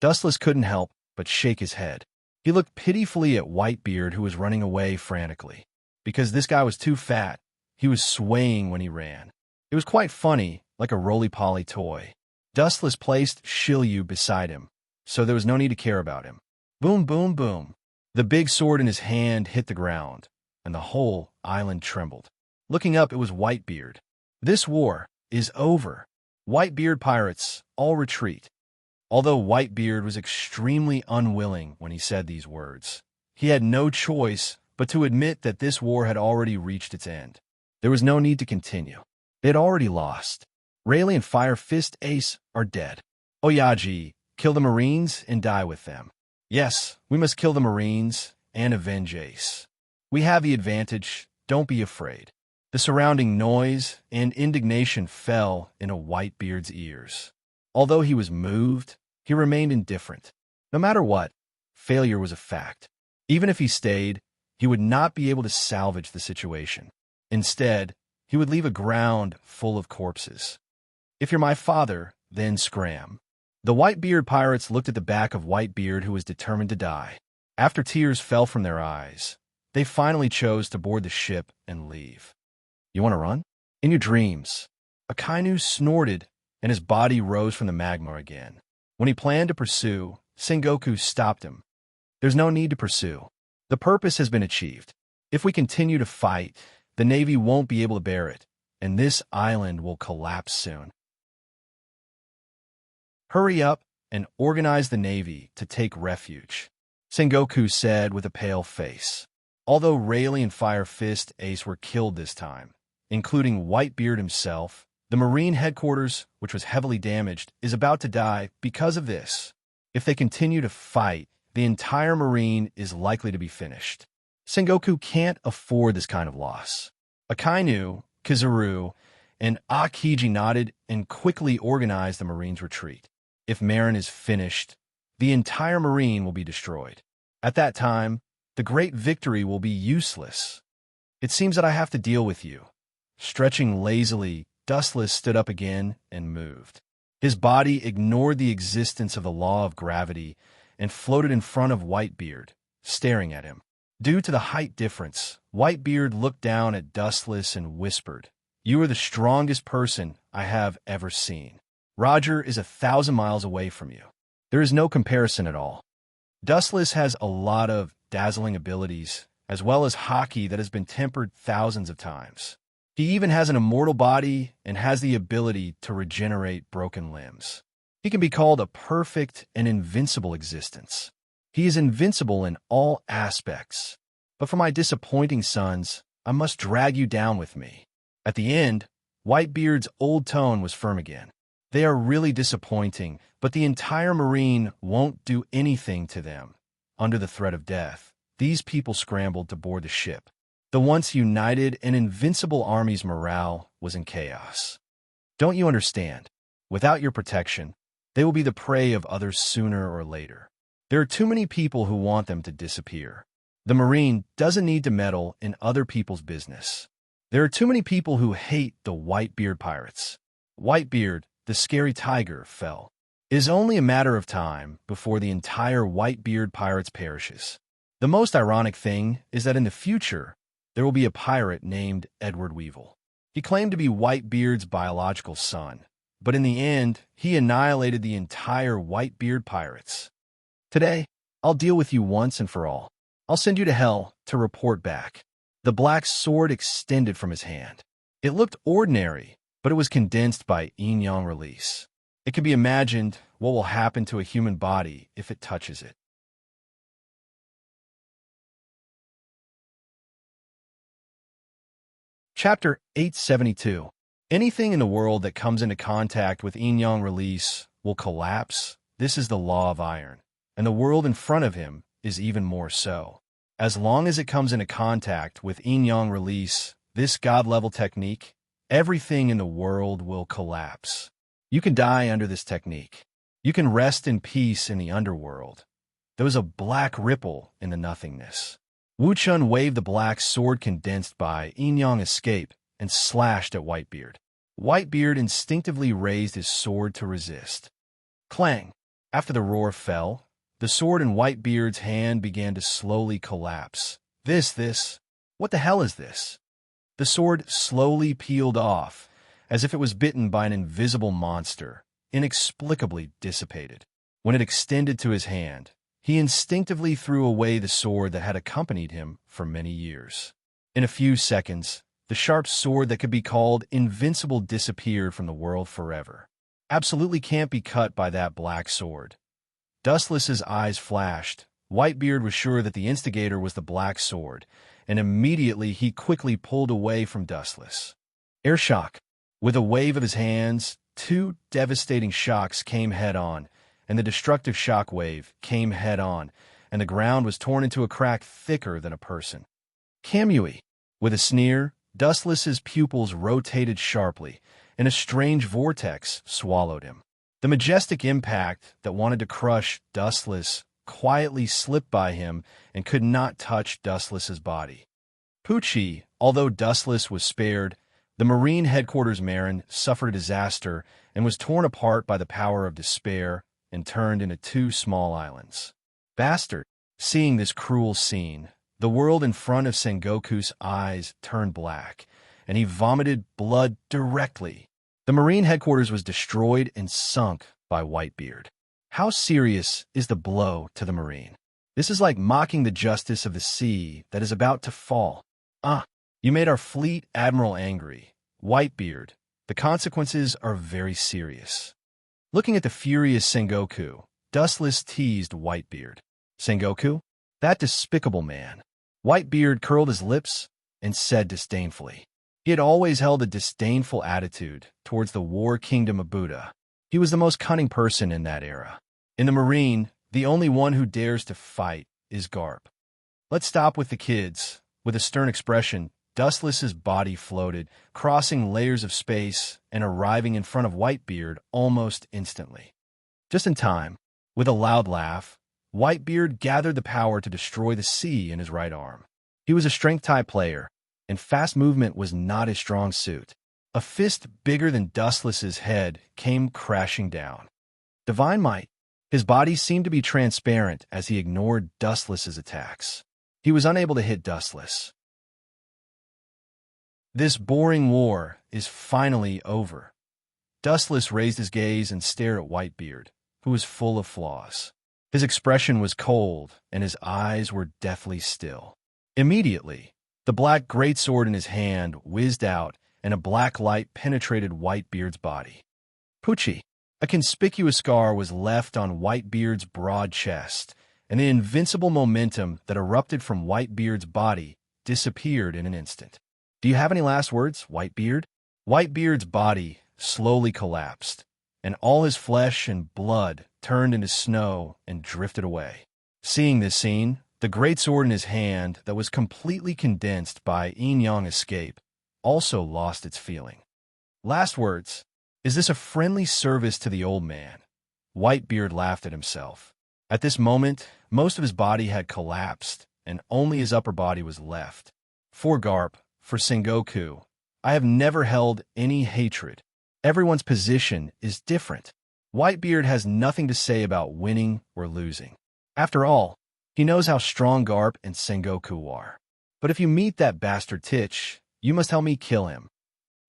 Dustless couldn't help but shake his head. He looked pitifully at Whitebeard, who was running away frantically. Because this guy was too fat, he was swaying when he ran. It was quite funny, like a roly-poly toy. Dustless placed Shilyu beside him, so there was no need to care about him. Boom, boom, boom. The big sword in his hand hit the ground, and the whole island trembled. Looking up, it was Whitebeard. This war is over. Whitebeard pirates, all retreat. Although Whitebeard was extremely unwilling when he said these words, he had no choice but to admit that this war had already reached its end. There was no need to continue. They had already lost. Rayleigh and Fire Fist Ace are dead. Oyaji, kill the Marines and die with them. Yes, we must kill the Marines and avenge Ace. We have the advantage, don't be afraid. The surrounding noise and indignation fell into Whitebeard's ears. Although he was moved, he remained indifferent. No matter what, failure was a fact. Even if he stayed, he would not be able to salvage the situation. Instead, he would leave a ground full of corpses. If you're my father, then scram. The Whitebeard pirates looked at the back of Whitebeard, who was determined to die. After tears fell from their eyes, they finally chose to board the ship and leave. You want to run? In your dreams. Akainu snorted, and his body rose from the magma again. When he planned to pursue, Sengoku stopped him. There's no need to pursue. The purpose has been achieved. If we continue to fight, the Navy won't be able to bear it, and this island will collapse soon. Hurry up and organize the Navy to take refuge, Sengoku said with a pale face. Although Rayleigh and Fire Fist Ace were killed this time, including Whitebeard himself, the Marine headquarters, which was heavily damaged, is about to die because of this. If they continue to fight, the entire Marine is likely to be finished. Sengoku can't afford this kind of loss. Akainu, Kizaru, and Akiji nodded and quickly organized the Marine's retreat. If Marin is finished, the entire Marine will be destroyed. At that time, the great victory will be useless. It seems that I have to deal with you. Stretching lazily, Dustless stood up again and moved. His body ignored the existence of the law of gravity and floated in front of Whitebeard, staring at him. Due to the height difference, Whitebeard looked down at Dustless and whispered, "You are the strongest person I have ever seen. Roger is 1,000 miles away from you. There is no comparison at all." Dustless has a lot of dazzling abilities, as well as hockey that has been tempered thousands of times. He even has an immortal body and has the ability to regenerate broken limbs. He can be called a perfect and invincible existence. He is invincible in all aspects. But for my disappointing sons, I must drag you down with me. At the end, Whitebeard's old tone was firm again. They are really disappointing, but the entire Marine won't do anything to them. Under the threat of death, these people scrambled to board the ship. The once united and invincible army's morale was in chaos. Don't you understand? Without your protection, they will be the prey of others sooner or later. There are too many people who want them to disappear. The Marine doesn't need to meddle in other people's business. There are too many people who hate the Whitebeard pirates. Whitebeard, the scary tiger, fell. It is only a matter of time before the entire Whitebeard pirates perishes. The most ironic thing is that in the future, there will be a pirate named Edward Weevil. He claimed to be Whitebeard's biological son, but in the end, he annihilated the entire Whitebeard pirates. Today, I'll deal with you once and for all. I'll send you to hell to report back. The black sword extended from his hand. It looked ordinary, but it was condensed by yin-yang release. It can be imagined what will happen to a human body if it touches it. Chapter 872. Anything in the world that comes into contact with yin-yang release will collapse. This is the law of iron, and the world in front of him is even more so. As long as it comes into contact with yin-yang release, this god-level technique, everything in the world will collapse. You can die under this technique. You can rest in peace in the underworld. There was a black ripple in the nothingness. Wu Chun waved the black sword condensed by yin-yang escape and slashed at Whitebeard. Whitebeard instinctively raised his sword to resist. Clang! After the roar fell, the sword in Whitebeard's hand began to slowly collapse. What the hell is this? The sword slowly peeled off, as if it was bitten by an invisible monster, inexplicably dissipated. When it extended to his hand, he instinctively threw away the sword that had accompanied him for many years. In a few seconds, the sharp sword that could be called invincible disappeared from the world forever. Absolutely can't be cut by that black sword. Dustless's eyes flashed. Whitebeard was sure that the instigator was the black sword, and immediately he quickly pulled away from Dustless. Air shock. With a wave of his hands, two devastating shocks came head-on, and the destructive shock wave came head-on, and the ground was torn into a crack thicker than a person. Kamui. With a sneer, Dustless's pupils rotated sharply, and a strange vortex swallowed him. The majestic impact that wanted to crush Dustless quietly slipped by him and could not touch Dustless's body. Pucci, although Dustless was spared, the Marine Headquarters Marin suffered a disaster and was torn apart by the power of despair and turned into two small islands. Bastard! Seeing this cruel scene, the world in front of Sengoku's eyes turned black, and he vomited blood directly. The Marine Headquarters was destroyed and sunk by Whitebeard. How serious is the blow to the Marine? This is like mocking the justice of the sea that is about to fall. You made our fleet admiral angry. Whitebeard, the consequences are very serious. Looking at the furious Sengoku, Dustless teased Whitebeard. Sengoku? That despicable man. Whitebeard curled his lips and said disdainfully. He had always held a disdainful attitude towards the war kingdom of Buddha. He was the most cunning person in that era. In the Marine, the only one who dares to fight is Garp. Let's stop with the kids. With a stern expression, Dustless's body floated, crossing layers of space and arriving in front of Whitebeard almost instantly. Just in time, with a loud laugh, Whitebeard gathered the power to destroy the sea in his right arm. He was a strength-type player, and fast movement was not his strong suit. A fist bigger than Dustless's head came crashing down. Divine might. His body seemed to be transparent as he ignored Dustless's attacks. He was unable to hit Dustless. This boring war is finally over. Dustless raised his gaze and stared at Whitebeard, who was full of flaws. His expression was cold, and his eyes were deathly still. Immediately, the black greatsword in his hand whizzed out, and a black light penetrated Whitebeard's body. Poochie! A conspicuous scar was left on Whitebeard's broad chest, and the invincible momentum that erupted from Whitebeard's body disappeared in an instant. Do you have any last words, Whitebeard? Whitebeard's body slowly collapsed, and all his flesh and blood turned into snow and drifted away. Seeing this scene, the greatsword in his hand that was completely condensed by Yin-Yang escape also lost its feeling. Last words. Is this a friendly service to the old man? Whitebeard laughed at himself. At this moment, most of his body had collapsed, and only his upper body was left. For Garp, for Sengoku, I have never held any hatred. Everyone's position is different. Whitebeard has nothing to say about winning or losing. After all, he knows how strong Garp and Sengoku are. But if you meet that bastard Titch, you must help me kill him.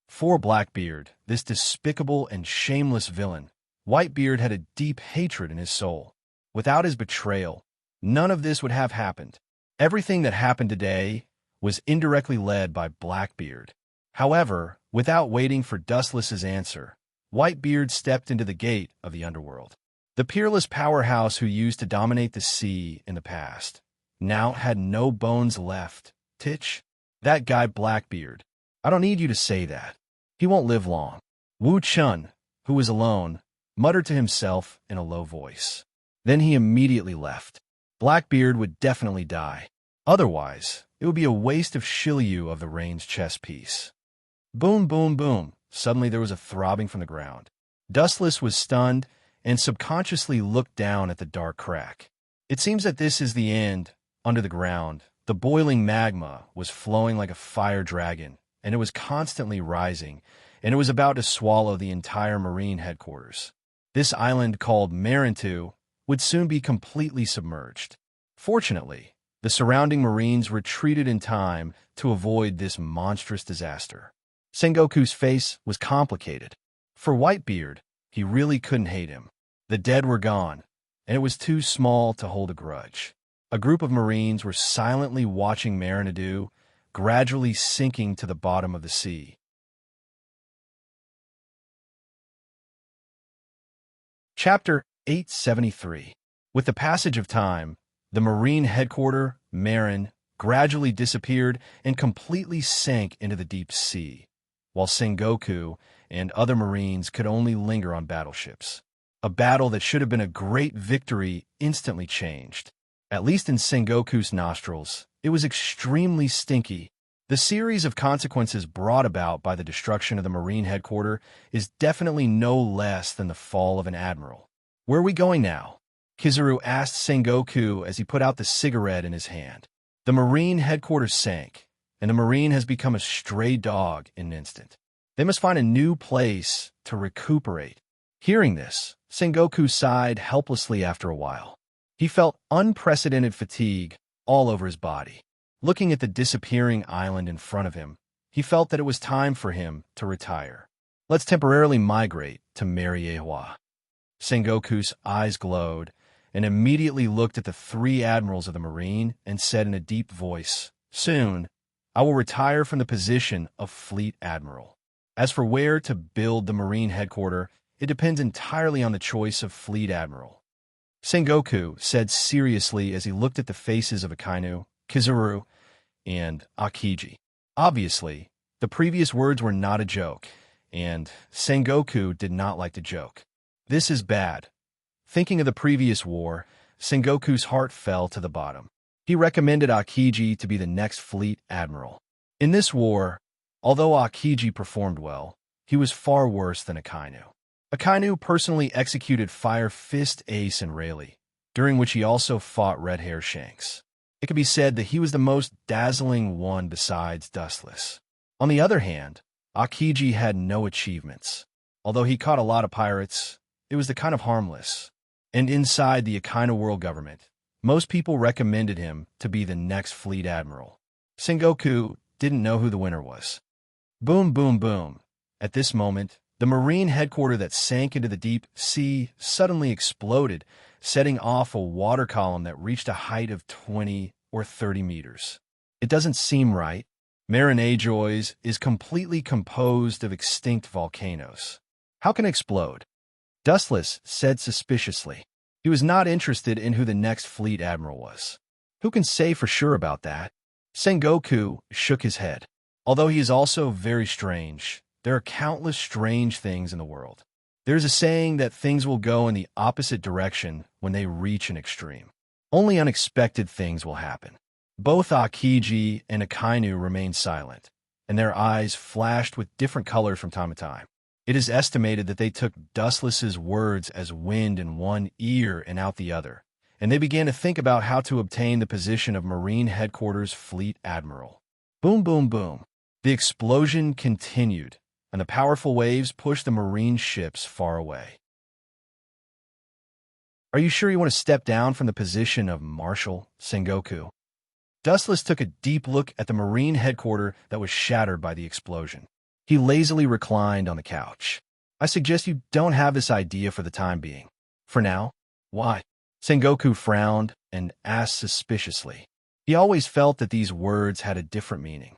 For Blackbeard, this despicable and shameless villain, Whitebeard had a deep hatred in his soul. Without his betrayal, none of this would have happened. Everything that happened today was indirectly led by Blackbeard. However, without waiting for Dustless's answer, Whitebeard stepped into the gate of the underworld. The peerless powerhouse who used to dominate the sea in the past now had no bones left. Titch, that guy Blackbeard, I don't need you to say that. He won't live long. Wu Chun, who was alone, muttered to himself in a low voice. Then he immediately left. Blackbeard would definitely die. Otherwise, it would be a waste of Shiryu of the Rain's chess piece. Boom, boom, boom. Suddenly there was a throbbing from the ground. Dustless was stunned and subconsciously looked down at the dark crack. It seems that this is the end. Under the ground, the boiling magma was flowing like a fire dragon, and it was constantly rising, and it was about to swallow the entire Marine headquarters. This island called Rendezvous would soon be completely submerged. Fortunately, the surrounding Marines retreated in time to avoid this monstrous disaster. Sengoku's face was complicated. For Whitebeard, he really couldn't hate him. The dead were gone, and it was too small to hold a grudge. A group of Marines were silently watching Rendezvous gradually sinking to the bottom of the sea. Chapter 873. With the passage of time, the Marine headquarters, Marin, gradually disappeared and completely sank into the deep sea, while Sengoku and other Marines could only linger on battleships. A battle that should have been a great victory instantly changed. At least in Sengoku's nostrils, it was extremely stinky. The series of consequences brought about by the destruction of the Marine headquarters is definitely no less than the fall of an admiral. Where are we going now? Kizaru asked Sengoku as he put out the cigarette in his hand. The Marine headquarters sank, and the Marine has become a stray dog in an instant. They must find a new place to recuperate. Hearing this, Sengoku sighed helplessly after a while. He felt unprecedented fatigue all over his body. Looking at the disappearing island in front of him, he felt that it was time for him to retire. Let's temporarily migrate to Mariehua. Sengoku's eyes glowed, and immediately looked at the three admirals of the Marine and said in a deep voice, "Soon, I will retire from the position of Fleet Admiral. As for where to build the Marine headquarters, it depends entirely on the choice of Fleet Admiral." Sengoku said seriously as he looked at the faces of Akainu, Kizaru, and Akiji. Obviously, the previous words were not a joke, and Sengoku did not like to joke. This is bad. Thinking of the previous war, Sengoku's heart fell to the bottom. He recommended Akiji to be the next fleet admiral. In this war, although Akiji performed well, he was far worse than Akainu. Akainu personally executed Fire Fist Ace and Rayleigh, during which he also fought Red Hair Shanks. It could be said that he was the most dazzling one besides Dustless. On the other hand, Akiji had no achievements. Although he caught a lot of pirates, it was the kind of harmless. And inside the Akainu world government, Most people recommended him to be the next fleet admiral. Sengoku didn't know who the winner was. Boom, boom, boom. At this moment, the Marine headquarters that sank into the deep sea suddenly exploded, setting off a water column that reached a height of 20 or 30 meters. It doesn't seem right. Marinejois is completely composed of extinct volcanoes. How can it explode? Dustless said suspiciously. He was not interested in who the next fleet admiral was. Who can say for sure about that? Sengoku shook his head. Although he is also very strange, there are countless strange things in the world. There's a saying that things will go in the opposite direction when they reach an extreme. Only unexpected things will happen. Both Akiji and Akainu remained silent, and their eyes flashed with different colors from time to time. It is estimated that they took Dustless's words as wind in one ear and out the other, and they began to think about how to obtain the position of Marine Headquarters Fleet Admiral. Boom, boom, boom. The explosion continued, and the powerful waves pushed the Marine ships far away. Are you sure you want to step down from the position of Marshal, Sengoku? Dustless took a deep look at the Marine headquarters that was shattered by the explosion. He lazily reclined on the couch. I suggest you don't have this idea for the time being. For now? Why? Sengoku frowned and asked suspiciously. He always felt that these words had a different meaning.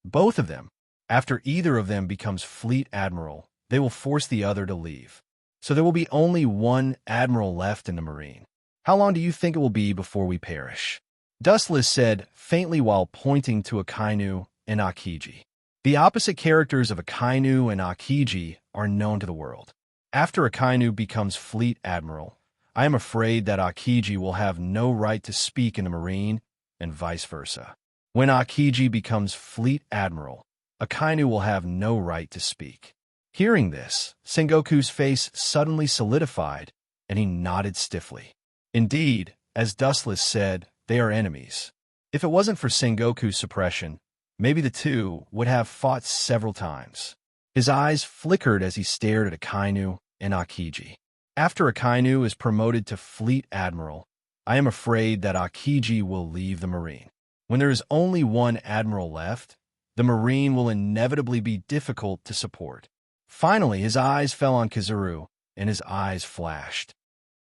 Both of them. After either of them becomes fleet admiral, they will force the other to leave. So there will be only one admiral left in the Marine. How long do you think it will be before we perish? Dustless said faintly while pointing to Akainu and Akiji. The opposite characters of Akainu and Akiji are known to the world. After Akainu becomes fleet admiral, I am afraid that Akiji will have no right to speak in the Marine, and vice versa. When Akiji becomes fleet admiral, Akainu will have no right to speak. Hearing this, Sengoku's face suddenly solidified, and he nodded stiffly. Indeed, as Dustless said, they are enemies. If it wasn't for Sengoku's suppression, maybe the two would have fought several times. His eyes flickered as he stared at Akainu and Akiji. After Akainu is promoted to Fleet Admiral, I am afraid that Akiji will leave the Marine. When there is only one admiral left, the Marine will inevitably be difficult to support. Finally, his eyes fell on Kizaru, and his eyes flashed.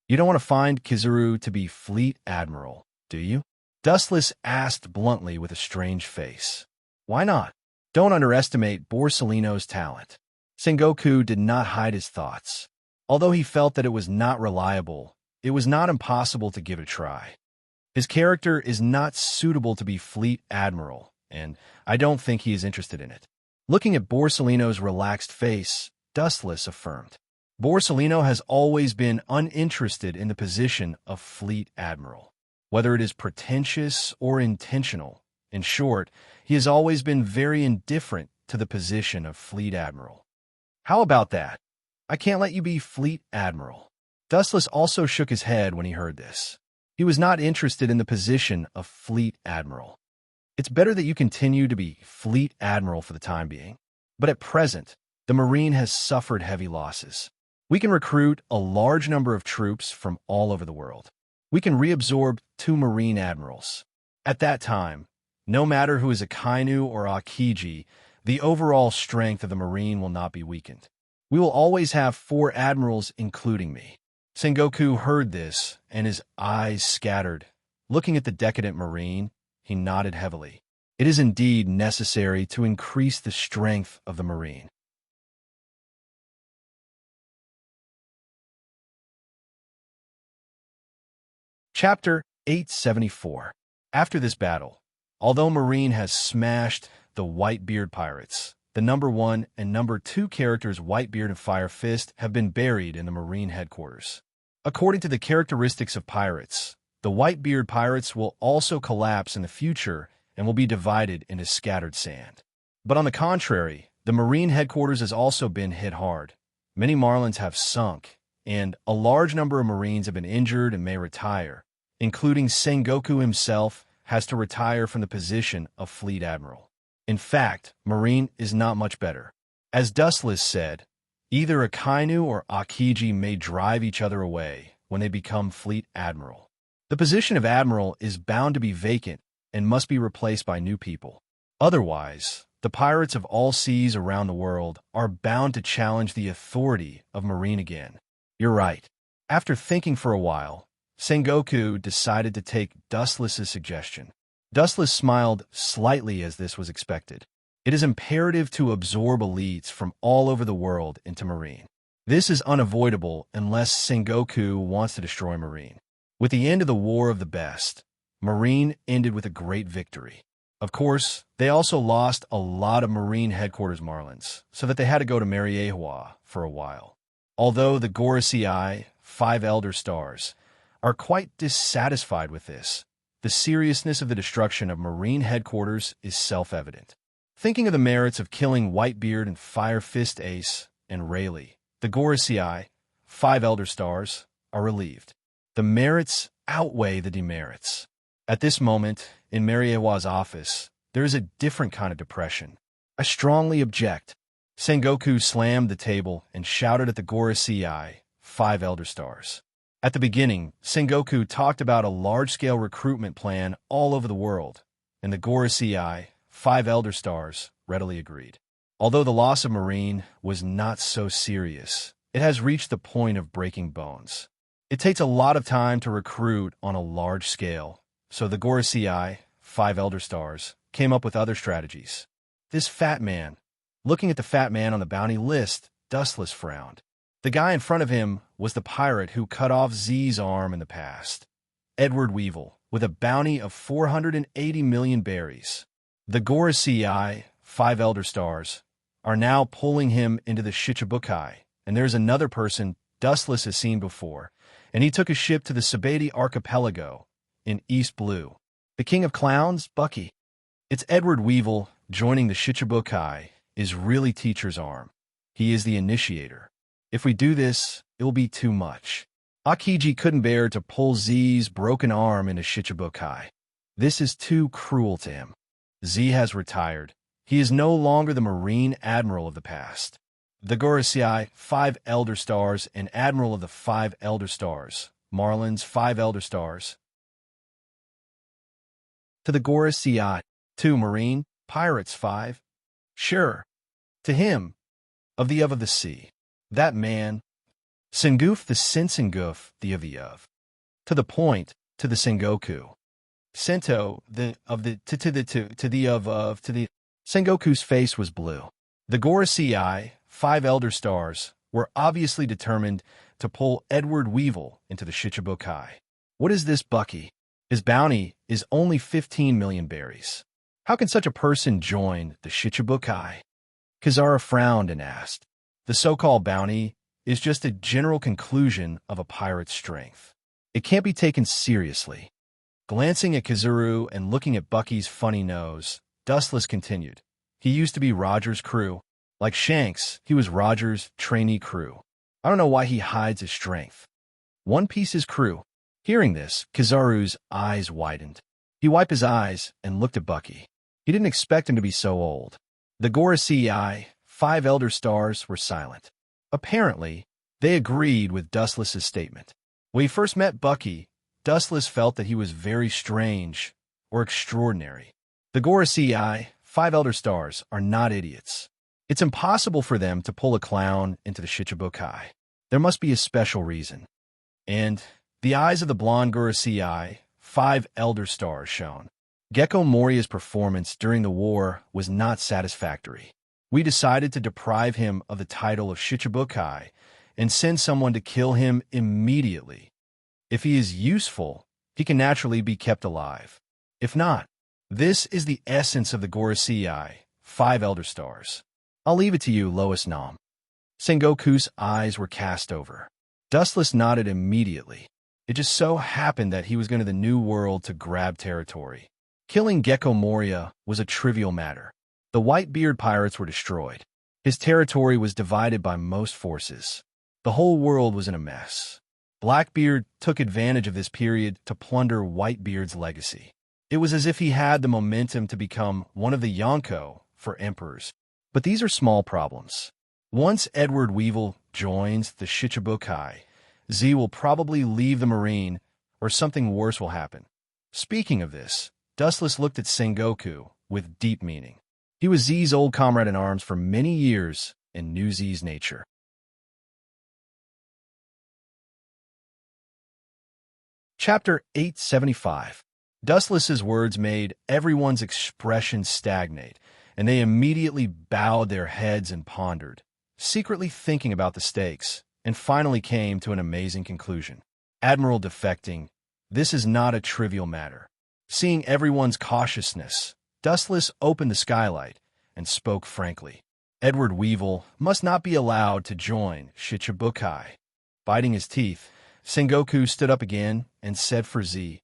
You don't want to find Kizaru to be Fleet Admiral, do you? Dustless asked bluntly with a strange face. Why not? Don't underestimate Borsellino's talent. Sengoku did not hide his thoughts. Although he felt that it was not reliable, it was not impossible to give it a try. His character is not suitable to be Fleet Admiral, and I don't think he is interested in it. Looking at Borsellino's relaxed face, Dustless affirmed. Borsellino has always been uninterested in the position of Fleet Admiral. Whether it is pretentious or intentional, in short, he has always been very indifferent to the position of Fleet Admiral. How about that? I can't let you be Fleet Admiral. Dustless also shook his head when he heard this. He was not interested in the position of Fleet Admiral. It's better that you continue to be Fleet Admiral for the time being. But at present, the Marine has suffered heavy losses. We can recruit a large number of troops from all over the world. We can reabsorb 2 Marine admirals. At that time, no matter who is Akainu or Akiji, the overall strength of the Marine will not be weakened. We will always have 4 admirals, including me. Sengoku heard this, and his eyes scattered. Looking at the decadent Marine, he nodded heavily. It is indeed necessary to increase the strength of the Marine. Chapter 874. After this battle, although Marine has smashed the Whitebeard pirates, the number 1 and number 2 characters Whitebeard and Fire Fist have been buried in the Marine headquarters. According to the characteristics of pirates, the Whitebeard pirates will also collapse in the future and will be divided into scattered sand. But on the contrary, the Marine headquarters has also been hit hard. Many Marlins have sunk, and a large number of Marines have been injured and may retire, including Sengoku himself has to retire from the position of Fleet Admiral. In fact, Marine is not much better. As Dustless said, either Akainu or Akiji may drive each other away when they become Fleet Admiral. The position of admiral is bound to be vacant and must be replaced by new people. Otherwise, the pirates of all seas around the world are bound to challenge the authority of Marine again. You're right. After thinking for a while, Sengoku decided to take Dustless's suggestion. Dustless smiled slightly as this was expected. It is imperative to absorb elites from all over the world into Marine. This is unavoidable unless Sengoku wants to destroy Marine. With the end of the War of the Best, Marine ended with a great victory. Of course, they also lost a lot of Marine headquarters Marlins, so that they had to go to Mariewa for a while. Although the Gorosei, 5 Elder Stars, are quite dissatisfied with this, the seriousness of the destruction of Marine headquarters is self-evident. Thinking of the merits of killing Whitebeard and Fire Fist Ace and Rayleigh, the Gorosei, 5 Elder Stars, are relieved. The merits outweigh the demerits. At this moment, in Mariewa's office, there is a different kind of depression. I strongly object. Sengoku slammed the table and shouted at the Gorosei, 5 Elder Stars. At the beginning, Sengoku talked about a large-scale recruitment plan all over the world, and the Gorosei, 5 Elder Stars, readily agreed. Although the loss of Marine was not so serious, it has reached the point of breaking bones. It takes a lot of time to recruit on a large scale, so the Gorosei, 5 Elder Stars, came up with other strategies. This fat man. Looking at the fat man on the bounty list, Dustless frowned. The guy in front of him was the pirate who cut off Z's arm in the past, Edward Weevil, with a bounty of 480 million berries. The Gorosei, 5 Elder Stars, are now pulling him into the Shichibukai, and there's another person Dustless has seen before, and he took a ship to the Sabati Archipelago in East Blue. The King of Clowns, Bucky. It's Edward Weevil joining the Shichibukai is really Teacher's arm. He is the initiator. If we do this, it will be too much. Akiji couldn't bear to pull Z's broken arm into Shichibukai. This is too cruel to him. Z has retired. He is no longer the Marine Admiral of the past. The Gorosei, 5 Elder Stars, and Admiral of the 5 Elder Stars, Marlins, 5 Elder Stars. To the Gorosei, 2 Marine, Pirates, 5. Sure. To him, of the sea. That man, Sengoof the Sensengoof, the of. To the point, to the Sengoku. Sento, the of the to the of to the. Sengoku's face was blue. The Gorosei, 5 Elder Stars, were obviously determined to pull Edward Weevil into the Shichibukai. What is this, Bucky? His bounty is only 15 million berries. How can such a person join the Shichibukai? Kazara frowned and asked. The so-called bounty is just a general conclusion of a pirate's strength. It can't be taken seriously. Glancing at Kazuru and looking at Bucky's funny nose, Dustless continued. He used to be Roger's crew. Like Shanks, he was Roger's trainee crew. I don't know why he hides his strength. One Piece is crew. Hearing this, Kizaru's eyes widened. He wiped his eyes and looked at Bucky. He didn't expect him to be so old. The Gorosei, 5 Elder Stars, were silent. Apparently, they agreed with Dustless's statement. When he first met Bucky, Dustless felt that he was very strange or extraordinary. The Gorosei, 5 Elder Stars, are not idiots. It's impossible for them to pull a clown into the Shichibukai. There must be a special reason. And the eyes of the blonde Gorosei, 5 Elder Stars, shone. Gecko Moria's performance during the war was not satisfactory. We decided to deprive him of the title of Shichibukai and send someone to kill him immediately. If he is useful, he can naturally be kept alive. If not, this is the essence of the Gorosei, 5 Elder Stars. I'll leave it to you, Lois Nam. Sengoku's eyes were cast over. Dustless nodded immediately. It just so happened that he was going to the New World to grab territory. Killing Gecko Moria was a trivial matter. The Whitebeard pirates were destroyed. His territory was divided by most forces. The whole world was in a mess. Blackbeard took advantage of this period to plunder Whitebeard's legacy. It was as if he had the momentum to become one of the Yonko for emperors. But these are small problems. Once Edward Weevil joins the Shichibukai, Z will probably leave the Marine or something worse will happen. Speaking of this, Dustless looked at Sengoku with deep meaning. He was Z's old comrade-in-arms for many years and knew Z's nature. Chapter 875. Dustless's words made everyone's expression stagnate, and they immediately bowed their heads and pondered, secretly thinking about the stakes, and finally came to an amazing conclusion. Admiral defecting, this is not a trivial matter. Seeing everyone's cautiousness, Dustless opened the skylight and spoke frankly. Edward Weevil must not be allowed to join Shichibukai. Biting his teeth, Sengoku stood up again and said for Z,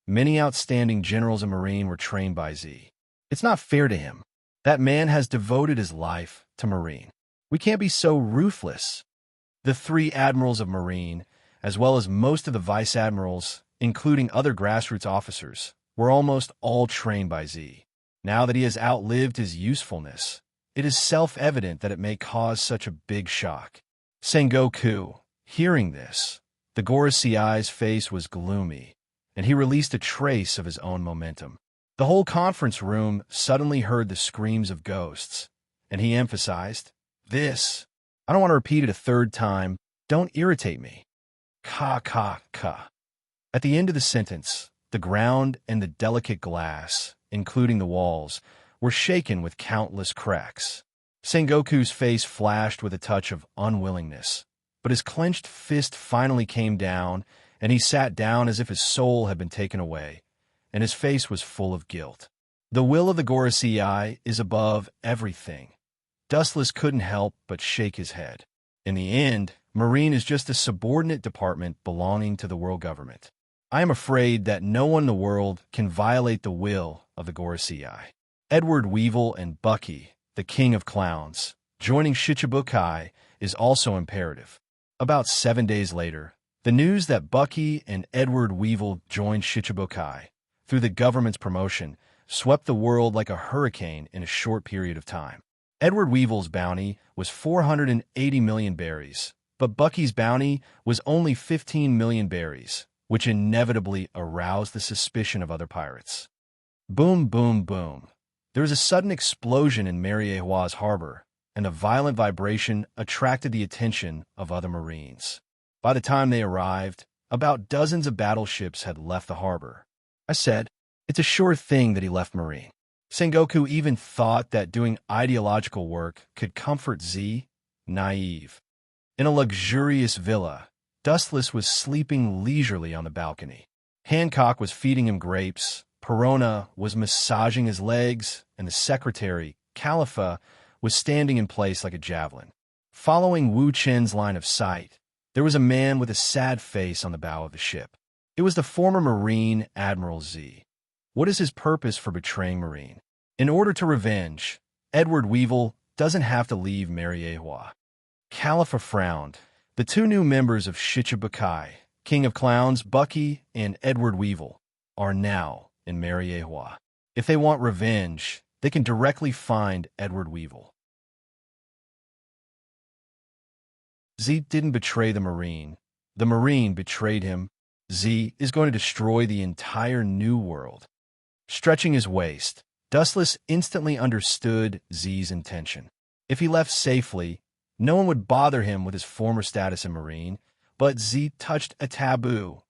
many outstanding generals and Marine were trained by Z. It's not fair to him. That man has devoted his life to Marine. We can't be so ruthless. The 3 admirals of Marine, as well as most of the vice admirals, including other grassroots officers, were almost all trained by Z. Now that he has outlived his usefulness, it is self-evident that it may cause such a big shock. Sengoku, hearing this, the Gorosei's face was gloomy, and he released a trace of his own momentum. The whole conference room suddenly heard the screams of ghosts, and he emphasized, this. I don't want to repeat it a third time. Don't irritate me. Ka, ka, ka. At the end of the sentence, the ground and the delicate glass, including the walls, were shaken with countless cracks. Sengoku's face flashed with a touch of unwillingness, but his clenched fist finally came down, and he sat down as if his soul had been taken away, and his face was full of guilt. The will of the Gorosei is above everything. Dustless couldn't help but shake his head. In the end, Marine is just a subordinate department belonging to the world government. I am afraid that no one in the world can violate the will of the Gorosei. Edward Weevil and Bucky, the king of clowns, joining Shichibukai is also imperative. About 7 days later, the news that Bucky and Edward Weevil joined Shichibukai through the government's promotion swept the world like a hurricane in a short period of time. Edward Weevil's bounty was 480 million berries, but Bucky's bounty was only 15 million berries, which inevitably aroused the suspicion of other pirates. Boom, boom, boom. There was a sudden explosion in Mariehua's harbor, and a violent vibration attracted the attention of other Marines. By the time they arrived, about dozens of battleships had left the harbor. I said, it's a sure thing that he left Marine. Sengoku even thought that doing ideological work could comfort Z, naive. In a luxurious villa, Dustless was sleeping leisurely on the balcony. Hancock was feeding him grapes, Perona was massaging his legs, and the secretary, Khalifa, was standing in place like a javelin. Following Wu Chen's line of sight, there was a man with a sad face on the bow of the ship. It was the former Marine Admiral Z. What is his purpose for betraying Marine? In order to revenge, Edward Weevil doesn't have to leave Mariehua. Khalifa frowned. The 2 new members of Shichibukai, King of Clowns, Bucky and Edward Weevil, are now in Mariehua. If they want revenge, they can directly find Edward Weevil. Z didn't betray the Marine betrayed him. Z is going to destroy the entire New World. Stretching his waist, Dustless instantly understood Z's intention. If he left safely, no one would bother him with his former status in Marine, but Z touched a taboo,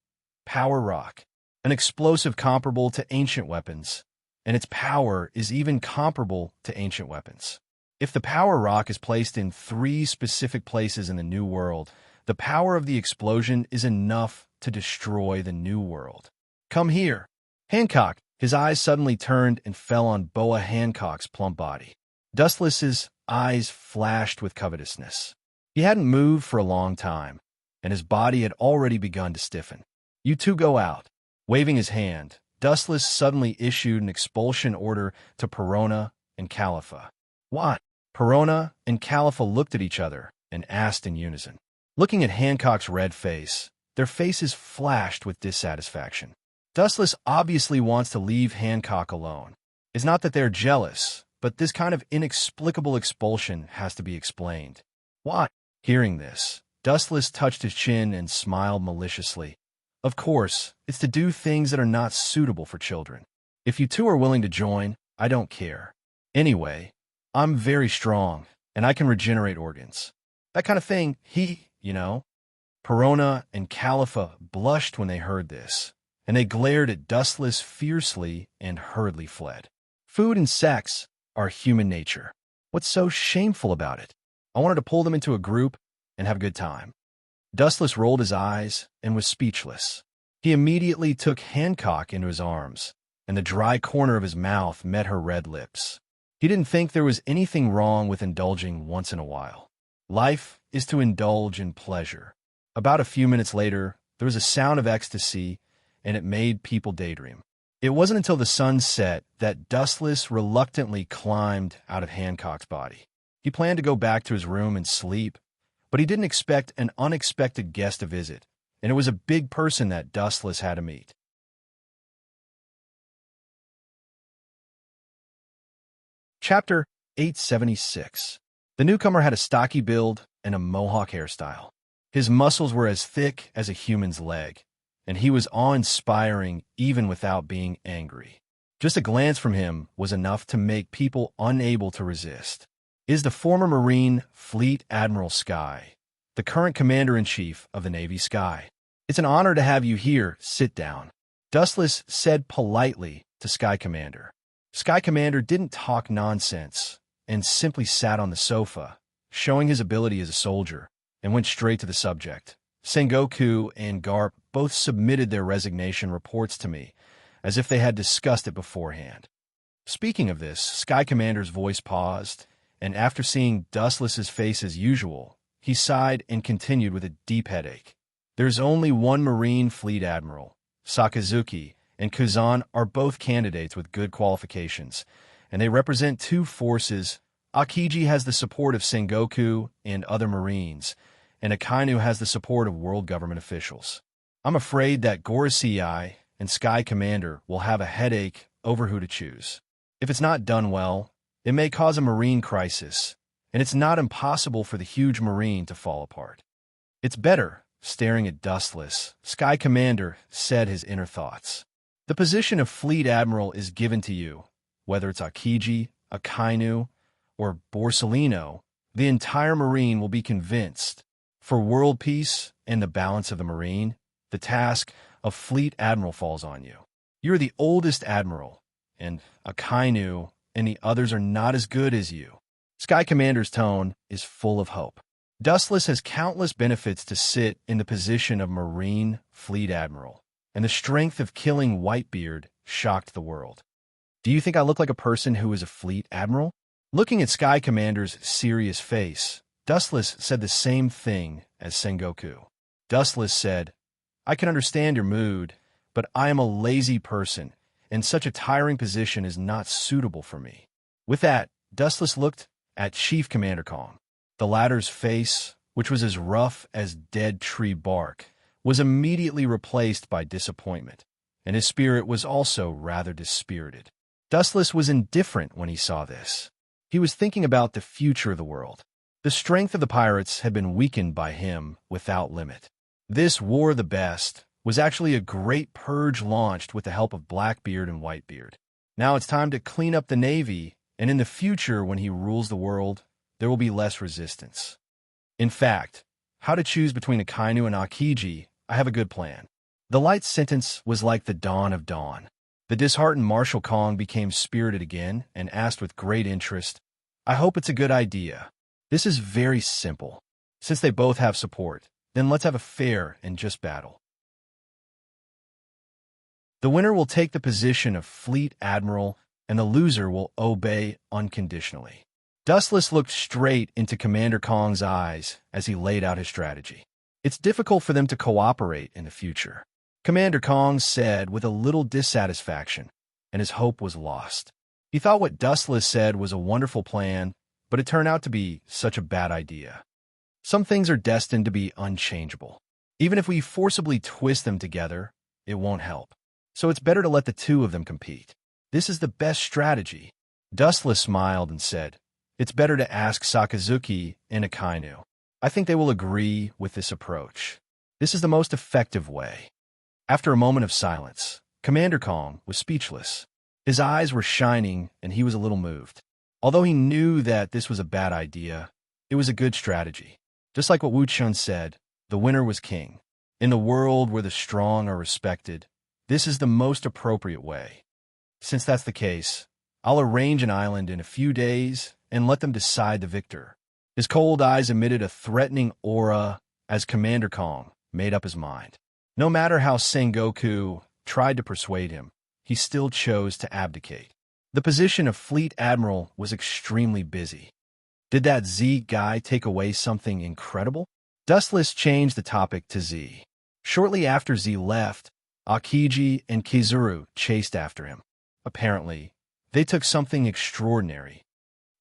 Power Rock, an explosive comparable to ancient weapons, and its power is even comparable to ancient weapons. If the Power Rock is placed in 3 specific places in the New World, the power of the explosion is enough to destroy the New World. Come here. Hancock, his eyes suddenly turned and fell on Boa Hancock's plump body. Dustless's eyes flashed with covetousness. He hadn't moved for a long time, and his body had already begun to stiffen. You 2 go out. Waving his hand, Dustless suddenly issued an expulsion order to Perona and Khalifa. What? Perona and Khalifa looked at each other and asked in unison. Looking at Hancock's red face, their faces flashed with dissatisfaction. Dustless obviously wants to leave Hancock alone. It's not that they're jealous, but this kind of inexplicable expulsion has to be explained. What? Hearing this, Dustless touched his chin and smiled maliciously. Of course, it's to do things that are not suitable for children. If you two are willing to join, I don't care. Anyway, I'm very strong, and I can regenerate organs. That kind of thing, you know. Perona and Califa blushed when they heard this, and they glared at Dustless fiercely and hurriedly fled. Food and sex are human nature. What's so shameful about it? I wanted to pull them into a group and have a good time. Dustless rolled his eyes and was speechless. He immediately took Hancock into his arms, and the dry corner of his mouth met her red lips. He didn't think there was anything wrong with indulging once in a while. Life is to indulge in pleasure. About a few minutes later, there was a sound of ecstasy, and it made people daydream. It wasn't until the sun set that Dustless reluctantly climbed out of Hancock's body. He planned to go back to his room and sleep, but he didn't expect an unexpected guest to visit, and it was a big person that Dustless had to meet. Chapter 876. The newcomer had a stocky build and a mohawk hairstyle. His muscles were as thick as a human's leg, and he was awe-inspiring even without being angry. Just a glance from him was enough to make people unable to resist. Is the former Marine Fleet Admiral Sky, the current Commander-in-Chief of the Navy Sky. It's an honor to have you here. Sit down, Dustless said politely to Sky Commander. Sky Commander didn't talk nonsense and simply sat on the sofa, showing his ability as a soldier, and went straight to the subject. Sengoku and Garp both submitted their resignation reports to me, as if they had discussed it beforehand. Speaking of this, Sky Commander's voice paused, and after seeing Dustless's face as usual, he sighed and continued with a deep headache. There's only one Marine Fleet Admiral. Sakazuki and Kuzan are both candidates with good qualifications, and they represent two forces. Akiji has the support of Sengoku and other Marines, and Akainu has the support of world government officials. I'm afraid that Gorosei and Sky Commander will have a headache over who to choose. If it's not done well, it may cause a Marine crisis, and it's not impossible for the huge Marine to fall apart. It's better, staring at Dustless, Sky Commander said his inner thoughts. The position of Fleet Admiral is given to you, whether it's Akiji, Akainu, or Borsellino, the entire Marine will be convinced. For world peace and the balance of the Marine, the task of Fleet Admiral falls on you. You're the oldest Admiral, and Akainu and the others are not as good as you. Sky Commander's tone is full of hope. Dustless has countless benefits to sit in the position of Marine Fleet Admiral, and the strength of killing Whitebeard shocked the world. Do you think I look like a person who is a Fleet Admiral? Looking at Sky Commander's serious face, Dustless said the same thing as Sengoku. Dustless said, I can understand your mood, but I am a lazy person, and such a tiring position is not suitable for me. With that, Dustless looked at Chief Commander Kong. The latter's face, which was as rough as dead tree bark, was immediately replaced by disappointment, and his spirit was also rather dispirited. Dustless was indifferent when he saw this. He was thinking about the future of the world. The strength of the pirates had been weakened by him without limit. This War of the Best was actually a great purge launched with the help of Blackbeard and Whitebeard. Now it's time to clean up the Navy, and in the future, when he rules the world, there will be less resistance. In fact, how to choose between Akainu and Akiji, I have a good plan. The light sentence was like the dawn of dawn. The disheartened Marshal Kong became spirited again and asked with great interest, I hope it's a good idea. This is very simple. Since they both have support, then let's have a fair and just battle. The winner will take the position of Fleet Admiral, and the loser will obey unconditionally. Dustless looked straight into Commander Kong's eyes as he laid out his strategy. It's difficult for them to cooperate in the future, Commander Kong said with a little dissatisfaction, and his hope was lost. He thought what Dustless said was a wonderful plan, but it turned out to be such a bad idea. Some things are destined to be unchangeable. Even if we forcibly twist them together, it won't help. So it's better to let the two of them compete. This is the best strategy. Dustless smiled and said, It's better to ask Sakazuki and Akainu. I think they will agree with this approach. This is the most effective way. After a moment of silence, Commander Kong was speechless. His eyes were shining, and he was a little moved. Although he knew that this was a bad idea, it was a good strategy. Just like what Wu Chun said, the winner was king. In a world where the strong are respected, this is the most appropriate way. Since that's the case, I'll arrange an island in a few days and let them decide the victor. His cold eyes emitted a threatening aura as Commander Kong made up his mind. No matter how Sengoku tried to persuade him, he still chose to abdicate. The position of Fleet Admiral was extremely busy. Did that Z guy take away something incredible? Dustless changed the topic to Z. Shortly after Z left, Akiji and Kizuru chased after him. Apparently, they took something extraordinary.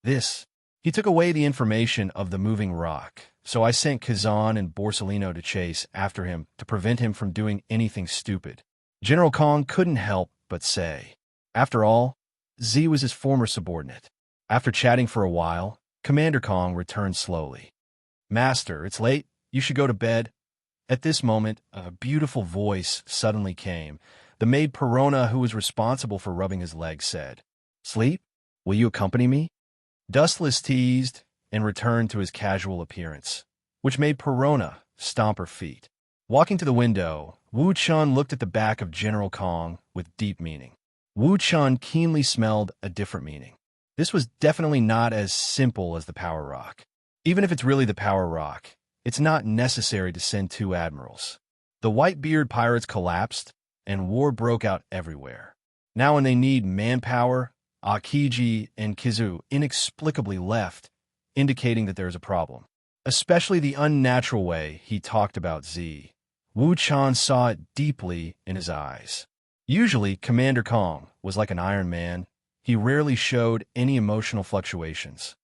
He took away the information of the moving rock, so I sent Kazan and Borsellino to chase after him to prevent him from doing anything stupid. General Kong couldn't help but say. After all, Z was his former subordinate. After chatting for a while, Commander Kong returned slowly. "Master, it's late. You should go to bed." At this moment, a beautiful voice suddenly came. The maid Perona, who was responsible for rubbing his leg, said, "Sleep? Will you accompany me?" Dustless teased and returned to his casual appearance, which made Perona stomp her feet. Walking to the window, Wu Chun looked at the back of General Kong with deep meaning. Wu Chun keenly smelled a different meaning. This was definitely not as simple as the Power Rock. Even if it's really the Power Rock, it's not necessary to send 2 admirals. The Whitebeard pirates collapsed, and war broke out everywhere. Now when they need manpower, Akiji and Kizu inexplicably left, indicating that there is a problem. Especially the unnatural way he talked about Z. Wu Chun saw it deeply in his eyes. Usually, Commander Kong was like an Iron Man. He rarely showed any emotional fluctuations.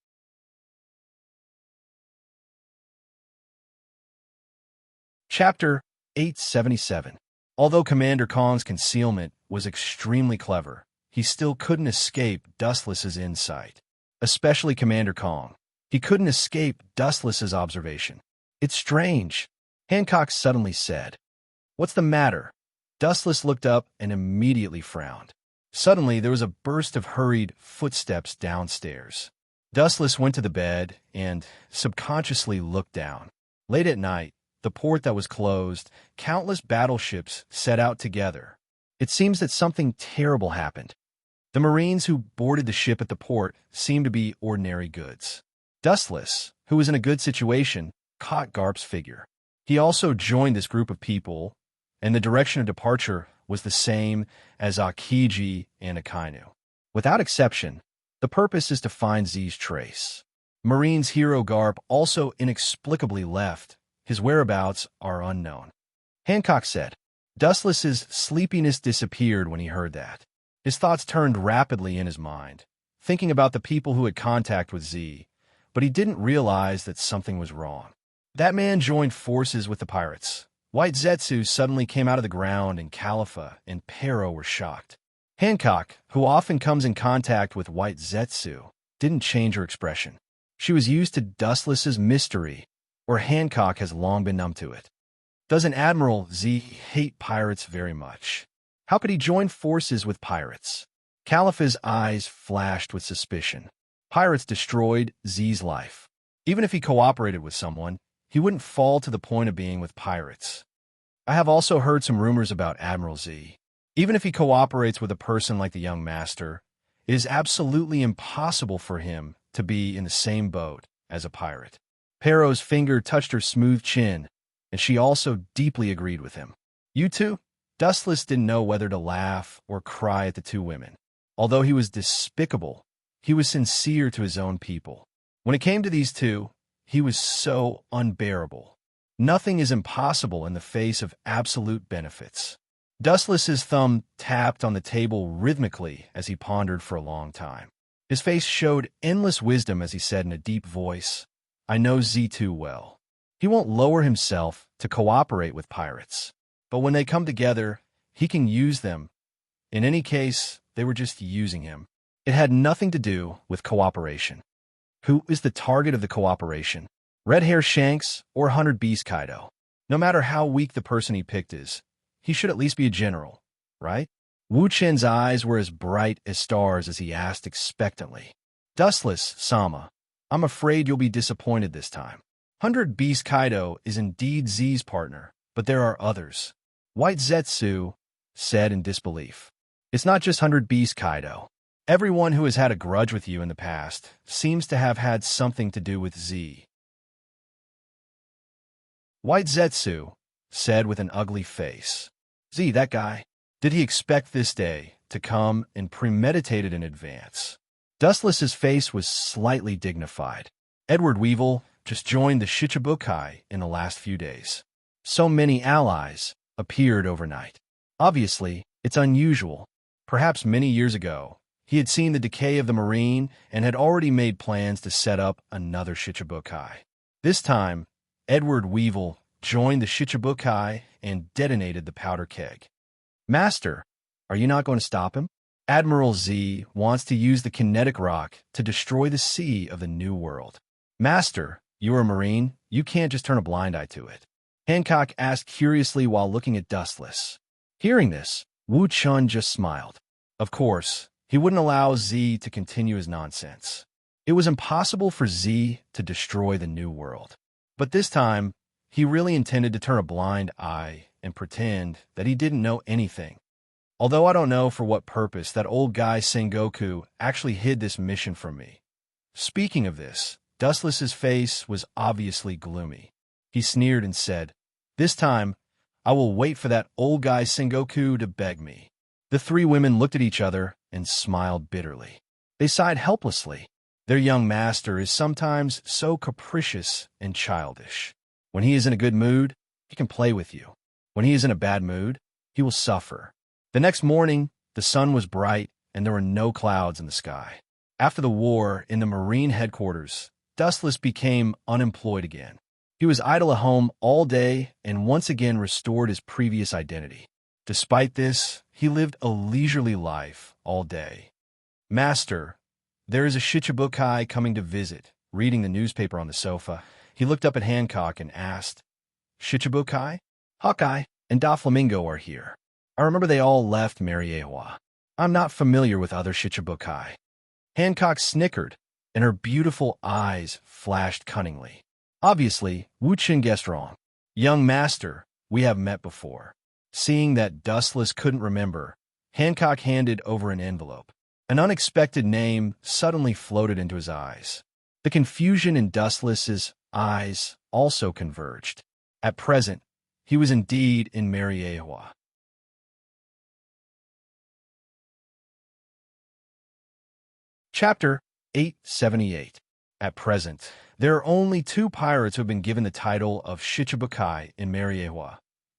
Chapter 877. Although Commander Kong's concealment was extremely clever, he still couldn't escape Dustless's insight. Especially Commander Kong. He couldn't escape Dustless's observation. "It's strange," Hancock suddenly said. "What's the matter?" Dustless looked up and immediately frowned. Suddenly, there was a burst of hurried footsteps downstairs. Dustless went to the bed and subconsciously looked down. Late at night, the port that was closed, countless battleships set out together. It seems that something terrible happened. The Marines who boarded the ship at the port seemed to be ordinary goods. Dustless, who was in a good situation, caught Garp's figure. He also joined this group of people, and the direction of departure was the same as Akiji and Akainu. Without exception, the purpose is to find Z's trace. Marine's hero Garp also inexplicably left. His whereabouts are unknown. Hancock said. Dustless's sleepiness disappeared when he heard that. His thoughts turned rapidly in his mind, thinking about the people who had contact with Z, but he didn't realize that something was wrong. That man joined forces with the pirates. White Zetsu suddenly came out of the ground, and Califa and Pero were shocked. Hancock, who often comes in contact with White Zetsu, didn't change her expression. She was used to Dustless's mystery, or Hancock has long been numb to it. Doesn't Admiral Z hate pirates very much? How could he join forces with pirates? Califa's eyes flashed with suspicion. Pirates destroyed Z's life. Even if he cooperated with someone, he wouldn't fall to the point of being with pirates. I have also heard some rumors about Admiral Z. Even if he cooperates with a person like the young master, it is absolutely impossible for him to be in the same boat as a pirate. Pero's finger touched her smooth chin, and she also deeply agreed with him. You two? Dustless didn't know whether to laugh or cry at the two women. Although he was despicable, he was sincere to his own people. When it came to these two, he was so unbearable. Nothing is impossible in the face of absolute benefits. Dustless's thumb tapped on the table rhythmically as he pondered for a long time. His face showed endless wisdom as he said in a deep voice, I know Z too well. He won't lower himself to cooperate with pirates. But when they come together, he can use them. In any case, they were just using him. It had nothing to do with cooperation. Who is the target of the cooperation? Red Hair Shanks or 100 Beast Kaido? No matter how weak the person he picked is, he should at least be a general, right? Wu Chen's eyes were as bright as stars as he asked expectantly. Dustless, Sama, I'm afraid you'll be disappointed this time. 100 Beast Kaido is indeed Z's partner, but there are others. White Zetsu said in disbelief. It's not just 100 Beast Kaido. Everyone who has had a grudge with you in the past seems to have had something to do with Z. White Zetsu said with an ugly face. Z, that guy. Did he expect this day to come and premeditate it in advance? Dustless's face was slightly dignified. Edward Weevil just joined the Shichibukai in the last few days. So many allies appeared overnight. Obviously, it's unusual. Perhaps many years ago, he had seen the decay of the Marine and had already made plans to set up another Shichibukai. This time, Edward Weevil joined the Shichibukai and detonated the powder keg. Master, are you not going to stop him? Admiral Z wants to use the kinetic rock to destroy the sea of the New World. Master, you're a Marine. You can't just turn a blind eye to it. Hancock asked curiously while looking at Dustless. Hearing this, Wu Chun just smiled. Of course, he wouldn't allow Z to continue his nonsense. It was impossible for Z to destroy the New World. But this time, he really intended to turn a blind eye and pretend that he didn't know anything. Although I don't know for what purpose that old guy Sengoku actually hid this mission from me. Speaking of this, Dustless's face was obviously gloomy. He sneered and said, "This time, I will wait for that old guy Sengoku to beg me." The three women looked at each other and smiled bitterly. They sighed helplessly. Their young master is sometimes so capricious and childish. When he is in a good mood, he can play with you. When he is in a bad mood, he will suffer. The next morning, the sun was bright and there were no clouds in the sky. After the war in the Marine headquarters, Dustless became unemployed again. He was idle at home all day and once again restored his previous identity. Despite this, he lived a leisurely life all day. Master, there is a Shichibukai coming to visit. Reading the newspaper on the sofa, he looked up at Hancock and asked, Shichibukai? Hawkeye and Doflamingo are here. I remember they all left Mariewa. I'm not familiar with other Shichibukai. Hancock snickered, and her beautiful eyes flashed cunningly. Obviously, Wu Qin guessed wrong. Young master, we have met before. Seeing that Dustless couldn't remember, Hancock handed over an envelope. An unexpected name suddenly floated into his eyes. The confusion in Dustless's eyes also converged. At present, he was indeed in Mariewa. Chapter 878. At present, there are only two pirates who have been given the title of Shichibukai in Mariewa.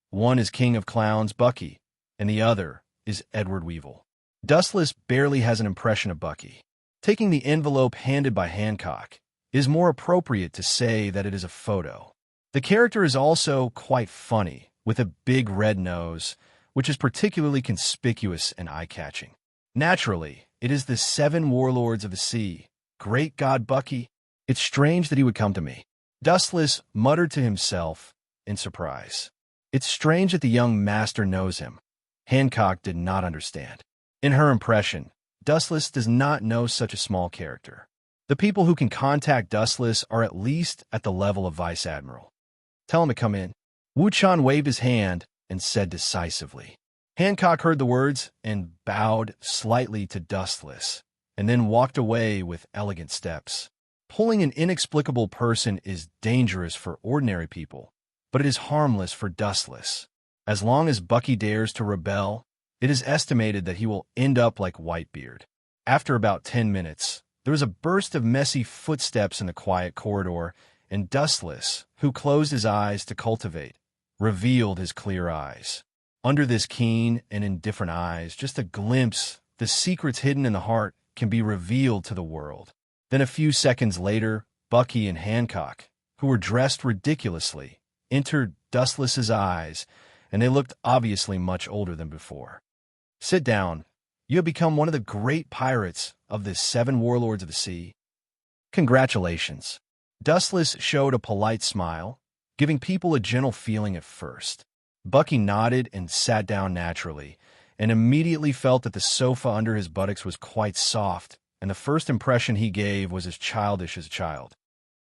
One is King of Clowns, Bucky, and the other is Edward Weevil. Dustless barely has an impression of Bucky. Taking the envelope handed by Hancock, it is more appropriate to say that it is a photo. The character is also quite funny, with a big red nose, which is particularly conspicuous and eye-catching. Naturally, it is the 7 warlords of the sea. Great God, Bucky, it's strange that he would come to me. Dustless muttered to himself in surprise. It's strange that the young master knows him. Hancock did not understand. In her impression, Dustless does not know such a small character. The people who can contact Dustless are at least at the level of Vice Admiral. Tell him to come in. Wu Chan waved his hand and said decisively. Hancock heard the words and bowed slightly to Dustless, and then walked away with elegant steps. Pulling an inexplicable person is dangerous for ordinary people, but it is harmless for Dustless. As long as Bucky dares to rebel, it is estimated that he will end up like Whitebeard. After about 10 minutes, there was a burst of messy footsteps in the quiet corridor, and Dustless, who closed his eyes to cultivate, revealed his clear eyes. Under this keen and indifferent eyes, just a glimpse, the secrets hidden in the heart can be revealed to the world. Then a few seconds later, Bucky and Hancock, who were dressed ridiculously, entered Dustless's eyes, and they looked obviously much older than before. Sit down. You have become one of the great pirates of the 7 warlords of the sea. Congratulations. Dustless showed a polite smile, giving people a gentle feeling at first. Bucky nodded and sat down naturally, and immediately felt that the sofa under his buttocks was quite soft, and the first impression he gave was as childish as a child.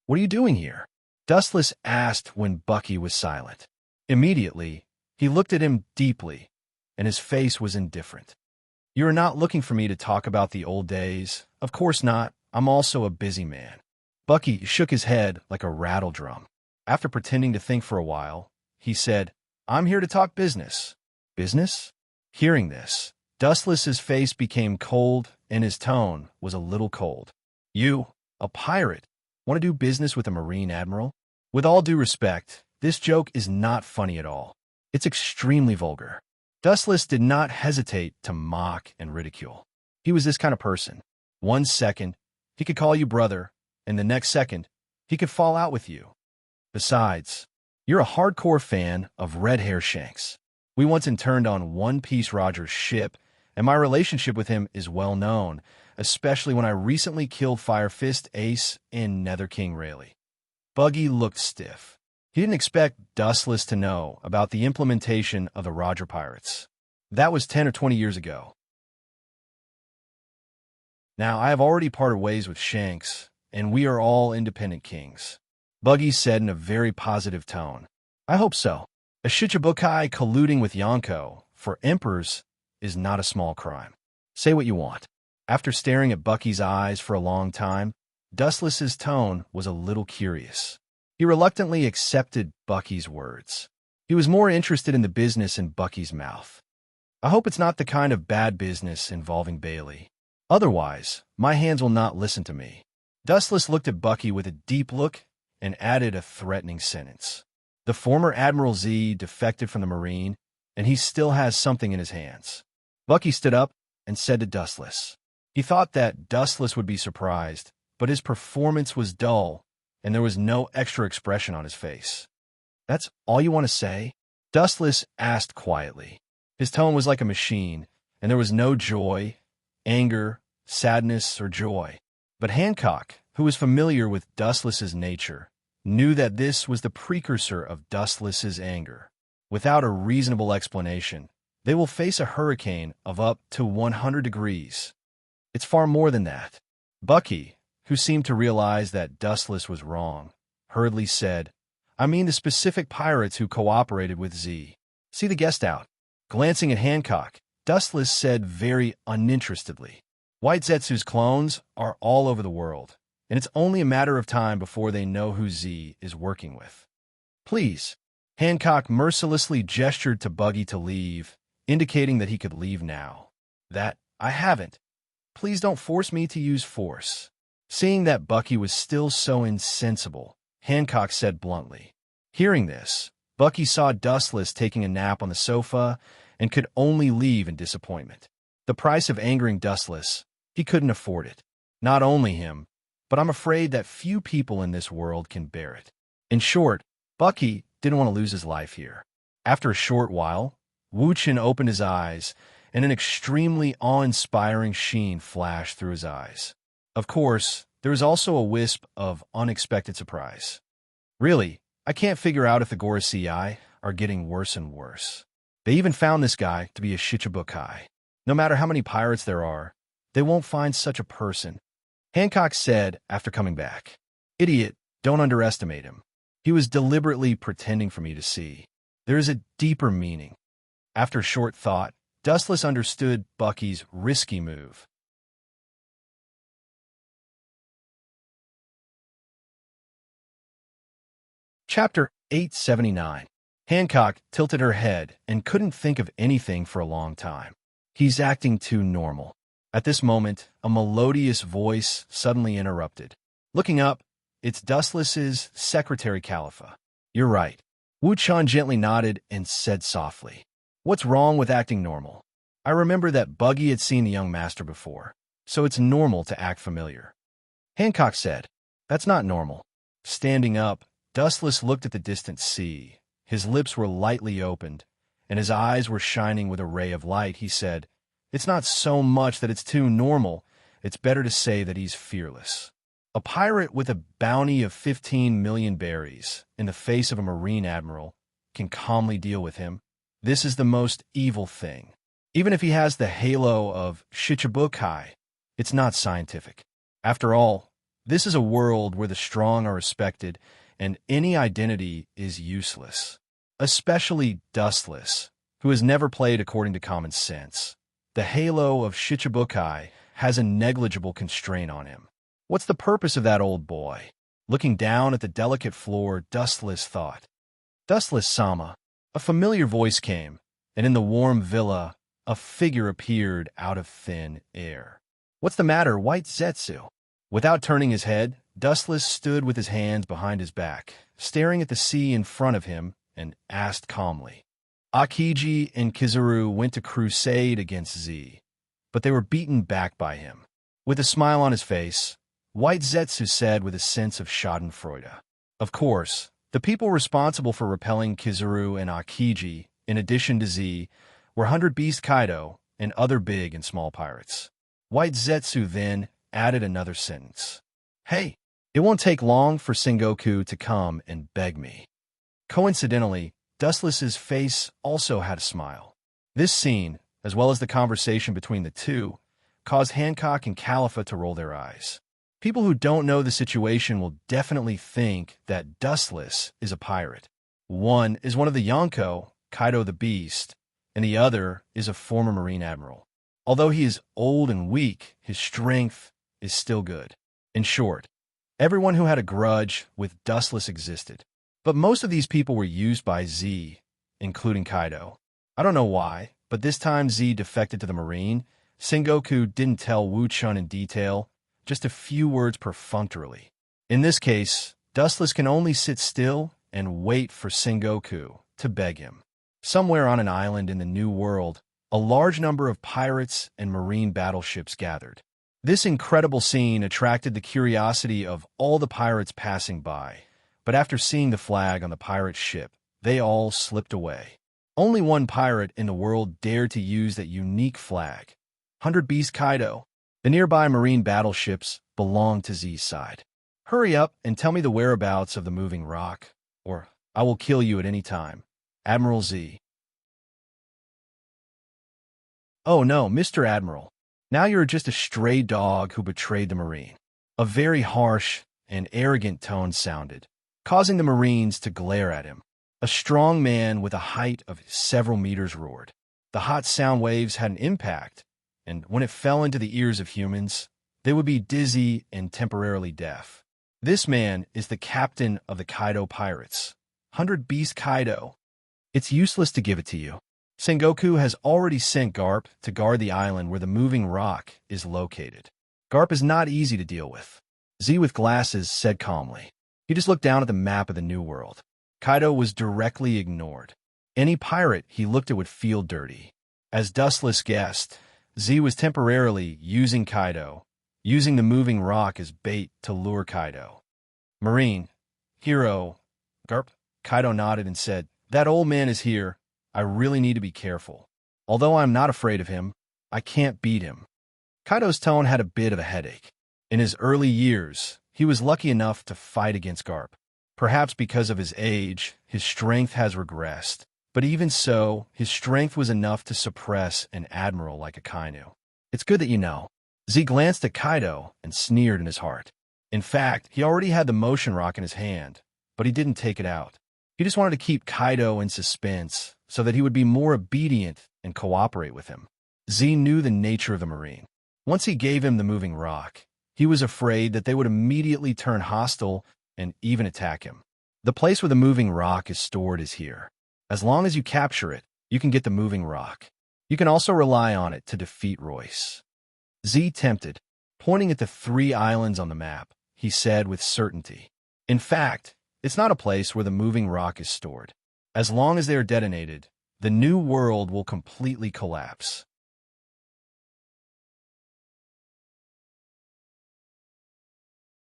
"What are you doing here?" Dustless asked when Bucky was silent. Immediately, he looked at him deeply, and his face was indifferent. "You are not looking for me to talk about the old days. Of course not. I'm also a busy man." Bucky shook his head like a rattle drum. After pretending to think for a while, he said, "I'm here to talk business." "Business?" Hearing this, Dustless's face became cold, and his tone was a little cold. "You, a pirate, want to do business with a Marine admiral?" With all due respect, this joke is not funny at all. It's extremely vulgar. Dustless did not hesitate to mock and ridicule. He was this kind of person. 1 second, he could call you brother, and the next second, he could fall out with you. Besides, you're a hardcore fan of Red Hair Shanks. We once interned on One Piece Roger's ship, and my relationship with him is well known, especially when I recently killed Fire Fist Ace and Nether King Rayleigh. Buggy looked stiff. He didn't expect Dustless to know about the implementation of the Roger Pirates. That was 10 or 20 years ago. Now, I have already parted ways with Shanks, and we are all independent kings, Buggy said in a very positive tone. "I hope so. A Shichibukai colluding with Yonko for emperors is not a small crime. Say what you want." After staring at Bucky's eyes for a long time, Dustless's tone was a little curious. He reluctantly accepted Bucky's words. He was more interested in the business in Bucky's mouth. "I hope it's not the kind of bad business involving Bailey. Otherwise, my hands will not listen to me." Dustless looked at Bucky with a deep look and added a threatening sentence. "The former Admiral Z defected from the Marine, and he still has something in his hands." Bucky stood up and said to Dustless. He thought that Dustless would be surprised, but his performance was dull, and there was no extra expression on his face. "That's all you want to say?" Dustless asked quietly. His tone was like a machine, and there was no joy, anger, sadness, or joy. But Hancock, who was familiar with Dustless's nature, knew that this was the precursor of Dustless's anger. Without a reasonable explanation, they will face a hurricane of up to 100 degrees. It's far more than that. Bucky, who seemed to realize that Dustless was wrong, hurriedly said, "I mean the specific pirates who cooperated with Z. See the guest out." Glancing at Hancock, Dustless said very uninterestedly, "White Zetsu's clones are all over the world, and it's only a matter of time before they know who Z is working with. Please." Hancock mercilessly gestured to Buggy to leave, indicating that he could leave now. "That I haven't. Please don't force me to use force." Seeing that Bucky was still so insensible, Hancock said bluntly. Hearing this, Bucky saw Dustless taking a nap on the sofa and could only leave in disappointment. The price of angering Dustless, he couldn't afford it. Not only him, but I'm afraid that few people in this world can bear it. In short, Bucky didn't want to lose his life here. After a short while, Wu Chen opened his eyes, and an extremely awe-inspiring sheen flashed through his eyes. Of course, there was also a wisp of unexpected surprise. "Really, I can't figure out if the Gorosei are getting worse and worse. They even found this guy to be a Shichibukai. No matter how many pirates there are, they won't find such a person," Hancock said after coming back. "Idiot, don't underestimate him. He was deliberately pretending for me to see. There is a deeper meaning." After short thought, Dustless understood Bucky's risky move. Chapter 879. Hancock tilted her head and couldn't think of anything for a long time. He's acting too normal. At this moment, a melodious voice suddenly interrupted. Looking up, it's Dustless's secretary Khalifa. "You're right." Wu Chan gently nodded and said softly, "What's wrong with acting normal? I remember that Buggy had seen the young master before, so it's normal to act familiar." Hancock said, "That's not normal." Standing up, Dustless looked at the distant sea. His lips were lightly opened, and his eyes were shining with a ray of light. He said, "It's not so much that it's too normal, it's better to say that he's fearless. A pirate with a bounty of 15 million berries in the face of a Marine admiral can calmly deal with him. This is the most evil thing. Even if he has the halo of Shichibukai, it's not scientific. After all, this is a world where the strong are respected and any identity is useless. Especially Dustless, who has never played according to common sense. The halo of Shichibukai has a negligible constraint on him. What's the purpose of that old boy? Looking down at the delicate floor, Dustless thought. Dustless-sama. A familiar voice came, and in the warm villa, a figure appeared out of thin air. What's the matter, White Zetsu? Without turning his head, Dustless stood with his hands behind his back, staring at the sea in front of him, and asked calmly. Akiji and Kizuru went to crusade against Z, but they were beaten back by him. With a smile on his face, White Zetsu said with a sense of schadenfreude. Of course, the people responsible for repelling Kizuru and Akiji, in addition to Z, were 100 Beast Kaido and other big and small pirates. White Zetsu then added another sentence. Hey, it won't take long for Sengoku to come and beg me. Coincidentally, Dustless's face also had a smile. This scene, as well as the conversation between the two, caused Hancock and Califa to roll their eyes. People who don't know the situation will definitely think that Dustless is a pirate. One is one of the Yonko, Kaido the Beast, and the other is a former Marine Admiral. Although he is old and weak, his strength is still good. In short, everyone who had a grudge with Dustless existed. But most of these people were used by Z, including Kaido. I don't know why, but this time Z defected to the Marine. Sengoku didn't tell Wu Chun in detail, just a few words perfunctorily. In this case, Dustless can only sit still and wait for Sengoku to beg him. Somewhere on an island in the New World, a large number of pirates and marine battleships gathered. This incredible scene attracted the curiosity of all the pirates passing by, but after seeing the flag on the pirate ship, they all slipped away. Only one pirate in the world dared to use that unique flag. 100 Beast Kaido. The nearby marine battleships belonged to Z's side. Hurry up and tell me the whereabouts of the moving rock, or I will kill you at any time. Admiral Z. Oh no, Mr. Admiral. Now you're just a stray dog who betrayed the Marine. A very harsh and arrogant tone sounded, causing the Marines to glare at him. A strong man with a height of several meters roared. The hot sound waves had an impact, and when it fell into the ears of humans, they would be dizzy and temporarily deaf. This man is the captain of the Kaido Pirates. 100 Beast Kaido. It's useless to give it to you. Sengoku has already sent Garp to guard the island where the moving rock is located. Garp is not easy to deal with. Z with glasses said calmly. He just looked down at the map of the New World. Kaido was directly ignored. Any pirate he looked at would feel dirty. As Dustless guessed, Z was temporarily using Kaido, using the moving rock as bait to lure Kaido. Marine, hero, Garp. Kaido nodded and said, That old man is here. I really need to be careful. Although I'm not afraid of him, I can't beat him. Kaido's tone had a bit of a headache. In his early years, he was lucky enough to fight against Garp. Perhaps because of his age, his strength has regressed. But even so, his strength was enough to suppress an admiral like Akainu. It's good that you know. Z glanced at Kaido and sneered in his heart. In fact, he already had the motion rock in his hand, but he didn't take it out. He just wanted to keep Kaido in suspense so that he would be more obedient and cooperate with him. Z knew the nature of the Marine. Once he gave him the moving rock, he was afraid that they would immediately turn hostile and even attack him. The place where the moving rock is stored is here. As long as you capture it, you can get the moving rock. You can also rely on it to defeat Royce. Z tempted, pointing at the 3 islands on the map, he said with certainty. In fact, it's not a place where the moving rock is stored. As long as they are detonated, the New World will completely collapse.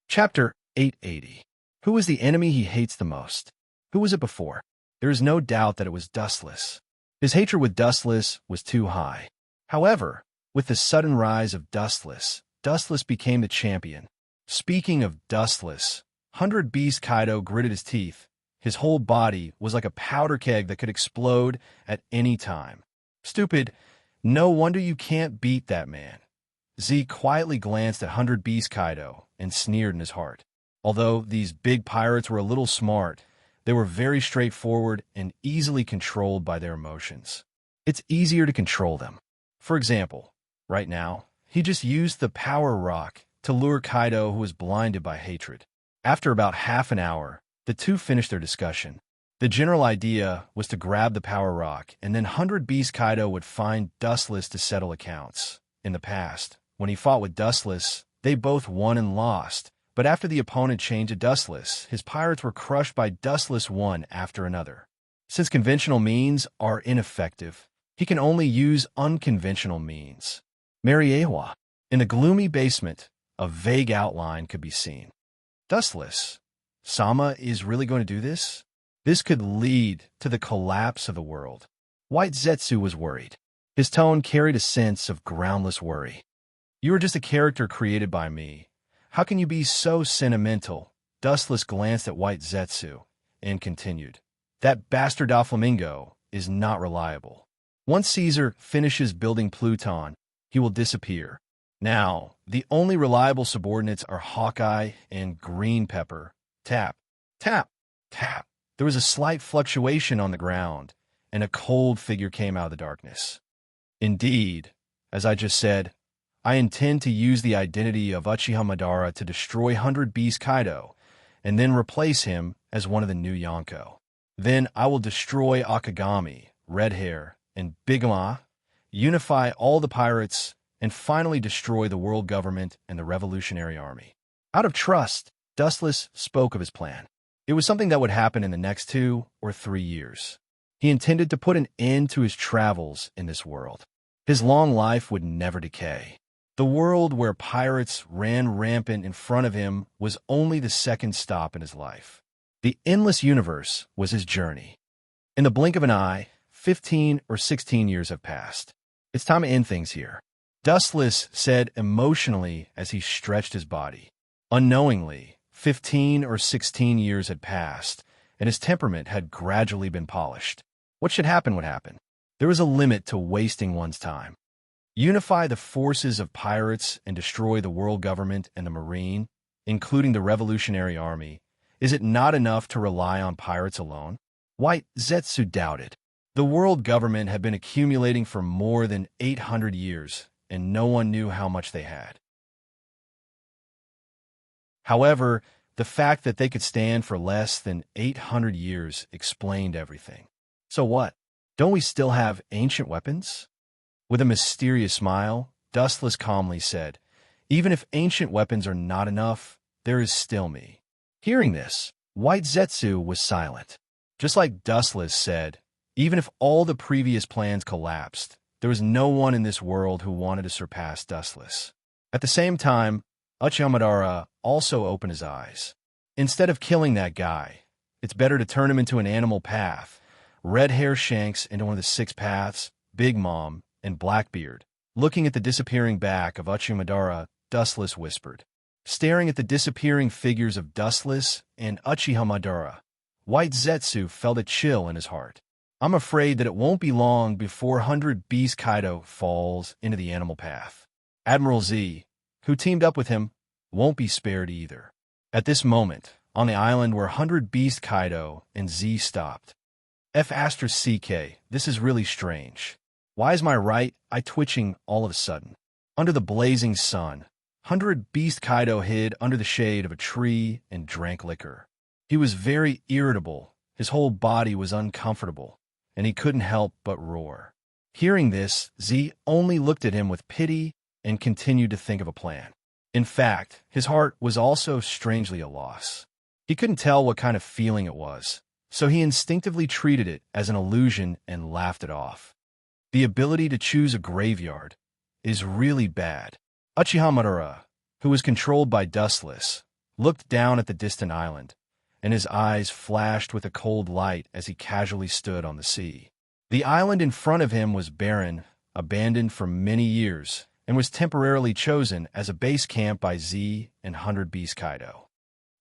Chapter 880. Who is the enemy he hates the most? Who was it before? There is no doubt that it was Dustless. His hatred with Dustless was too high. However, with the sudden rise of Dustless, Dustless became the champion. Speaking of Dustless, 100 Beast Kaido gritted his teeth, His whole body was like a powder keg that could explode at any time. Stupid. No wonder you can't beat that man. Z quietly glanced at 100 Beast Kaido and sneered in his heart. Although these big pirates were a little smart, they were very straightforward and easily controlled by their emotions. It's easier to control them. For example, right now, he just used the power rock to lure Kaido, who was blinded by hatred. After about half an hour, the two finished their discussion. The general idea was to grab the power rock, and then 100 Beast Kaido would find Dustless to settle accounts. In the past, when he fought with Dustless, they both won and lost, but after the opponent changed to Dustless, his pirates were crushed by Dustless one after another. Since conventional means are ineffective, he can only use unconventional means. Mariewa. In the gloomy basement, a vague outline could be seen. Dustless. Sama is really going to do this? This could lead to the collapse of the world. White Zetsu was worried. His tone carried a sense of groundless worry. You are just a character created by me. How can you be so sentimental? Dustless glanced at White Zetsu and continued. That bastard Doflamingo is not reliable. Once Caesar finishes building Pluton, he will disappear. Now, the only reliable subordinates are Hawkeye and Green Pepper. Tap, tap, tap. There was a slight fluctuation on the ground, and a cold figure came out of the darkness. Indeed, as I just said, I intend to use the identity of Uchiha Madara to destroy 100 Beast Kaido, and then replace him as one of the new Yonko. Then I will destroy Akagami, Red Hair, and Big Ma, unify all the pirates, and finally destroy the world government and the Revolutionary Army. Out of trust, Dustless spoke of his plan. It was something that would happen in the next 2 or 3 years. He intended to put an end to his travels in this world. His long life would never decay. The world where pirates ran rampant in front of him was only the second stop in his life. The endless universe was his journey. In the blink of an eye, 15 or 16 years have passed. It's time to end things here. Dustless said emotionally as he stretched his body. Unknowingly, 15 or 16 years had passed, and his temperament had gradually been polished. What should happen would happen. There was a limit to wasting one's time. Unify the forces of pirates and destroy the world government and the Marine, including the Revolutionary Army. Is it not enough to rely on pirates alone? White Zetsu doubted. The world government had been accumulating for more than 800 years, and no one knew how much they had. However, the fact that they could stand for less than 800 years explained everything. So what? Don't we still have ancient weapons? With a mysterious smile, Dustless calmly said, even if ancient weapons are not enough, there is still me. Hearing this, White Zetsu was silent. Just like Dustless said, even if all the previous plans collapsed, there was no one in this world who wanted to surpass Dustless. At the same time, Uchiha Madara also opened his eyes. Instead of killing that guy, it's better to turn him into an animal path. Red Hair Shanks into one of the 6 paths, Big Mom, and Blackbeard. Looking at the disappearing back of Uchiha Madara, Dustless whispered. Staring at the disappearing figures of Dustless and Uchiha Madara, White Zetsu felt a chill in his heart. I'm afraid that it won't be long before 100 Beast Kaido falls into the animal path. Admiral Z, who teamed up with him, won't be spared either. At this moment, on the island where 100 Beast Kaido and Z stopped. F*CK, this is really strange. Why is my right eye twitching all of a sudden? Under the blazing sun, 100 Beast Kaido hid under the shade of a tree and drank liquor. He was very irritable, his whole body was uncomfortable, and he couldn't help but roar. Hearing this, Z only looked at him with pity and continued to think of a plan. In fact, his heart was also strangely at loss. He couldn't tell what kind of feeling it was, so he instinctively treated it as an illusion and laughed it off. The ability to choose a graveyard is really bad. Uchiha Madara, who was controlled by Dustless, looked down at the distant island, and his eyes flashed with a cold light as he casually stood on the sea. The island in front of him was barren, abandoned for many years, and was temporarily chosen as a base camp by Z and 100 Beast Kaido.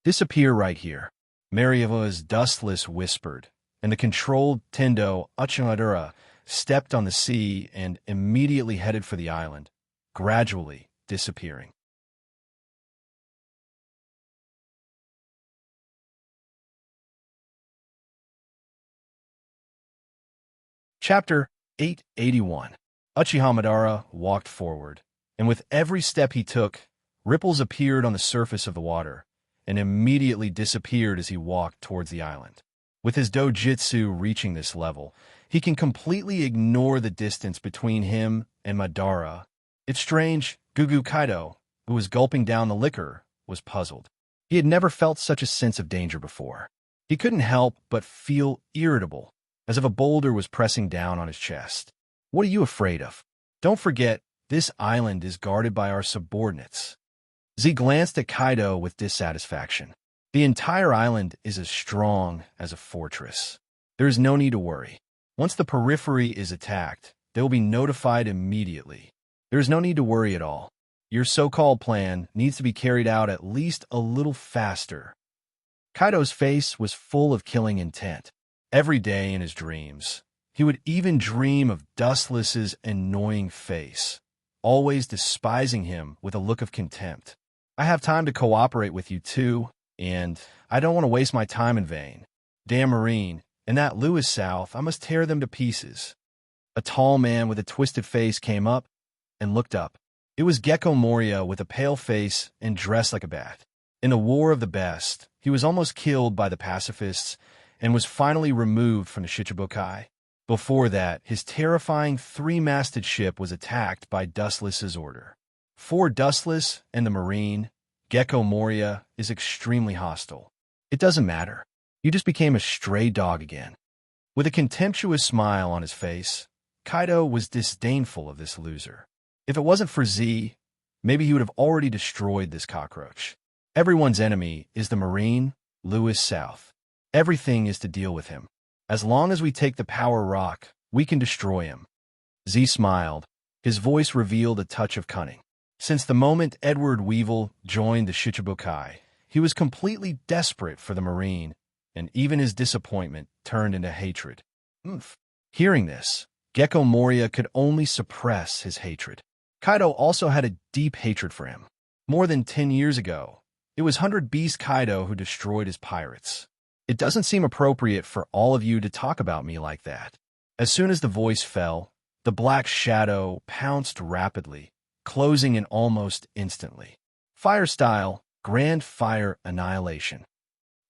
Disappear right here. Marieva's dustless whispered, and the controlled Tendo Uchimadura stepped on the sea and immediately headed for the island, gradually disappearing. Chapter 881. Uchiha Madara walked forward, and with every step he took, ripples appeared on the surface of the water, and immediately disappeared as he walked towards the island. With his dojutsu reaching this level, he can completely ignore the distance between him and Madara. It's strange, Gugu Kaido, who was gulping down the liquor, was puzzled. He had never felt such a sense of danger before. He couldn't help but feel irritable, as if a boulder was pressing down on his chest. What are you afraid of? Don't forget, this island is guarded by our subordinates. Z glanced at Kaido with dissatisfaction. The entire island is as strong as a fortress. There is no need to worry. Once the periphery is attacked, they will be notified immediately. There is no need to worry at all. Your so-called plan needs to be carried out at least a little faster. Kaido's face was full of killing intent. Every day in his dreams, he would even dream of Dustless's annoying face, always despising him with a look of contempt. I have time to cooperate with you too, and I don't want to waste my time in vain. Damn Marine, and that Lewis South, I must tear them to pieces. A tall man with a twisted face came up and looked up. It was Gecko Moria with a pale face and dressed like a bat. In the War of the Best, he was almost killed by the pacifists and was finally removed from the Shichibukai. Before that, his terrifying three-masted ship was attacked by Dustless's order. For Dustless and the Marine, Gecko Moria is extremely hostile. It doesn't matter. You just became a stray dog again. With a contemptuous smile on his face, Kaido was disdainful of this loser. If it wasn't for Z, maybe he would have already destroyed this cockroach. Everyone's enemy is the Marine, Lewis South. Everything is to deal with him. As long as we take the Power Rock, we can destroy him. Z smiled. His voice revealed a touch of cunning. Since the moment Edward Weevil joined the Shichibukai, he was completely desperate for the Marine, and even his disappointment turned into hatred. Hearing this, Gecko Moria could only suppress his hatred. Kaido also had a deep hatred for him. More than 10 years ago, it was 100 Beast Kaido who destroyed his pirates. It doesn't seem appropriate for all of you to talk about me like that. As soon as the voice fell, the black shadow pounced rapidly, closing in almost instantly. Fire style, grand fire annihilation.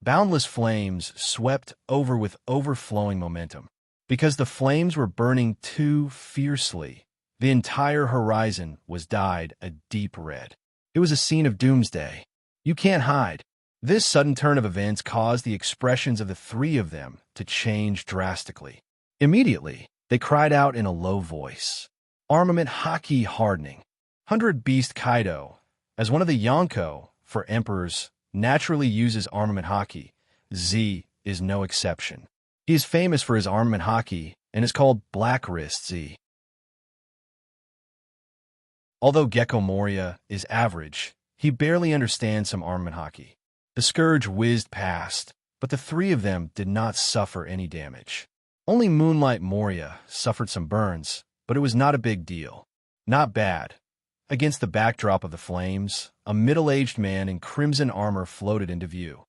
Boundless flames swept over with overflowing momentum. Because the flames were burning too fiercely, the entire horizon was dyed a deep red. It was a scene of doomsday. You can't hide. This sudden turn of events caused the expressions of the three of them to change drastically. Immediately, they cried out in a low voice. Armament Haki hardening. 100 Beast Kaido, as one of the Yonko for emperors, naturally uses armament Haki. Z is no exception. He is famous for his armament Haki and is called Black Wrist Z. Although Gecko Moria is average, he barely understands some armament Haki. The scourge whizzed past, but the three of them did not suffer any damage. Only Moonlight Moria suffered some burns, but it was not a big deal. Not bad. Against the backdrop of the flames, a middle-aged man in crimson armor floated into view.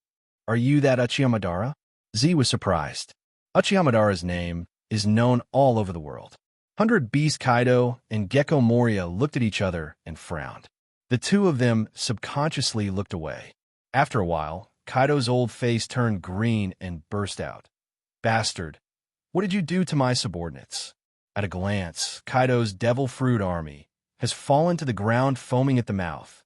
Are you that Uchiha Madara? Z was surprised. Uchiha Madara's name is known all over the world. 100 Beast Kaido and Gecko Moria looked at each other and frowned. The two of them subconsciously looked away. After a while, Kaido's old face turned green and burst out. Bastard, what did you do to my subordinates? At a glance, Kaido's devil fruit army has fallen to the ground foaming at the mouth.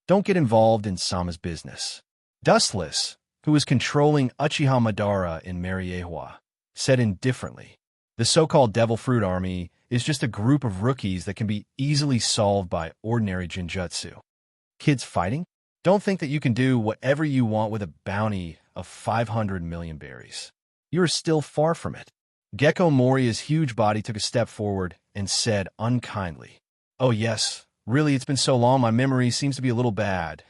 Don't get involved in Sama's business. Dustless, who was controlling Uchiha Madara in Mariewa, said indifferently, the so-called devil fruit army is just a group of rookies that can be easily solved by ordinary genjutsu. Kids fighting? Don't think that you can do whatever you want with a bounty of 500 million berries. You are still far from it. Gecko Moria's huge body took a step forward and said unkindly, Oh yes, really it's been so long my memory seems to be a little bad.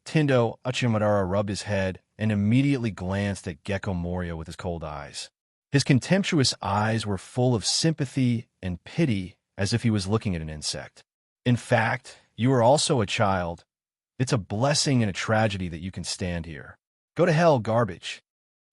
Tendo Uchihamadara rubbed his head and immediately glanced at Gecko Moria with his cold eyes. His contemptuous eyes were full of sympathy and pity, as if he was looking at an insect. In fact, you are also a child. It's a blessing and a tragedy that you can stand here. Go to hell, garbage.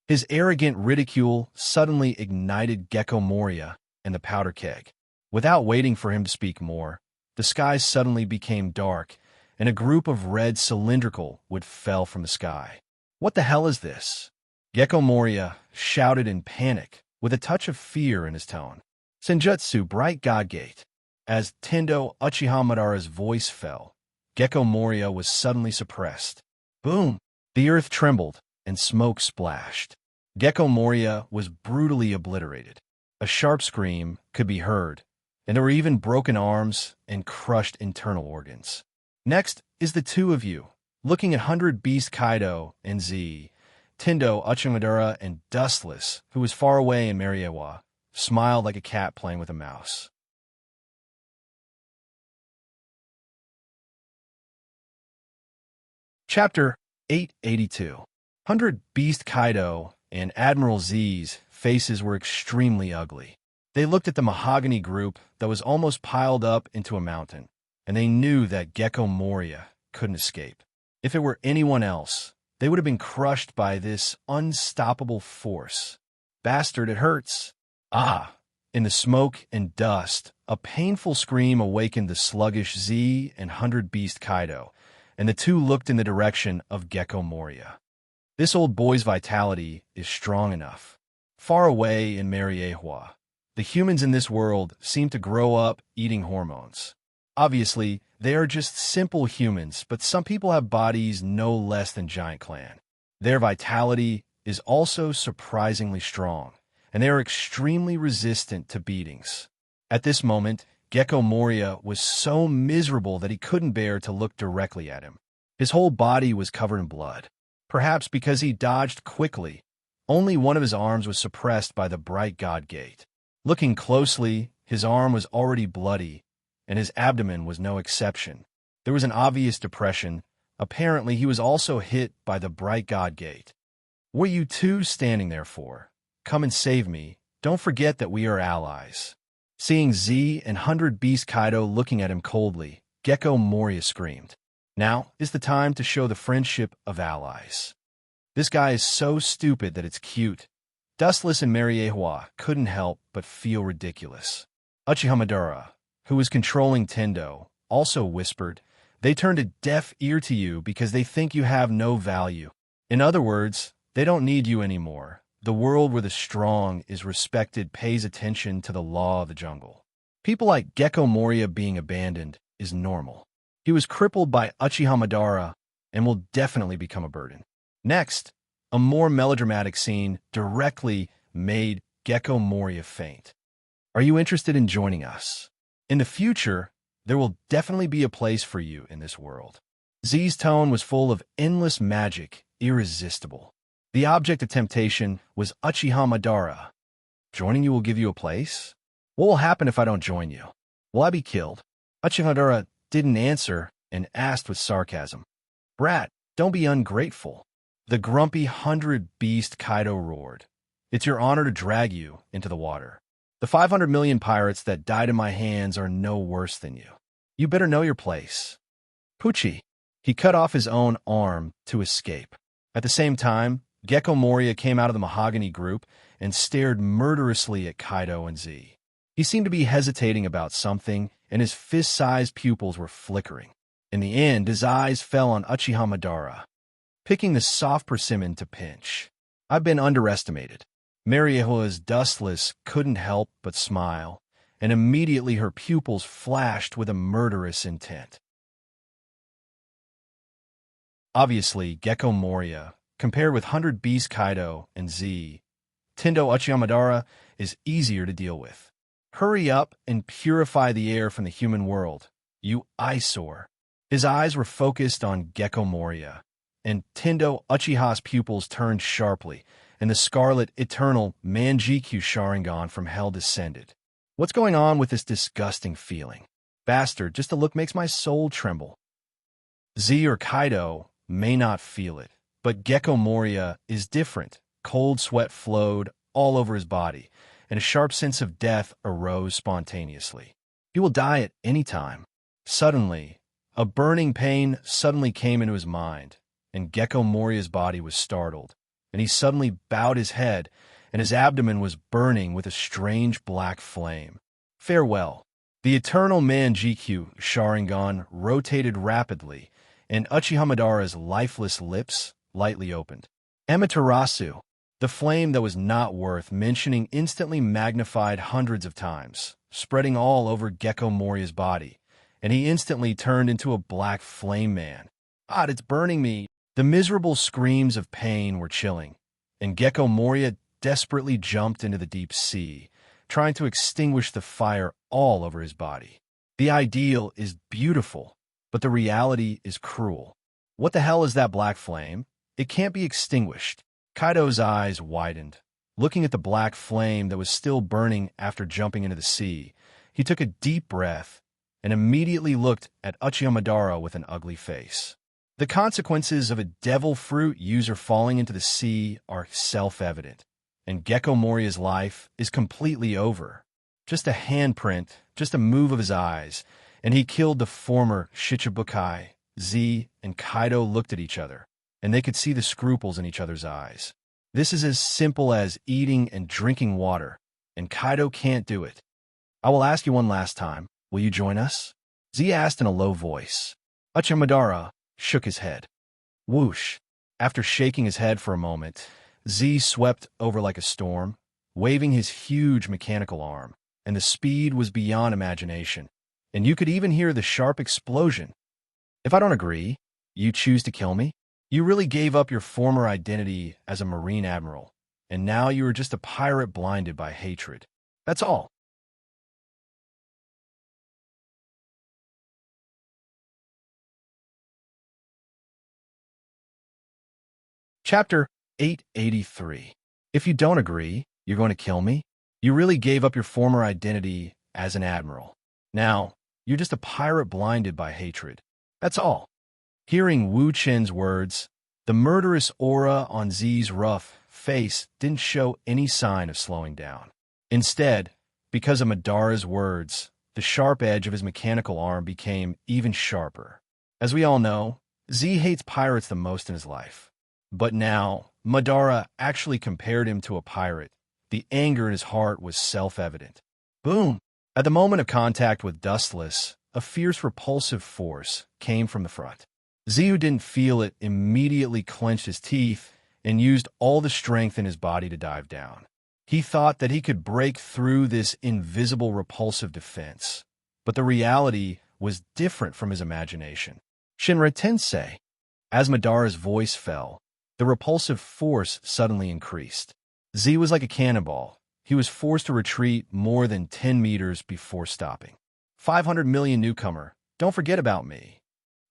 His arrogant ridicule suddenly ignited Gecko Moria and the powder keg. Without waiting for him to speak more, the sky suddenly became dark, and a group of red cylindrical wood fell from the sky. What the hell is this? Gecko Moria shouted in panic, with a touch of fear in his tone. Senjutsu, Bright God Gate. As Tendo Uchihamadara's voice fell, Gecko Moria was suddenly suppressed. Boom! The earth trembled, and smoke splashed. Gecko Moria was brutally obliterated. A sharp scream could be heard, and there were even broken arms and crushed internal organs. Next is the two of you, looking at 100 Beast Kaido and Z. Tendo Uchihamadara and Dustless, who was far away in Mariewa, smiled like a cat playing with a mouse. Chapter 882. 100 Beast Kaido and Admiral Z's faces were extremely ugly. They looked at the mahogany group that was almost piled up into a mountain, and they knew that Gecko Moria couldn't escape. If it were anyone else, they would have been crushed by this unstoppable force. Bastard, it hurts. Ah! In the smoke and dust, a painful scream awakened the sluggish Z and 100 Beast Kaido, and the two looked in the direction of Gecko Moria. This old boy's vitality is strong enough. Far away in Mariewa, the humans in this world seem to grow up eating hormones. Obviously, they are just simple humans, but some people have bodies no less than Giant Clan. Their vitality is also surprisingly strong, and they are extremely resistant to beatings. At this moment, Gecko Moria was so miserable that he couldn't bear to look directly at him. His whole body was covered in blood. Perhaps because he dodged quickly, only one of his arms was suppressed by the Bright God Gate. Looking closely, his arm was already bloody, and his abdomen was no exception. There was an obvious depression. Apparently, he was also hit by the Bright God Gate. What are you two standing there for? Come and save me. Don't forget that we are allies. Seeing Z and 100 Beast Kaido looking at him coldly, Gecko Moria screamed. Now is the time to show the friendship of allies. This guy is so stupid that it's cute. Dustless and Mariewa couldn't help but feel ridiculous. Uchihamadara, who was controlling Tendo, also whispered, "They turned a deaf ear to you because they think you have no value. In other words, they don't need you anymore. The world where the strong is respected pays attention to the law of the jungle. People like Gecko Moria being abandoned is normal. He was crippled by Uchihamadara and will definitely become a burden." Next, a more melodramatic scene directly made Gecko Moria faint. Are you interested in joining us? In the future, there will definitely be a place for you in this world. Z's tone was full of endless magic, irresistible. The object of temptation was Uchihamadara. Joining you will give you a place? What will happen if I don't join you? Will I be killed? Uchihamadara didn't answer and asked with sarcasm. Brat, don't be ungrateful. The grumpy 100 Beast Kaido roared. It's your honor to drag you into the water. The 500 million pirates that died in my hands are no worse than you. You better know your place. Pucci. He cut off his own arm to escape. At the same time, Gecko Moria came out of the mahogany group and stared murderously at Kaido and Z. He seemed to be hesitating about something, and his fist-sized pupils were flickering. In the end, his eyes fell on Uchihamadara, picking the soft persimmon to pinch. I've been underestimated. Mariewa's Dustless couldn't help but smile, and immediately her pupils flashed with a murderous intent. Obviously, Gecko Moria, compared with 100 Beast Kaido and Z, Tendo Uchihamadara is easier to deal with. Hurry up and purify the air from the human world, you eyesore. His eyes were focused on Gecko Moria, and Tendo Uchiha's pupils turned sharply, and the scarlet eternal Manjikyu Sharingan from hell descended. What's going on with this disgusting feeling? Bastard, just the look makes my soul tremble. Z or Kaido, may not feel it, but Gecko Moria is different. Cold sweat flowed all over his body, and a sharp sense of death arose spontaneously. He will die at any time. Suddenly, a burning pain suddenly came into his mind, and Gecko Moria's body was startled, and he suddenly bowed his head, and his abdomen was burning with a strange black flame. Farewell. The eternal Manjikyu Sharingan rotated rapidly, and Uchiha Madara's lifeless lips lightly opened. Amaterasu, the flame that was not worth mentioning, instantly magnified hundreds of times, spreading all over Gecko Moria's body, and he instantly turned into a black flame man. God, it's burning me! The miserable screams of pain were chilling, and Gecko Moria desperately jumped into the deep sea, trying to extinguish the fire all over his body. The ideal is beautiful, but the reality is cruel. What the hell is that black flame? It can't be extinguished. Kaido's eyes widened. Looking at the black flame that was still burning after jumping into the sea, he took a deep breath and immediately looked at Uchiha Madara with an ugly face. The consequences of a devil fruit user falling into the sea are self-evident, and Gecko Moria's life is completely over. Just a handprint, just a move of his eyes, and he killed the former Shichibukai. Z and Kaido looked at each other, and they could see the scruples in each other's eyes. This is as simple as eating and drinking water, and Kaido can't do it. I will ask you one last time. Will you join us? Z asked in a low voice. Uchiha Madara shook his head. Whoosh. After shaking his head for a moment, Z swept over like a storm, waving his huge mechanical arm, and the speed was beyond imagination, and you could even hear the sharp explosion. If I don't agree, you choose to kill me? You really gave up your former identity as a Marine Admiral, and now you are just a pirate blinded by hatred. That's all. Chapter 883. If you don't agree, you're going to kill me? You really gave up your former identity as an admiral. Now, you're just a pirate blinded by hatred. That's all. Hearing Wu Chen's words, the murderous aura on Z's rough face didn't show any sign of slowing down. Instead, because of Madara's words, the sharp edge of his mechanical arm became even sharper. As we all know, Z hates pirates the most in his life. But now, Madara actually compared him to a pirate. The anger in his heart was self-evident. Boom! At the moment of contact with Dustless, a fierce repulsive force came from the front. Z, who didn't feel it, immediately clenched his teeth and used all the strength in his body to dive down. He thought that he could break through this invisible repulsive defense, but the reality was different from his imagination. Shinra Tensei. As Madara's voice fell, the repulsive force suddenly increased. Z was like a cannonball. He was forced to retreat more than 10 meters before stopping. 500 million newcomer, don't forget about me.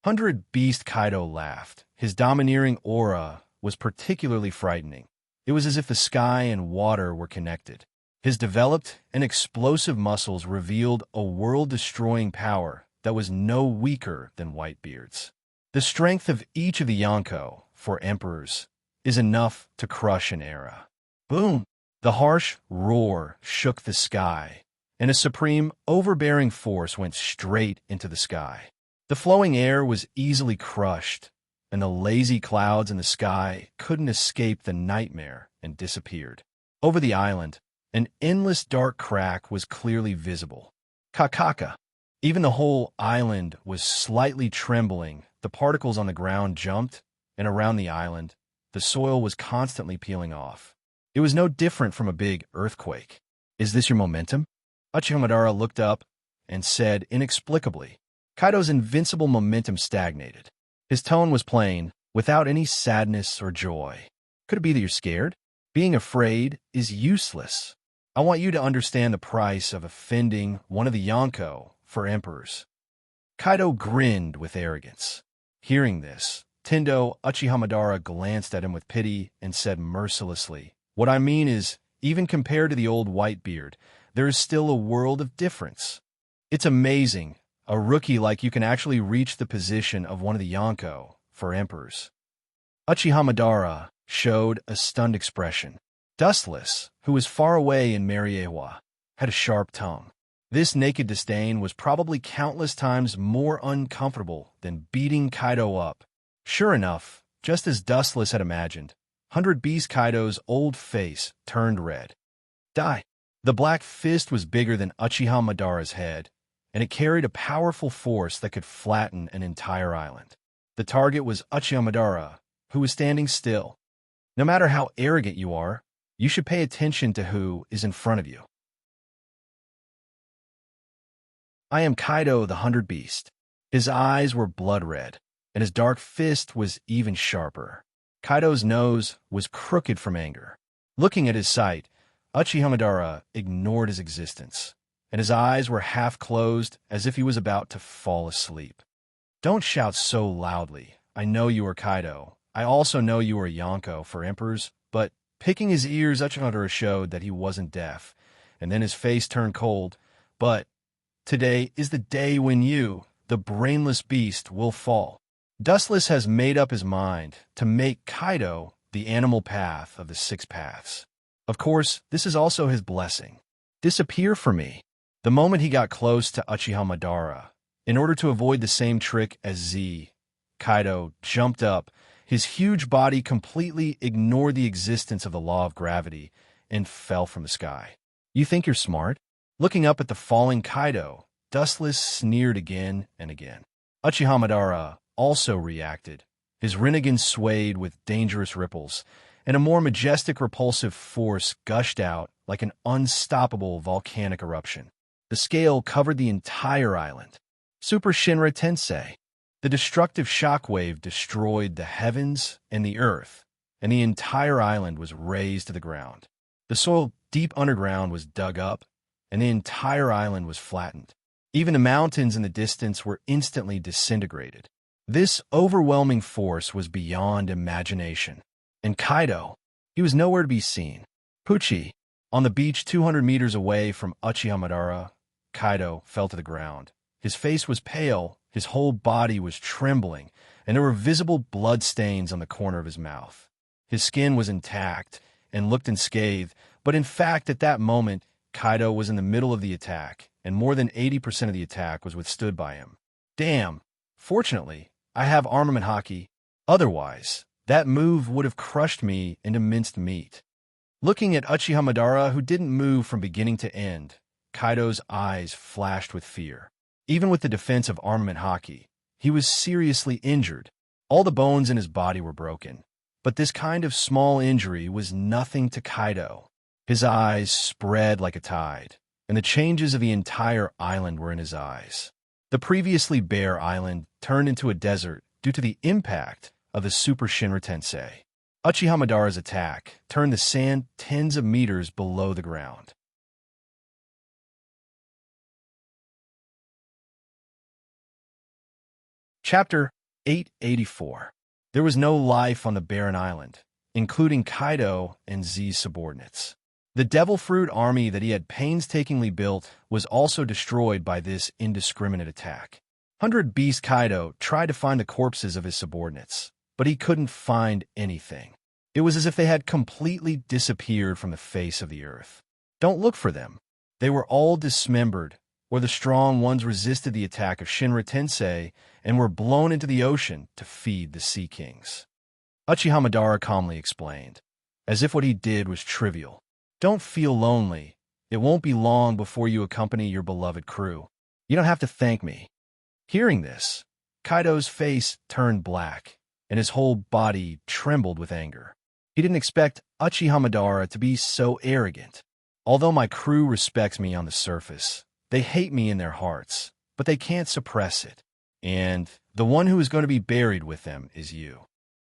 100 Beast Kaido laughed. His domineering aura was particularly frightening. It was as if the sky and water were connected. His developed and explosive muscles revealed a world-destroying power that was no weaker than Whitebeard's. The strength of each of the Yonko, for emperors, is enough to crush an era. Boom! The harsh roar shook the sky, and a supreme, overbearing force went straight into the sky. The flowing air was easily crushed, and the lazy clouds in the sky couldn't escape the nightmare and disappeared. Over the island, an endless dark crack was clearly visible. Kakaka! Even the whole island was slightly trembling. The particles on the ground jumped, and around the island, the soil was constantly peeling off. It was no different from a big earthquake. Is this your momentum? Uchiha Madara looked up and said inexplicably. Kaido's invincible momentum stagnated. His tone was plain, without any sadness or joy. Could it be that you're scared? Being afraid is useless. I want you to understand the price of offending one of the Yonko for emperors. Kaido grinned with arrogance. Hearing this, Tendo Uchiha Madara glanced at him with pity and said mercilessly, "What I mean is, even compared to the old Whitebeard, there is still a world of difference. It's amazing. A rookie like you can actually reach the position of one of the Yonko for emperors. Uchiha Madara showed a stunned expression. Dustless, who was far away in Mariewa, had a sharp tongue. This naked disdain was probably countless times more uncomfortable than beating Kaido up. Sure enough, just as Dustless had imagined, 100 Beast Kaido's old face turned red. Die! The black fist was bigger than Uchiha Madara's head, and it carried a powerful force that could flatten an entire island. The target was Uchiha Madara, who was standing still. No matter how arrogant you are, you should pay attention to who is in front of you. I am Kaido the 100 Beast. His eyes were blood red, and his dark fist was even sharper. Kaido's nose was crooked from anger. Looking at his sight, Uchiha Madara ignored his existence, and his eyes were half closed as if he was about to fall asleep. Don't shout so loudly. I know you are Kaido. I also know you are Yonko for emperors, but picking his ears, Uchiha Madara showed that he wasn't deaf, and then his face turned cold. But today is the day when you, the brainless beast, will fall. Dustless has made up his mind to make Kaido the animal path of the 6 paths. Of course, this is also his blessing. Disappear for me. The moment he got close to Uchiha Madara, in order to avoid the same trick as Z, Kaido jumped up. His huge body completely ignored the existence of the law of gravity and fell from the sky. You think you're smart? Looking up at the falling Kaido, Dustless sneered again and again. Uchiha Madara also reacted. His Rinnegan swayed with dangerous ripples, and a more majestic repulsive force gushed out like an unstoppable volcanic eruption. The scale covered the entire island. Super Shinra Tensei. The destructive shockwave destroyed the heavens and the earth, and the entire island was razed to the ground. The soil deep underground was dug up, and the entire island was flattened. Even the mountains in the distance were instantly disintegrated. This overwhelming force was beyond imagination. And Kaido, he was nowhere to be seen. Pucci, on the beach 200 meters away from Uchiha Madara, Kaido fell to the ground. His face was pale, his whole body was trembling, and there were visible blood stains on the corner of his mouth. His skin was intact and looked unscathed, but in fact at that moment, Kaido was in the middle of the attack, and more than 80% of the attack was withstood by him. Damn! Fortunately, I have armament haki. Otherwise, that move would have crushed me into minced meat. Looking at Uchiha Madara, who didn't move from beginning to end, Kaido's eyes flashed with fear. Even with the defense of armament haki, he was seriously injured. All the bones in his body were broken. But this kind of small injury was nothing to Kaido. His eyes spread like a tide, and the changes of the entire island were in his eyes. The previously bare island turned into a desert due to the impact of the Super Shinra Tensei. Uchiha Madara's attack turned the sand tens of meters below the ground. Chapter 884. There was no life on the barren island, including Kaido and Z's subordinates. The Devil Fruit army that he had painstakingly built was also destroyed by this indiscriminate attack. 100 Beast Kaido tried to find the corpses of his subordinates, but he couldn't find anything. It was as if they had completely disappeared from the face of the earth. Don't look for them. They were all dismembered, or the strong ones resisted the attack of Shinra Tensei and were blown into the ocean to feed the Sea Kings. Uchiha Madara calmly explained, as if what he did was trivial. Don't feel lonely. It won't be long before you accompany your beloved crew. You don't have to thank me. Hearing this, Kaido's face turned black, and his whole body trembled with anger. He didn't expect Uchiha Madara to be so arrogant. Although my crew respects me on the surface, they hate me in their hearts, but they can't suppress it. And the one who is going to be buried with them is you.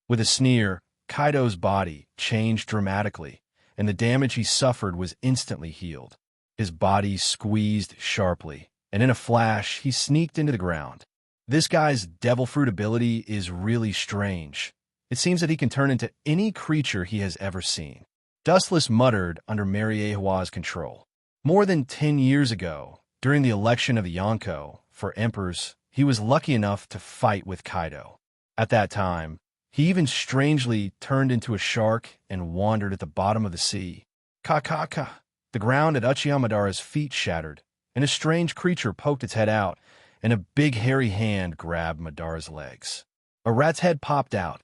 With a sneer, Kaido's body changed dramatically, and the damage he suffered was instantly healed. His body squeezed sharply, and in a flash, he sneaked into the ground. This guy's devil fruit ability is really strange. It seems that he can turn into any creature he has ever seen. Dustless muttered under Mariewa's control. More than 10 years ago, during the election of the Yonko for emperors, he was lucky enough to fight with Kaido. At that time, he even strangely turned into a shark and wandered at the bottom of the sea. Ka. The ground at Uchiha Madara's feet shattered, and a strange creature poked its head out, and a big hairy hand grabbed Madara's legs. A rat's head popped out.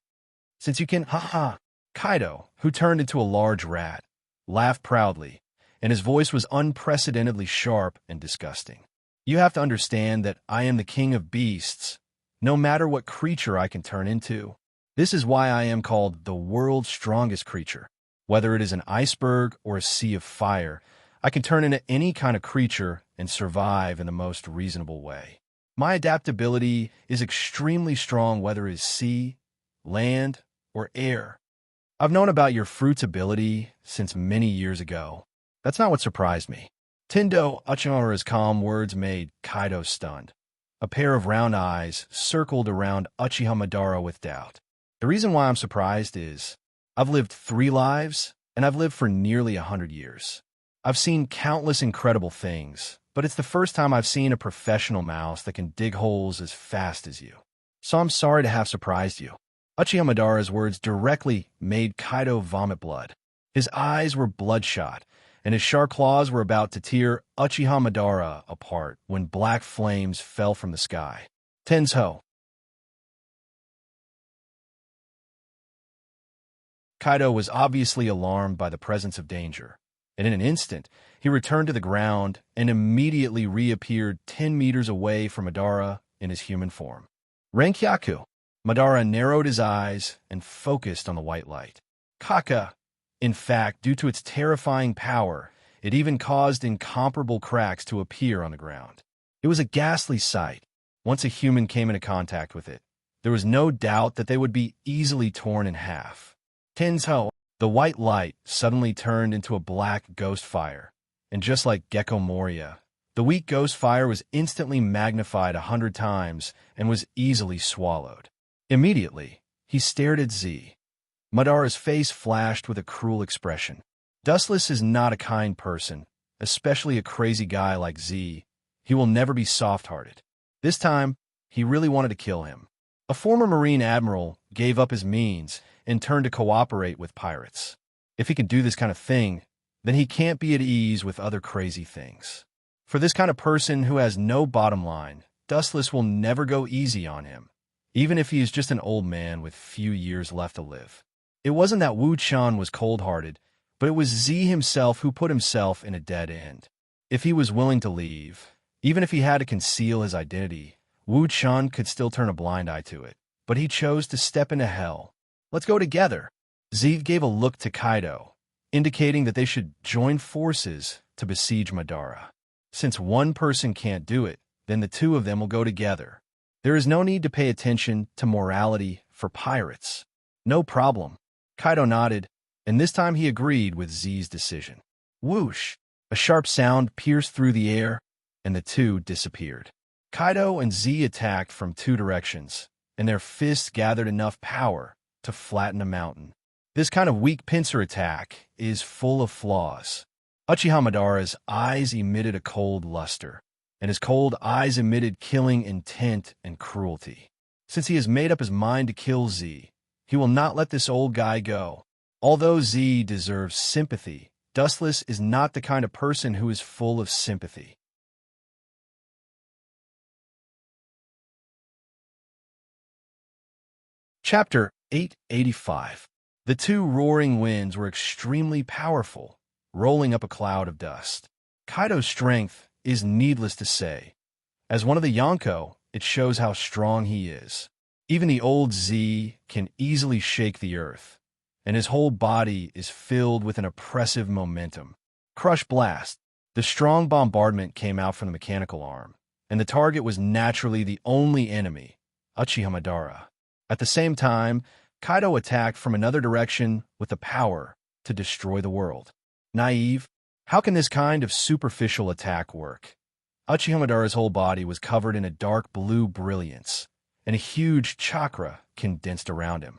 Since you can, ha. Kaido, who turned into a large rat, laughed proudly, and his voice was unprecedentedly sharp and disgusting. You have to understand that I am the king of beasts, no matter what creature I can turn into. This is why I am called the world's strongest creature. Whether it is an iceberg or a sea of fire, I can turn into any kind of creature and survive in the most reasonable way. My adaptability is extremely strong, whether it is sea, land, or air. I've known about your fruit's ability since many years ago. That's not what surprised me. Tendo Uchiha's calm words made Kaido stunned. A pair of round eyes circled around Uchiha Madara with doubt. The reason why I'm surprised is I've lived 3 lives, and I've lived for nearly 100 years. I've seen countless incredible things, but it's the first time I've seen a professional mouse that can dig holes as fast as you. So I'm sorry to have surprised you. Uchiha Madara's words directly made Kaido vomit blood. His eyes were bloodshot, and his sharp claws were about to tear Uchiha Madara apart when black flames fell from the sky. Tenzo. Kaido was obviously alarmed by the presence of danger, and in an instant, he returned to the ground and immediately reappeared 10 meters away from Madara in his human form. Renkyaku. Madara narrowed his eyes and focused on the white light. Kaka. In fact, due to its terrifying power, it even caused incomparable cracks to appear on the ground. It was a ghastly sight. Once a human came into contact with it, there was no doubt that they would be easily torn in half. Tenzo. The white light suddenly turned into a black ghost fire, and just like Gecko Moria, the weak ghost fire was instantly magnified 100 times and was easily swallowed. Immediately, he stared at Z. Madara's face flashed with a cruel expression. Dustless is not a kind person, especially a crazy guy like Z. He will never be soft-hearted. This time, he really wanted to kill him. A former Marine admiral gave up his means and turned to cooperate with pirates. If he can do this kind of thing, then he can't be at ease with other crazy things. For this kind of person who has no bottom line, Dustless will never go easy on him, even if he is just an old man with few years left to live. It wasn't that Wu Chan was cold-hearted, but it was Z himself who put himself in a dead end. If he was willing to leave, even if he had to conceal his identity, Wu Chan could still turn a blind eye to it. But he chose to step into hell. Let's go together. Z gave a look to Kaido, indicating that they should join forces to besiege Madara. Since one person can't do it, then the 2 of them will go together. There is no need to pay attention to morality for pirates. No problem. Kaido nodded, and this time he agreed with Z's decision. Whoosh! A sharp sound pierced through the air, and the 2 disappeared. Kaido and Z attacked from 2 directions, and their fists gathered enough power to flatten a mountain. This kind of weak pincer attack is full of flaws. Uchiha Madara's eyes emitted a cold luster, and his cold eyes emitted killing intent and cruelty. Since he has made up his mind to kill Z, he will not let this old guy go. Although Z deserves sympathy, Dustless is not the kind of person who is full of sympathy. Chapter 885. The 2 roaring winds were extremely powerful, rolling up a cloud of dust. Kaido's strength is needless to say. As one of the Yonko, it shows how strong he is. Even the old Z can easily shake the earth, and his whole body is filled with an oppressive momentum. Crush Blast. The strong bombardment came out from the mechanical arm, and the target was naturally the only enemy, Uchiha Madara. At the same time, Kaido attacked from another direction with the power to destroy the world. Naive? How can this kind of superficial attack work? Uchiha Madara's whole body was covered in a dark blue brilliance, and a huge chakra condensed around him.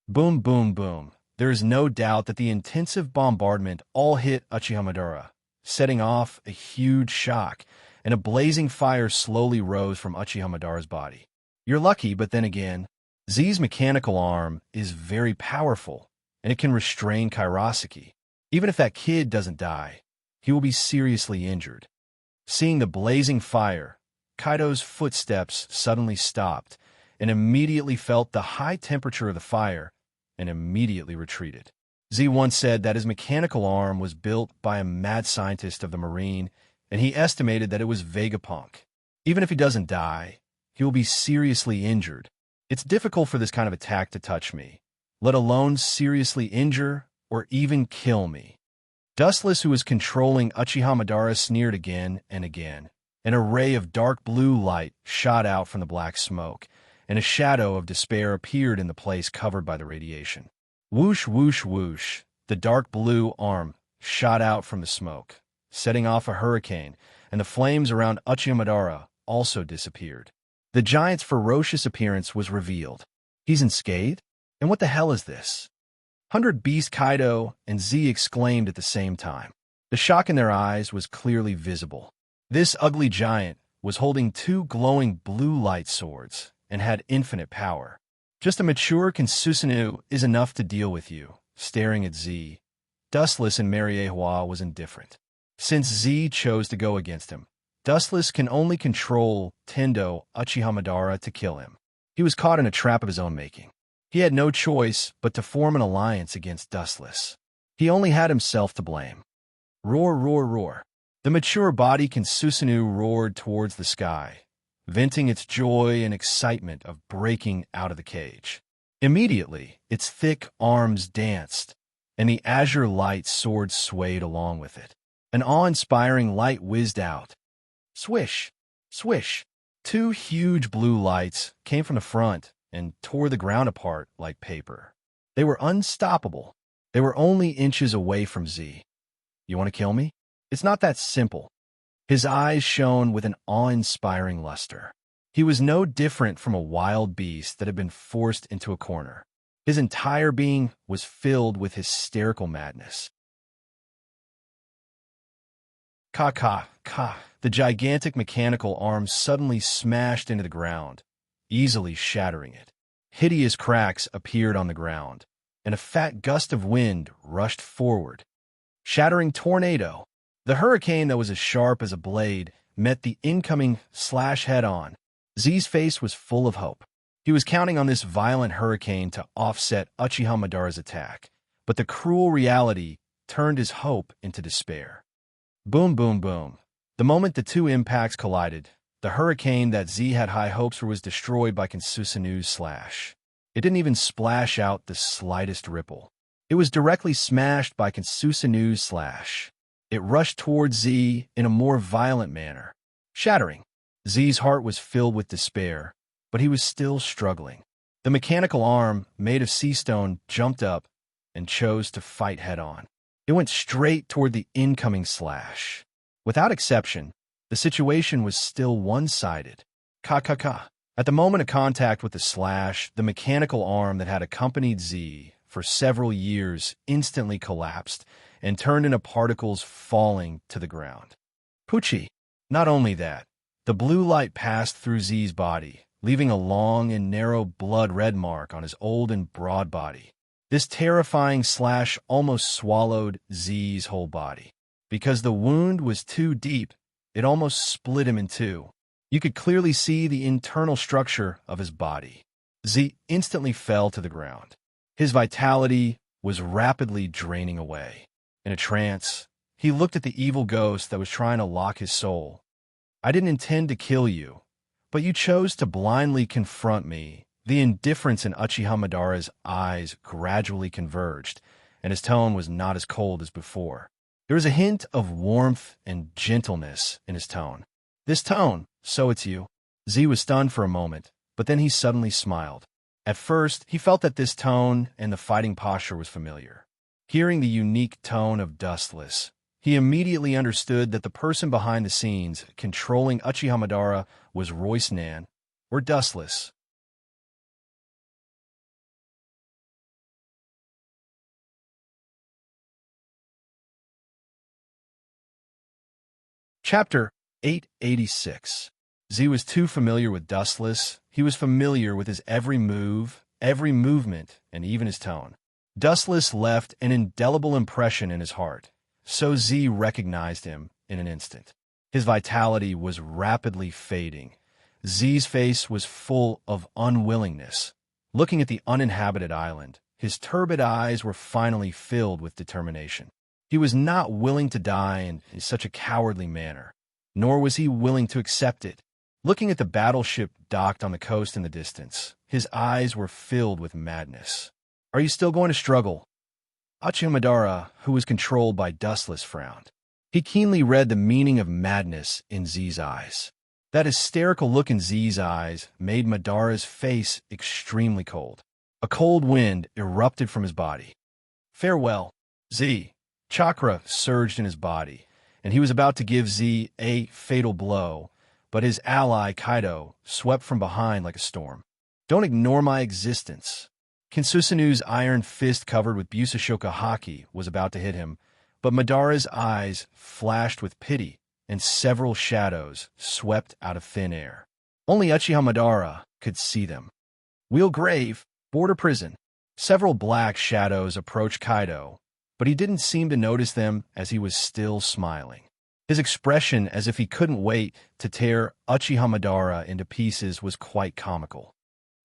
Boom, boom, boom. There is no doubt that the intensive bombardment all hit Uchiha Madara, setting off a huge shock, and a blazing fire slowly rose from Uchiha Madara's body. You're lucky, but then again, Z's mechanical arm is very powerful, and it can restrain Kairosaki. Even if that kid doesn't die, he will be seriously injured. Seeing the blazing fire, Kaido's footsteps suddenly stopped and immediately felt the high temperature of the fire and immediately retreated. Z once said that his mechanical arm was built by a mad scientist of the Marine, and he estimated that it was Vegapunk. Even if he doesn't die, he will be seriously injured. It's difficult for this kind of attack to touch me, let alone seriously injure or even kill me. Dustless, who was controlling Uchiha Madara, sneered again and again. An array of dark blue light shot out from the black smoke, and a shadow of despair appeared in the place covered by the radiation. Whoosh, whoosh, whoosh, the dark blue arm shot out from the smoke, setting off a hurricane, and the flames around Uchiha Madara also disappeared. The giant's ferocious appearance was revealed. He's unscathed? And what the hell is this? 100 Beast Kaido and Z exclaimed at the same time. The shock in their eyes was clearly visible. This ugly giant was holding two glowing blue light swords and had infinite power. Just a mature Kinsusanoo is enough to deal with you. Staring at Z, Dustless and Mariehua was indifferent. Since Z chose to go against him, Dustless can only control Tendo Uchiha Madara to kill him. He was caught in a trap of his own making. He had no choice but to form an alliance against Dustless. He only had himself to blame. Roar, roar, roar. The mature body Kinsusanoo roared towards the sky, venting its joy and excitement of breaking out of the cage. Immediately, its thick arms danced, and the azure light sword swayed along with it. An awe-inspiring light whizzed out. Swish! Swish! Two huge blue lights came from the front and tore the ground apart like paper. They were unstoppable. They were only inches away from Z. You want to kill me? It's not that simple. His eyes shone with an awe-inspiring luster. He was no different from a wild beast that had been forced into a corner. His entire being was filled with hysterical madness. Ka ka ka. The gigantic mechanical arm suddenly smashed into the ground, easily shattering it. Hideous cracks appeared on the ground, and a fat gust of wind rushed forward. Shattering tornado. The hurricane that was as sharp as a blade met the incoming slash head-on. Z's face was full of hope. He was counting on this violent hurricane to offset Uchiha Madara's attack, but the cruel reality turned his hope into despair. Boom, boom, boom. The moment the two impacts collided, the hurricane that Z had high hopes for was destroyed by Kinsusanoo's slash. It didn't even splash out the slightest ripple. It was directly smashed by Kinsusanoo's slash. It rushed towards Z in a more violent manner, shattering. Z's heart was filled with despair, but he was still struggling. The mechanical arm, made of sea stone, jumped up and chose to fight head-on. It went straight toward the incoming slash. Without exception, the situation was still one-sided. Ka-ka-ka. At the moment of contact with the slash, the mechanical arm that had accompanied Z for several years instantly collapsed and turned into particles falling to the ground. Poochie. Not only that, the blue light passed through Z's body, leaving a long and narrow blood-red mark on his old and broad body. This terrifying slash almost swallowed Z's whole body. Because the wound was too deep, it almost split him in two. You could clearly see the internal structure of his body. Z instantly fell to the ground. His vitality was rapidly draining away. In a trance, he looked at the evil ghost that was trying to lock his soul. I didn't intend to kill you, but you chose to blindly confront me. The indifference in Uchiha Madara's eyes gradually converged, and his tone was not as cold as before. There was a hint of warmth and gentleness in his tone. This tone, so it's you. Z was stunned for a moment, but then he suddenly smiled. At first, he felt that this tone and the fighting posture was familiar. Hearing the unique tone of Dustless, he immediately understood that the person behind the scenes controlling Uchiha Madara was Royce Nan, or Dustless. Chapter 886. Z was too familiar with Dustless. he was familiar with his every move, every movement, and even his tone. Dustless left an indelible impression in his heart, so Z recognized him in an instant. His vitality was rapidly fading. Z's face was full of unwillingness. Looking at the uninhabited island, his turbid eyes were finally filled with determination. He was not willing to die in such a cowardly manner, nor was he willing to accept it. Looking at the battleship docked on the coast in the distance, his eyes were filled with madness. "Are you still going to struggle?" Uchiha, who was controlled by Dustless, frowned. He keenly read the meaning of madness in Z's eyes. That hysterical look in Z's eyes made Madara's face extremely cold. A cold wind erupted from his body. "Farewell, Z." Chakra surged in his body, and he was about to give Z a fatal blow, but his ally, Kaido, swept from behind like a storm. "Don't ignore my existence." Kinsusanu's iron fist covered with Busashoka haki was about to hit him, but Madara's eyes flashed with pity, and several shadows swept out of thin air. Only Uchiha Madara could see them. Wheel grave, border prison. Several black shadows approached Kaido, but he didn't seem to notice them as he was still smiling. His expression, as if he couldn't wait to tear Uchiha Madara into pieces, was quite comical.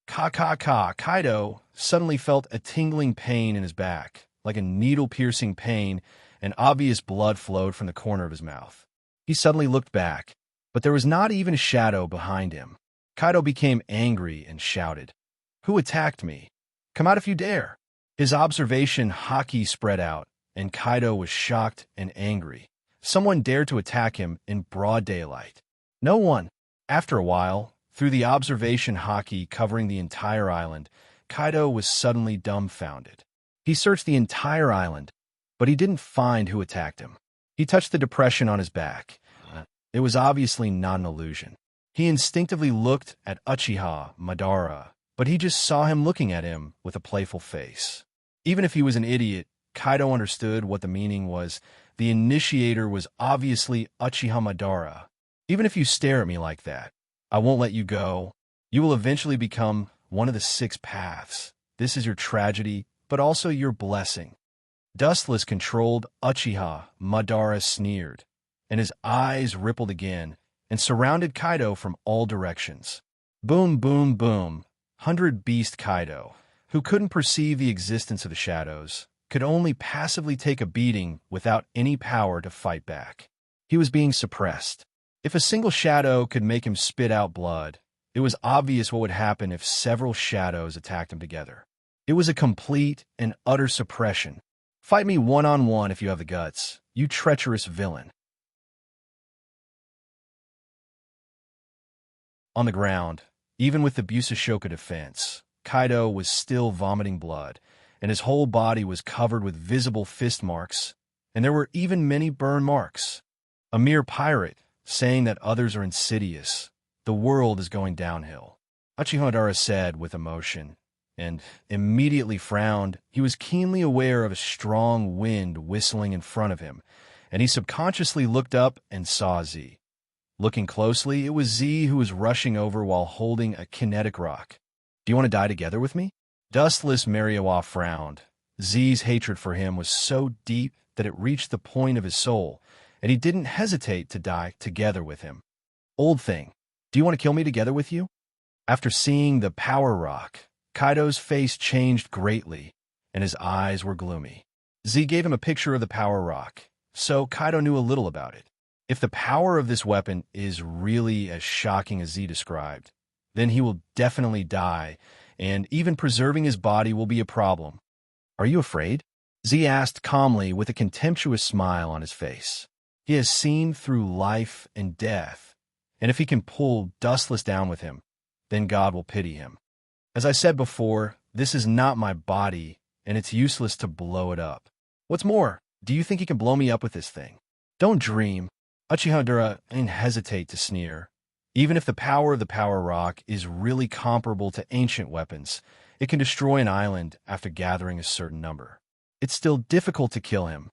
Kaido suddenly felt a tingling pain in his back, like a needle-piercing pain, and obvious blood flowed from the corner of his mouth. He suddenly looked back, but there was not even a shadow behind him. Kaido became angry and shouted, "Who attacked me? Come out if you dare!" His observation haki spread out, and Kaido was shocked and angry. Someone dared to attack him in broad daylight. No one. After a while, through the observation haki covering the entire island, Kaido was suddenly dumbfounded. He searched the entire island, but he didn't find who attacked him. He touched the depression on his back. It was obviously not an illusion. He instinctively looked at Uchiha Madara, but he just saw him looking at him with a playful face. Even if he was an idiot, Kaido understood what the meaning was. The initiator was obviously Uchiha Madara. "Even if you stare at me like that, I won't let you go. You will eventually become one of the 6 paths. This is your tragedy, but also your blessing." Dustless controlled Uchiha Madara sneered, and his eyes rippled again and surrounded Kaido from all directions. Boom, boom, boom. 100 Beast Kaido, who couldn't perceive the existence of the shadows, could only passively take a beating without any power to fight back. He was being suppressed. If a single shadow could make him spit out blood, it was obvious what would happen if several shadows attacked him together. It was a complete and utter suppression. "Fight me one-on-one if you have the guts, you treacherous villain." On the ground, even with the Busashoka defense, Kaido was still vomiting blood, and his whole body was covered with visible fist marks, and there were even many burn marks. A mere pirate, saying that others are insidious. The world is going downhill, Uchiha Madara said with emotion, and immediately frowned. He was keenly aware of a strong wind whistling in front of him, and he subconsciously looked up and saw Z. Looking closely, it was Z who was rushing over while holding a kinetic rock. "Do you want to die together with me?" Dustless Mariowa frowned. Z's hatred for him was so deep that it reached the point of his soul, and he didn't hesitate to die together with him. "Old thing, do you want to kill me together with you?" After seeing the power rock, Kaido's face changed greatly, and his eyes were gloomy. Z gave him a picture of the power rock, so Kaido knew a little about it. If the power of this weapon is really as shocking as Z described, then he will definitely die, and even preserving his body will be a problem. "Are you afraid?" Z asked calmly with a contemptuous smile on his face. He has seen through life and death, and if he can pull Dustless down with him, then God will pity him. "As I said before, this is not my body, and it's useless to blow it up. What's more, do you think you can blow me up with this thing?" "Don't dream." Uchiha Madara didn't hesitate to sneer. Even if the power of the power rock is really comparable to ancient weapons, it can destroy an island after gathering a certain number. It's still difficult to kill him.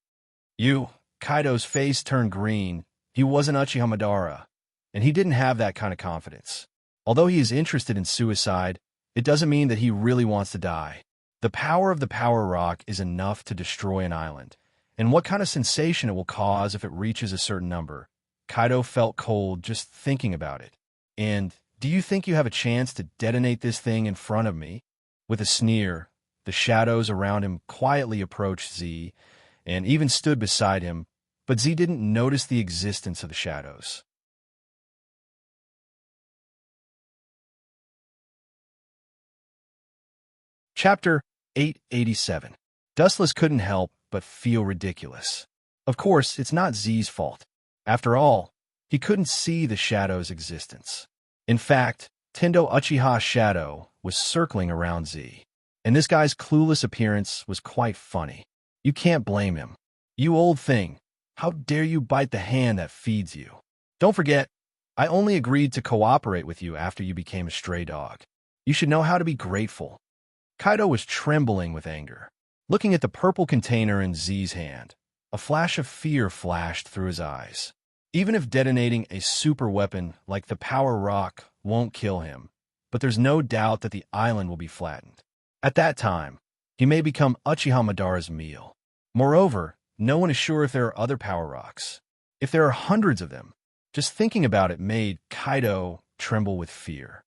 Kaido's face turned green. He wasn't Uchiha Madara, and he didn't have that kind of confidence. Although he is interested in suicide, it doesn't mean that he really wants to die. The power of the power rock is enough to destroy an island, and what kind of sensation it will cause if it reaches a certain number. Kaido felt cold just thinking about it. And, do you think you have a chance to detonate this thing in front of me? With a sneer, the shadows around him quietly approached Z, and even stood beside him, but Z didn't notice the existence of the shadows. Chapter 887. Dustless couldn't help but feel ridiculous. Of course, it's not Z's fault. After all, he couldn't see the shadow's existence. In fact, Tendo Uchiha's shadow was circling around Z, and this guy's clueless appearance was quite funny. You can't blame him. You old thing, how dare you bite the hand that feeds you? Don't forget, I only agreed to cooperate with you after you became a stray dog. You should know how to be grateful. Kaido was trembling with anger. Looking at the purple container in Z's hand, a flash of fear flashed through his eyes. Even if detonating a super weapon like the power rock won't kill him, but there's no doubt that the island will be flattened. At that time, he may become Uchiha Madara's meal. Moreover, no one is sure if there are other power rocks. If there are hundreds of them, just thinking about it made Kaido tremble with fear.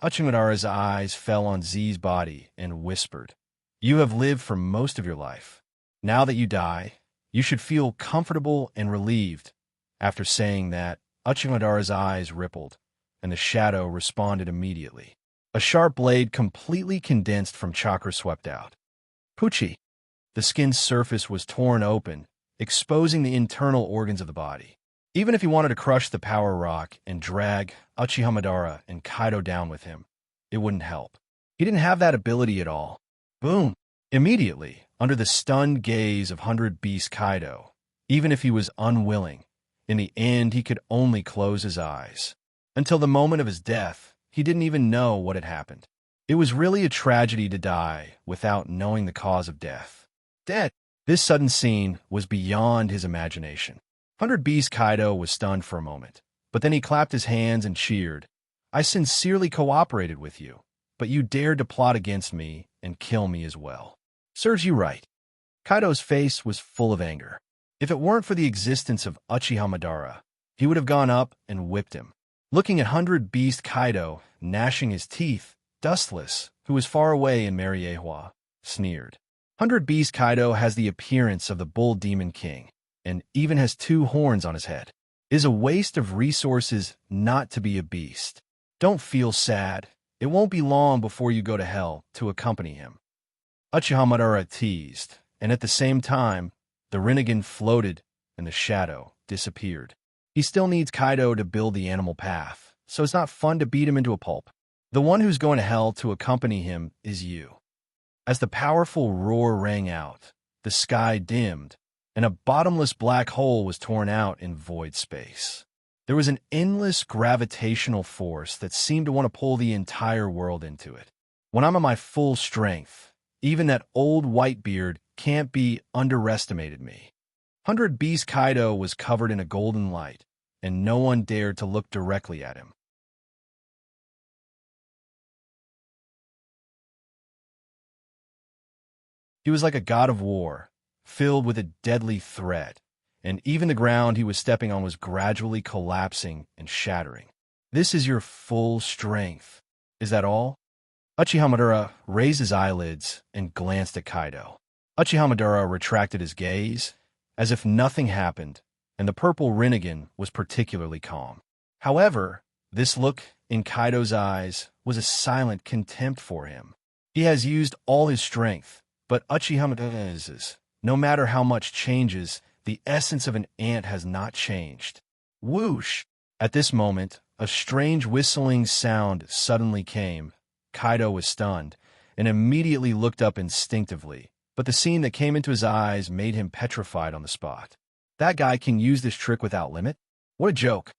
Uchiha Madara's eyes fell on Z's body and whispered, "You have lived for most of your life. Now that you die, you should feel comfortable and relieved." After saying that, Uchiha Madara's eyes rippled, and the shadow responded immediately. A sharp blade completely condensed from chakra swept out. Pucci. The skin's surface was torn open, exposing the internal organs of the body. Even if he wanted to crush the power rock and drag Uchiha Madara and Kaido down with him, it wouldn't help. He didn't have that ability at all. Boom! Immediately, under the stunned gaze of 100 Beast Kaido, even if he was unwilling, in the end he could only close his eyes. Until the moment of his death, he didn't even know what had happened. It was really a tragedy to die without knowing the cause of death. Dead! This sudden scene was beyond his imagination. 100 Beast Kaido was stunned for a moment, but then he clapped his hands and cheered. "I sincerely cooperated with you, but you dared to plot against me and kill me as well. Serves you right." Kaido's face was full of anger. If it weren't for the existence of Uchiha Madara, he would have gone up and whipped him. Looking at 100 Beast Kaido, gnashing his teeth, Dustless, who was far away in Mariehua, sneered. 100 Beast Kaido has the appearance of the Bull Demon King, and even has 2 horns on his head. It is a waste of resources not to be a beast. Don't feel sad. It won't be long before you go to hell to accompany him. Uchiha Madara teased, and at the same time, the Rinnegan floated and the shadow disappeared. He still needs Kaido to build the animal path, so it's not fun to beat him into a pulp. The one who's going to hell to accompany him is you. As the powerful roar rang out, the sky dimmed, and a bottomless black hole was torn out in void space. There was an endless gravitational force that seemed to want to pull the entire world into it. When I'm at my full strength, even that old Whitebeard can't be underestimated me. 100 Beast Kaido was covered in a golden light, and no one dared to look directly at him. He was like a god of war, filled with a deadly threat, and even the ground he was stepping on was gradually collapsing and shattering. "This is your full strength. Is that all?" Uchiha Madara raised his eyelids and glanced at Kaido. Uchiha Madara retracted his gaze, as if nothing happened, and the purple Rinnegan was particularly calm. However, this look in Kaido's eyes was a silent contempt for him. He has used all his strength, but Uchiha Madara's, no matter how much changes, the essence of an ant has not changed. Whoosh! At this moment, a strange whistling sound suddenly came. Kaido was stunned, and immediately looked up instinctively, but the scene that came into his eyes made him petrified on the spot. That guy can use this trick without limit? What a joke!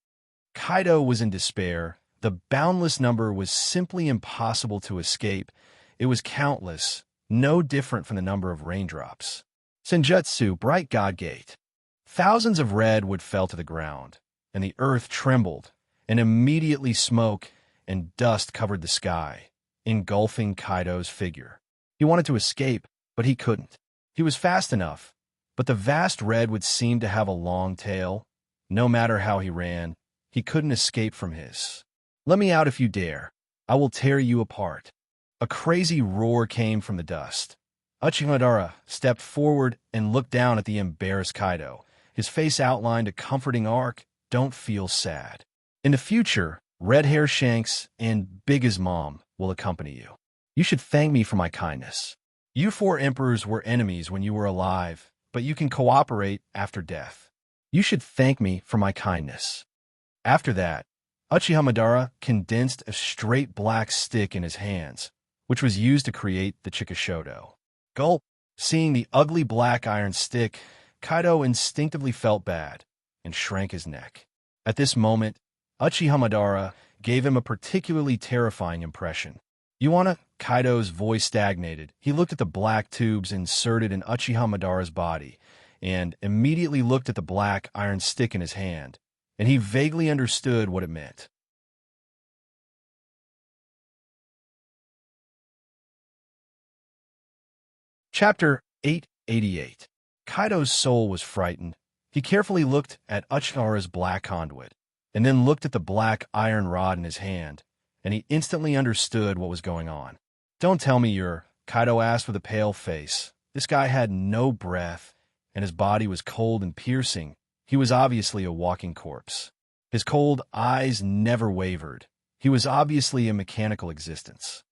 Kaido was in despair. The boundless number was simply impossible to escape. It was countless, no different from the number of raindrops. Senjutsu, Bright God Gate. Thousands of redwood fell to the ground, and the earth trembled, and immediately smoke and dust covered the sky, engulfing Kaido's figure. He wanted to escape, but he couldn't. He was fast enough, but the vast red would seem to have a long tail. No matter how he ran, he couldn't escape from his. "Let me out if you dare. I will tear you apart." A crazy roar came from the dust. Uchimadara stepped forward and looked down at the embarrassed Kaido. His face outlined a comforting arc. "Don't feel sad. In the future, Red Hair Shanks and Big as Mom will accompany you. You should thank me for my kindness. You four emperors were enemies when you were alive, but you can cooperate after death. You should thank me for my kindness." After that, Uchiha Madara condensed a straight black stick in his hands, which was used to create the Chikishodo. Gulp! Seeing the ugly black iron stick, Kaido instinctively felt bad and shrank his neck. At this moment, Uchiha Madara gave him a particularly terrifying impression. "You wanna?" Kaido's voice stagnated. He looked at the black tubes inserted in Uchiha Madara's body and immediately looked at the black iron stick in his hand, and he vaguely understood what it meant. Chapter 888. Kaido's soul was frightened. He carefully looked at Uchiha's black conduit, and then looked at the black iron rod in his hand, and he instantly understood what was going on. "Don't tell me you're," Kaido asked with a pale face. This guy had no breath, and his body was cold and piercing. He was obviously a walking corpse. His cold eyes never wavered. He was obviously a mechanical existence.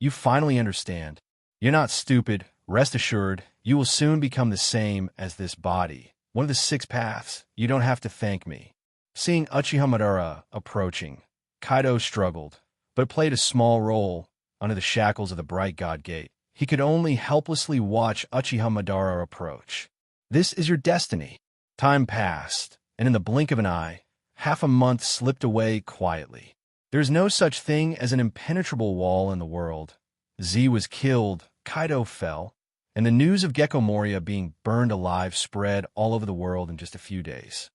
"You finally understand. You're not stupid. Rest assured, you will soon become the same as this body. One of the 6 paths. You don't have to thank me." Seeing Uchiha Madara approaching, Kaido struggled, but played a small role under the shackles of the Bright God Gate. He could only helplessly watch Uchiha Madara approach. "This is your destiny." Time passed, and in the blink of an eye, half a month slipped away quietly. There is no such thing as an impenetrable wall in the world. Z was killed, Kaido fell, and the news of Gecko Moria being burned alive spread all over the world in just a few days.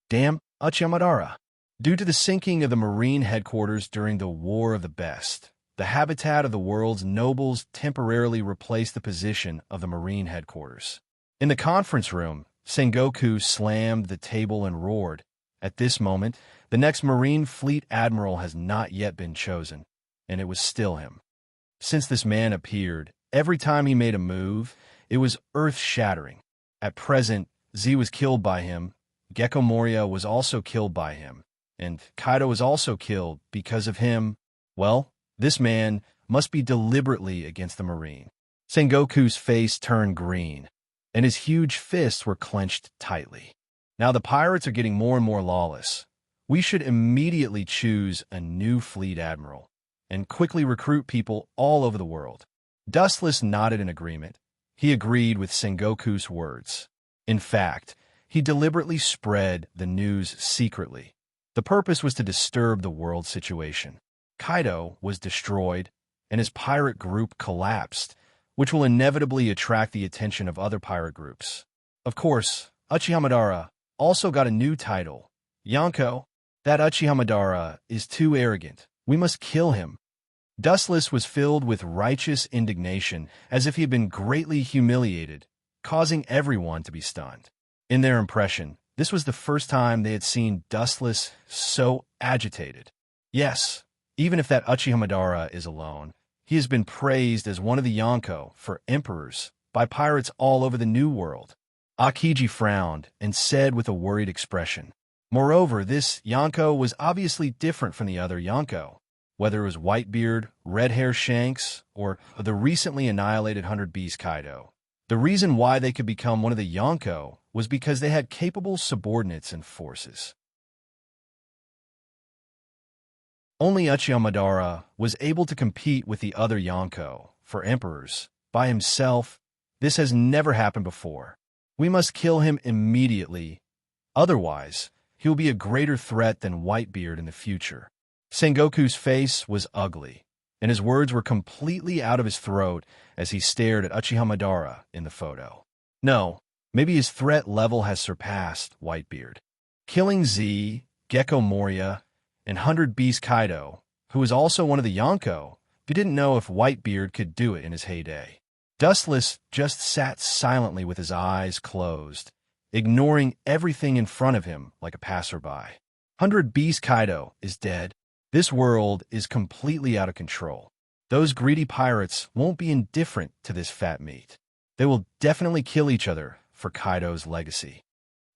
Damn Uchiha Madara. Due to the sinking of the Marine headquarters during the War of the Best, the habitat of the world's nobles temporarily replaced the position of the Marine headquarters. In the conference room, Sengoku slammed the table and roared. At this moment, the next Marine Fleet Admiral has not yet been chosen, and it was still him. Since this man appeared, every time he made a move, it was earth-shattering. At present, Z was killed by him, Gecko Moria was also killed by him, and Kaido was also killed because of him. Well, this man must be deliberately against the Marine. Sengoku's face turned green, and his huge fists were clenched tightly. Now the pirates are getting more and more lawless. We should immediately choose a new fleet admiral and quickly recruit people all over the world. Dustless nodded in agreement. He agreed with Sengoku's words. In fact, he deliberately spread the news secretly. The purpose was to disturb the world situation. Kaido was destroyed, and his pirate group collapsed, which will inevitably attract the attention of other pirate groups. Of course, Uchiha Madara also got a new title, Yonko. That Uchiha Madara is too arrogant. We must kill him. Dustless was filled with righteous indignation, as if he had been greatly humiliated, causing everyone to be stunned. In their impression, this was the first time they had seen Dustless so agitated. Yes, even if that Uchiha Madara is alone, he has been praised as one of the Yonko for emperors by pirates all over the New World. Akiji frowned and said with a worried expression. Moreover, this Yonko was obviously different from the other Yonko, whether it was Whitebeard, Red Hair Shanks, or the recently annihilated 100 Beast Kaido. The reason why they could become one of the Yonko was because they had capable subordinates and forces. Only Uchiha Madara was able to compete with the other Yonko for emperors by himself. This has never happened before. We must kill him immediately. Otherwise, he will be a greater threat than Whitebeard in the future. Sengoku's face was ugly, and his words were completely out of his throat as he stared at Uchiha Madara in the photo. No, maybe his threat level has surpassed Whitebeard. Killing Z, Gecko Moria, and 100 Beast Kaido, who was also one of the Yonko, who didn't know if Whitebeard could do it in his heyday. Dustless just sat silently with his eyes closed, ignoring everything in front of him like a passerby. 100 Beast Kaido is dead. This world is completely out of control. Those greedy pirates won't be indifferent to this fat meat. They will definitely kill each other for Kaido's legacy.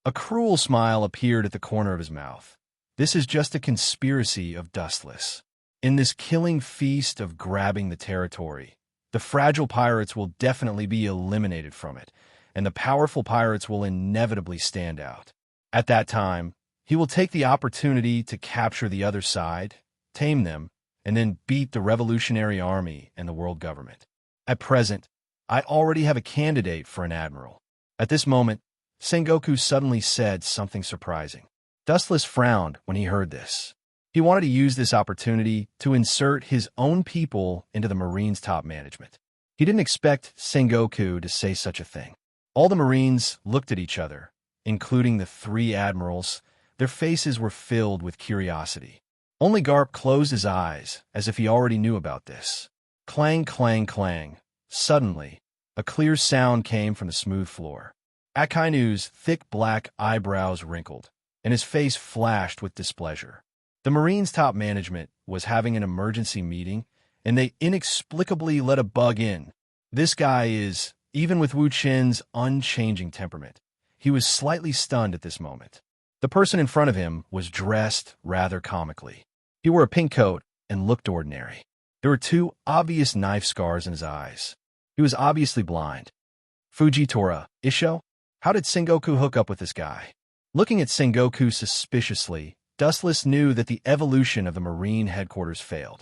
A cruel smile appeared at the corner of his mouth. This is just a conspiracy of Dustless. In this killing feast of grabbing the territory, the fragile pirates will definitely be eliminated from it, and the powerful pirates will inevitably stand out. At that time, he will take the opportunity to capture the other side, tame them, and then beat the Revolutionary Army and the world government. At present, I already have a candidate for an admiral. At this moment, Sengoku suddenly said something surprising. Dustless frowned when he heard this. He wanted to use this opportunity to insert his own people into the Marines' top management. He didn't expect Sengoku to say such a thing. All the Marines looked at each other, including the 3 admirals. Their faces were filled with curiosity. Only Garp closed his eyes as if he already knew about this. Clang, clang, clang. Suddenly, a clear sound came from the smooth floor. Akainu's thick black eyebrows wrinkled, and his face flashed with displeasure. The Marines' top management was having an emergency meeting, and they inexplicably let a bug in. This guy is, even with Wu Chen's unchanging temperament, he was slightly stunned at this moment. The person in front of him was dressed rather comically. He wore a pink coat and looked ordinary. There were 2 obvious knife scars in his eyes. He was obviously blind. Fujitora, Isho? How did Sengoku hook up with this guy? Looking at Sengoku suspiciously, Dustless knew that the evolution of the Marine headquarters failed.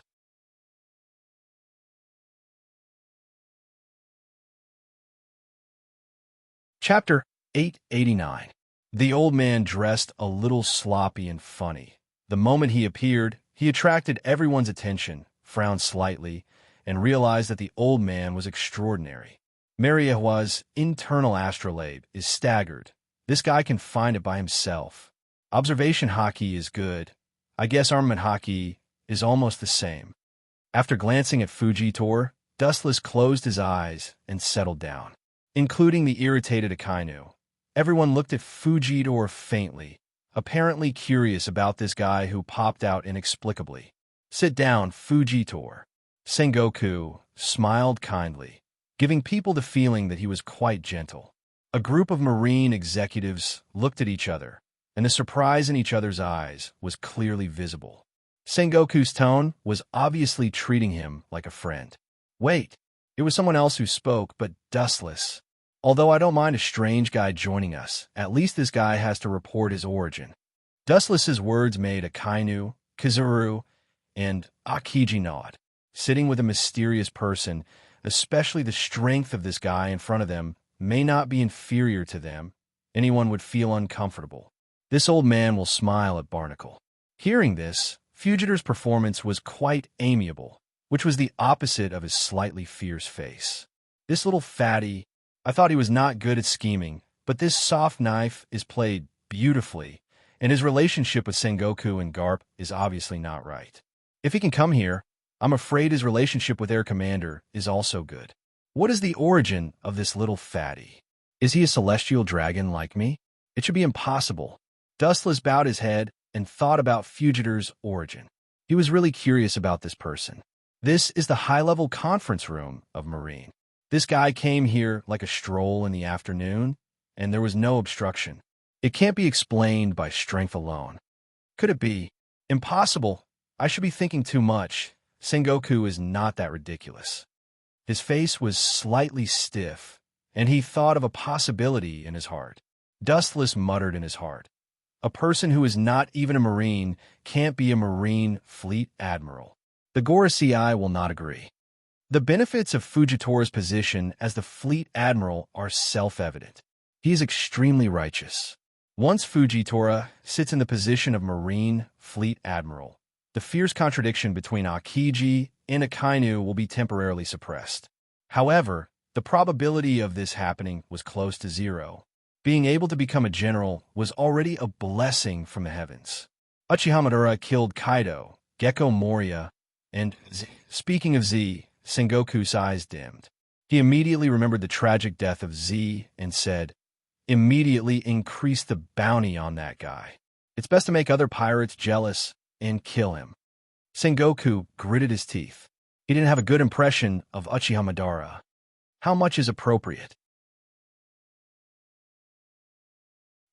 Chapter 889. The old man dressed a little sloppy and funny. The moment he appeared, he attracted everyone's attention, frowned slightly, and realized that the old man was extraordinary. Mariahua's internal astrolabe is staggered. This guy can find it by himself. Observation hockey is good. I guess armament hockey is almost the same. After glancing at Fujitora, Dustless closed his eyes and settled down, including the irritated Akainu. Everyone looked at Fujitora faintly, apparently curious about this guy who popped out inexplicably. Sit down, Fujitora. Sengoku smiled kindly, giving people the feeling that he was quite gentle. A group of Marine executives looked at each other, and the surprise in each other's eyes was clearly visible. Sengoku's tone was obviously treating him like a friend. Wait, it was someone else who spoke, but Dustless. Although I don't mind a strange guy joining us, at least this guy has to report his origin. Dustless's words made Akainu, Kizuru, and Akiji nod. Sitting with a mysterious person, especially the strength of this guy in front of them, may not be inferior to them. Anyone would feel uncomfortable. This old man will smile at Barnacle. Hearing this, Fugitor's performance was quite amiable, which was the opposite of his slightly fierce face. This little fatty, I thought he was not good at scheming, but this soft knife is played beautifully, and his relationship with Sengoku and Garp is obviously not right. If he can come here, I'm afraid his relationship with Air Commander is also good. What is the origin of this little fatty? Is he a celestial dragon like me? It should be impossible. Dustless bowed his head and thought about Fugitor's origin. He was really curious about this person. This is the high-level conference room of Marine. This guy came here like a stroll in the afternoon, and there was no obstruction. It can't be explained by strength alone. Could it be? Impossible. I should be thinking too much. Sengoku is not that ridiculous. His face was slightly stiff, and he thought of a possibility in his heart. Dustless muttered in his heart. A person who is not even a Marine can't be a Marine Fleet Admiral. The Gorosei will not agree. The benefits of Fujitora's position as the Fleet Admiral are self-evident. He is extremely righteous. Once Fujitora sits in the position of Marine Fleet Admiral, the fierce contradiction between Akiji and Akainu will be temporarily suppressed. However, the probability of this happening was close to 0. Being able to become a general was already a blessing from the heavens. Uchiha Madara killed Kaido, Gecko Moria, and speaking of Z, Sengoku's eyes dimmed. He immediately remembered the tragic death of Z and said, "Immediately increase the bounty on that guy. It's best to make other pirates jealous and kill him." Sengoku gritted his teeth. He didn't have a good impression of Uchiha Madara. How much is appropriate?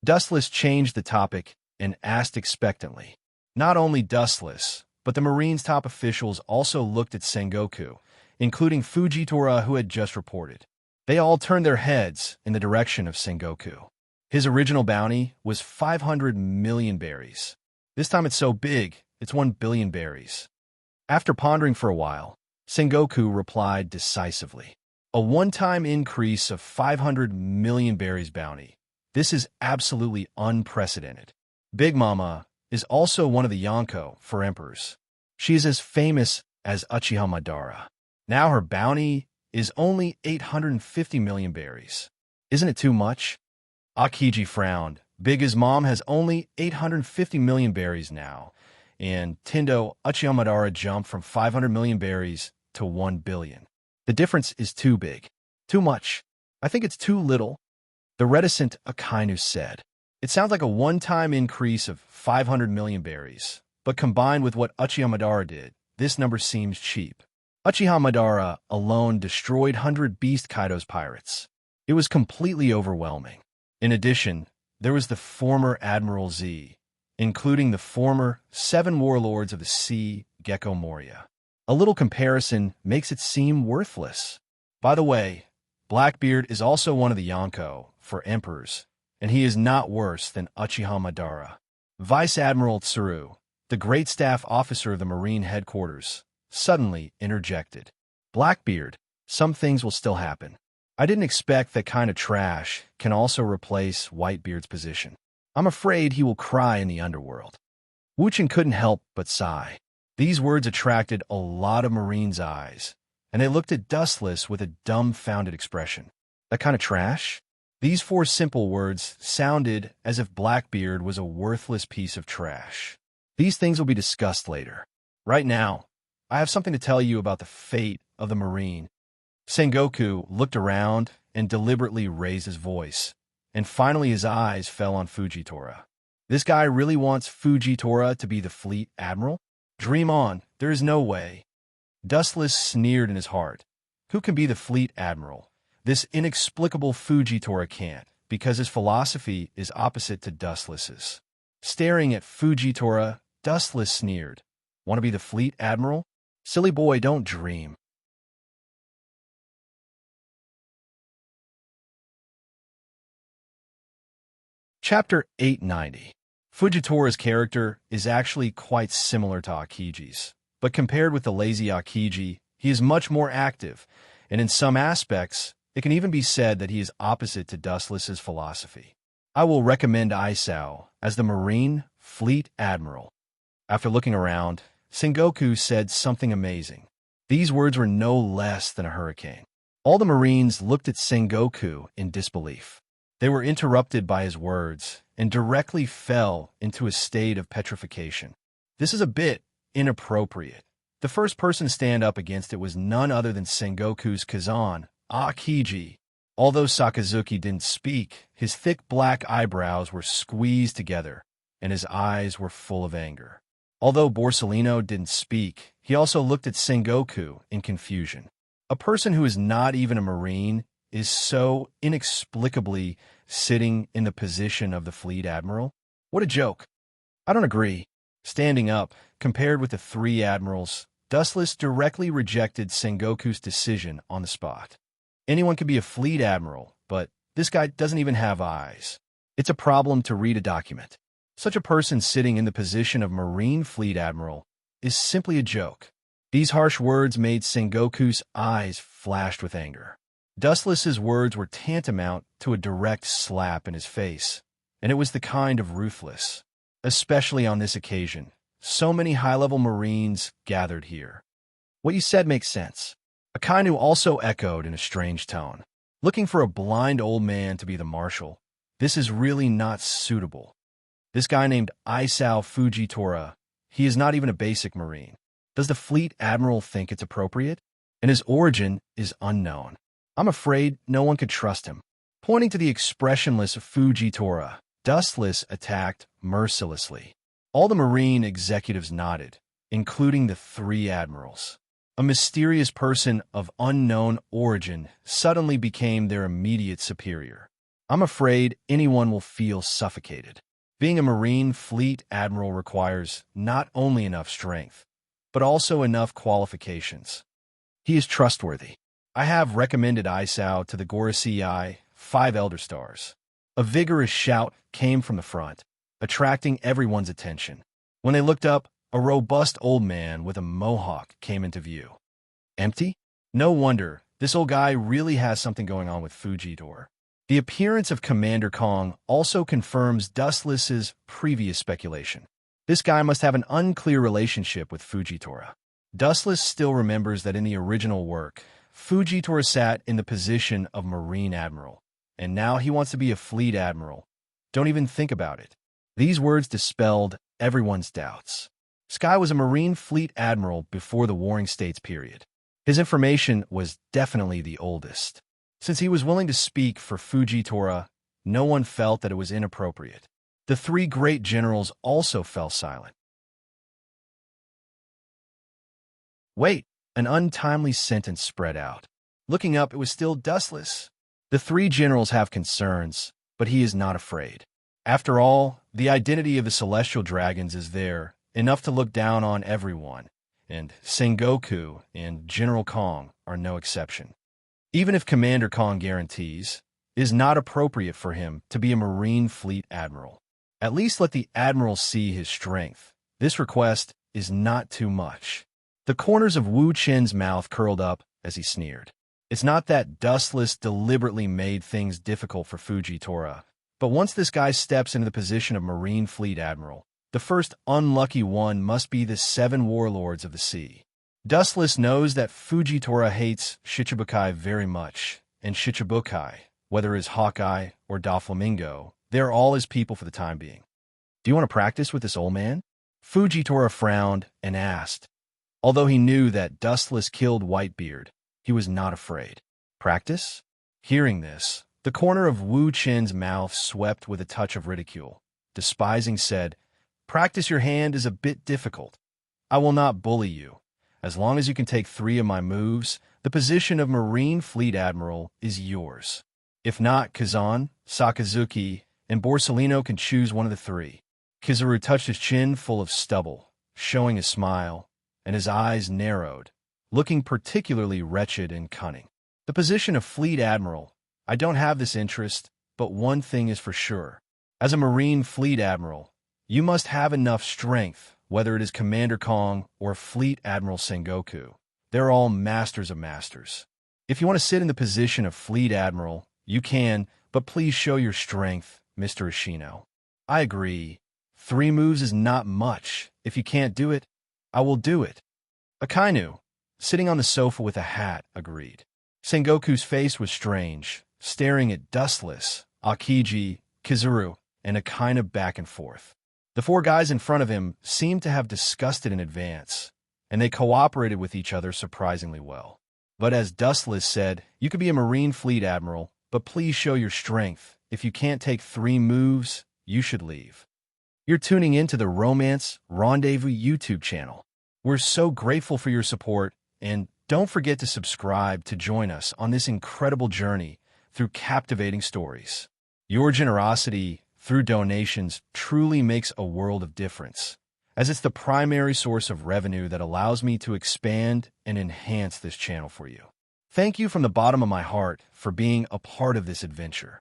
Dustless changed the topic and asked expectantly. Not only Dustless, but the Marine's top officials also looked at Sengoku, including Fujitora, who had just reported. They all turned their heads in the direction of Sengoku. His original bounty was 500 million berries. This time it's so big, it's 1 billion berries. After pondering for a while, Sengoku replied decisively. A one-time increase of 500 million berries bounty. This is absolutely unprecedented. Big Mama is also one of the Yonko for emperors. She is as famous as Uchiha Madara. Now her bounty is only 850 million berries. Isn't it too much? Akiji frowned. Big's mom has only 850 million berries now, and Tendo Uchiha Madara jumped from 500 million berries to 1 billion. The difference is too big. Too much. I think it's too little. The reticent Akainu said. It sounds like a one-time increase of 500 million berries, but combined with what Uchiha Madara did, this number seems cheap. Uchiha Madara alone destroyed 100 Beast Kaido's pirates. It was completely overwhelming. In addition, there was the former Admiral Z, including the former 7 warlords of the sea, Gecko Moria. A little comparison makes it seem worthless. By the way, Blackbeard is also one of the Yonko for emperors, and he is not worse than Uchiha Madara. Vice Admiral Tsuru, the great staff officer of the Marine headquarters, suddenly interjected. Blackbeard, some things will still happen. I didn't expect that kind of trash can also replace Whitebeard's position. I'm afraid he will cry in the underworld. Wuchen couldn't help but sigh. These words attracted a lot of Marines' eyes, and they looked at Dustless with a dumbfounded expression. That kind of trash? These 4 simple words sounded as if Blackbeard was a worthless piece of trash. These things will be discussed later. Right now, I have something to tell you about the fate of the Marine. Sengoku looked around and deliberately raised his voice, and finally his eyes fell on Fujitora. This guy really wants Fujitora to be the fleet admiral? Dream on, there is no way. Dustless sneered in his heart. Who can be the fleet admiral? This inexplicable Fujitora can't, because his philosophy is opposite to Dustless's. Staring at Fujitora, Dustless sneered. Want to be the fleet admiral? Silly boy, don't dream. Chapter 890. Fujitora's character is actually quite similar to Akiji's, but compared with the lazy Akiji, he is much more active, and in some aspects, it can even be said that he is opposite to Dustless's philosophy. I will recommend Isao as the Marine Fleet Admiral. After looking around, Sengoku said something amazing. These words were no less than a hurricane. All the Marines looked at Sengoku in disbelief. They were interrupted by his words and directly fell into a state of petrification. This is a bit inappropriate. The first person to stand up against it was none other than Sengoku's Kazan, Akiji. Although Sakazuki didn't speak, his thick black eyebrows were squeezed together, and his eyes were full of anger. Although Borsellino didn't speak, he also looked at Sengoku in confusion. A person who is not even a Marine is so inexplicably sitting in the position of the fleet admiral? What a joke. I don't agree. Standing up, compared with the 3 admirals, Dustless directly rejected Sengoku's decision on the spot. Anyone can be a fleet admiral, but this guy doesn't even have eyes. It's a problem to read a document. Such a person sitting in the position of Marine Fleet Admiral is simply a joke. These harsh words made Sengoku's eyes flashed with anger. Dustless's words were tantamount to a direct slap in his face, and it was the kind of ruthless. Especially on this occasion, so many high-level Marines gathered here. What you said makes sense. Akainu also echoed in a strange tone. Looking for a blind old man to be the marshal, this is really not suitable. This guy named Isao Fujitora, he is not even a basic Marine. Does the Fleet Admiral think it's appropriate? And his origin is unknown. I'm afraid no one could trust him. Pointing to the expressionless Fujitora, Dustless attacked mercilessly. All the Marine executives nodded, including the three admirals. A mysterious person of unknown origin suddenly became their immediate superior. I'm afraid anyone will feel suffocated. Being a Marine Fleet Admiral requires not only enough strength, but also enough qualifications. He is trustworthy. I have recommended Isao to the Gorosei 5 Elder Stars. A vigorous shout came from the front, attracting everyone's attention. When they looked up, a robust old man with a mohawk came into view. Empty? No wonder, this old guy really has something going on with Fujitora. The appearance of Commander Kong also confirms Dustless's previous speculation. This guy must have an unclear relationship with Fujitora. Dustless still remembers that in the original work, Fujitora sat in the position of Marine Admiral, and now he wants to be a Fleet Admiral. Don't even think about it. These words dispelled everyone's doubts. Sky was a Marine Fleet Admiral before the Warring States period. His information was definitely the oldest. Since he was willing to speak for Fujitora, no one felt that it was inappropriate. The three great generals also fell silent. Wait, an untimely sentence spread out. Looking up, it was still Dustless. The three generals have concerns, but he is not afraid. After all, the identity of the celestial dragons is there, enough to look down on everyone, and Sengoku and General Kong are no exception. Even if Commander Kong guarantees, it is not appropriate for him to be a Marine Fleet Admiral. At least let the Admiral see his strength. This request is not too much. The corners of Wu Chen's mouth curled up as he sneered. It's not that Dustless deliberately made things difficult for Fujitora, but once this guy steps into the position of Marine Fleet Admiral, the first unlucky one must be the 7 warlords of the sea. Dustless knows that Fujitora hates Shichibukai very much, and Shichibukai, whether as Hawkeye or Doflamingo, they're all his people for the time being. Do you want to practice with this old man? Fujitora frowned and asked. Although he knew that Dustless killed Whitebeard, he was not afraid. Practice? Hearing this, the corner of Wu Chen's mouth swept with a touch of ridicule. Despising said, "Practice your hand is a bit difficult. I will not bully you. As long as you can take 3 of my moves, the position of Marine Fleet Admiral is yours. If not, Kazan, Sakazuki, and Borsellino can choose one of the 3. Kizaru touched his chin full of stubble, showing a smile, and his eyes narrowed, looking particularly wretched and cunning. The position of Fleet Admiral, I don't have this interest, but one thing is for sure. As a Marine Fleet Admiral, you must have enough strength, whether it is Commander Kong or Fleet Admiral Sengoku. They're all masters of masters. If you want to sit in the position of Fleet Admiral, you can, but please show your strength, Mr. Ishino. I agree. 3 moves is not much. If you can't do it, I will do it. Akainu, sitting on the sofa with a hat, agreed. Sengoku's face was strange, staring at Dustless, Akiji, Kizaru, and Akainu back and forth. The 4 guys in front of him seemed to have discussed it in advance, and they cooperated with each other surprisingly well. But as Dustless said, you could be a Marine Fleet Admiral, but please show your strength. If you can't take 3 moves, you should leave. You're tuning into the Romance Rendezvous YouTube channel. We're so grateful for your support, and don't forget to subscribe to join us on this incredible journey through captivating stories. Your generosity through donations truly makes a world of difference, as it's the primary source of revenue that allows me to expand and enhance this channel for you. Thank you from the bottom of my heart for being a part of this adventure.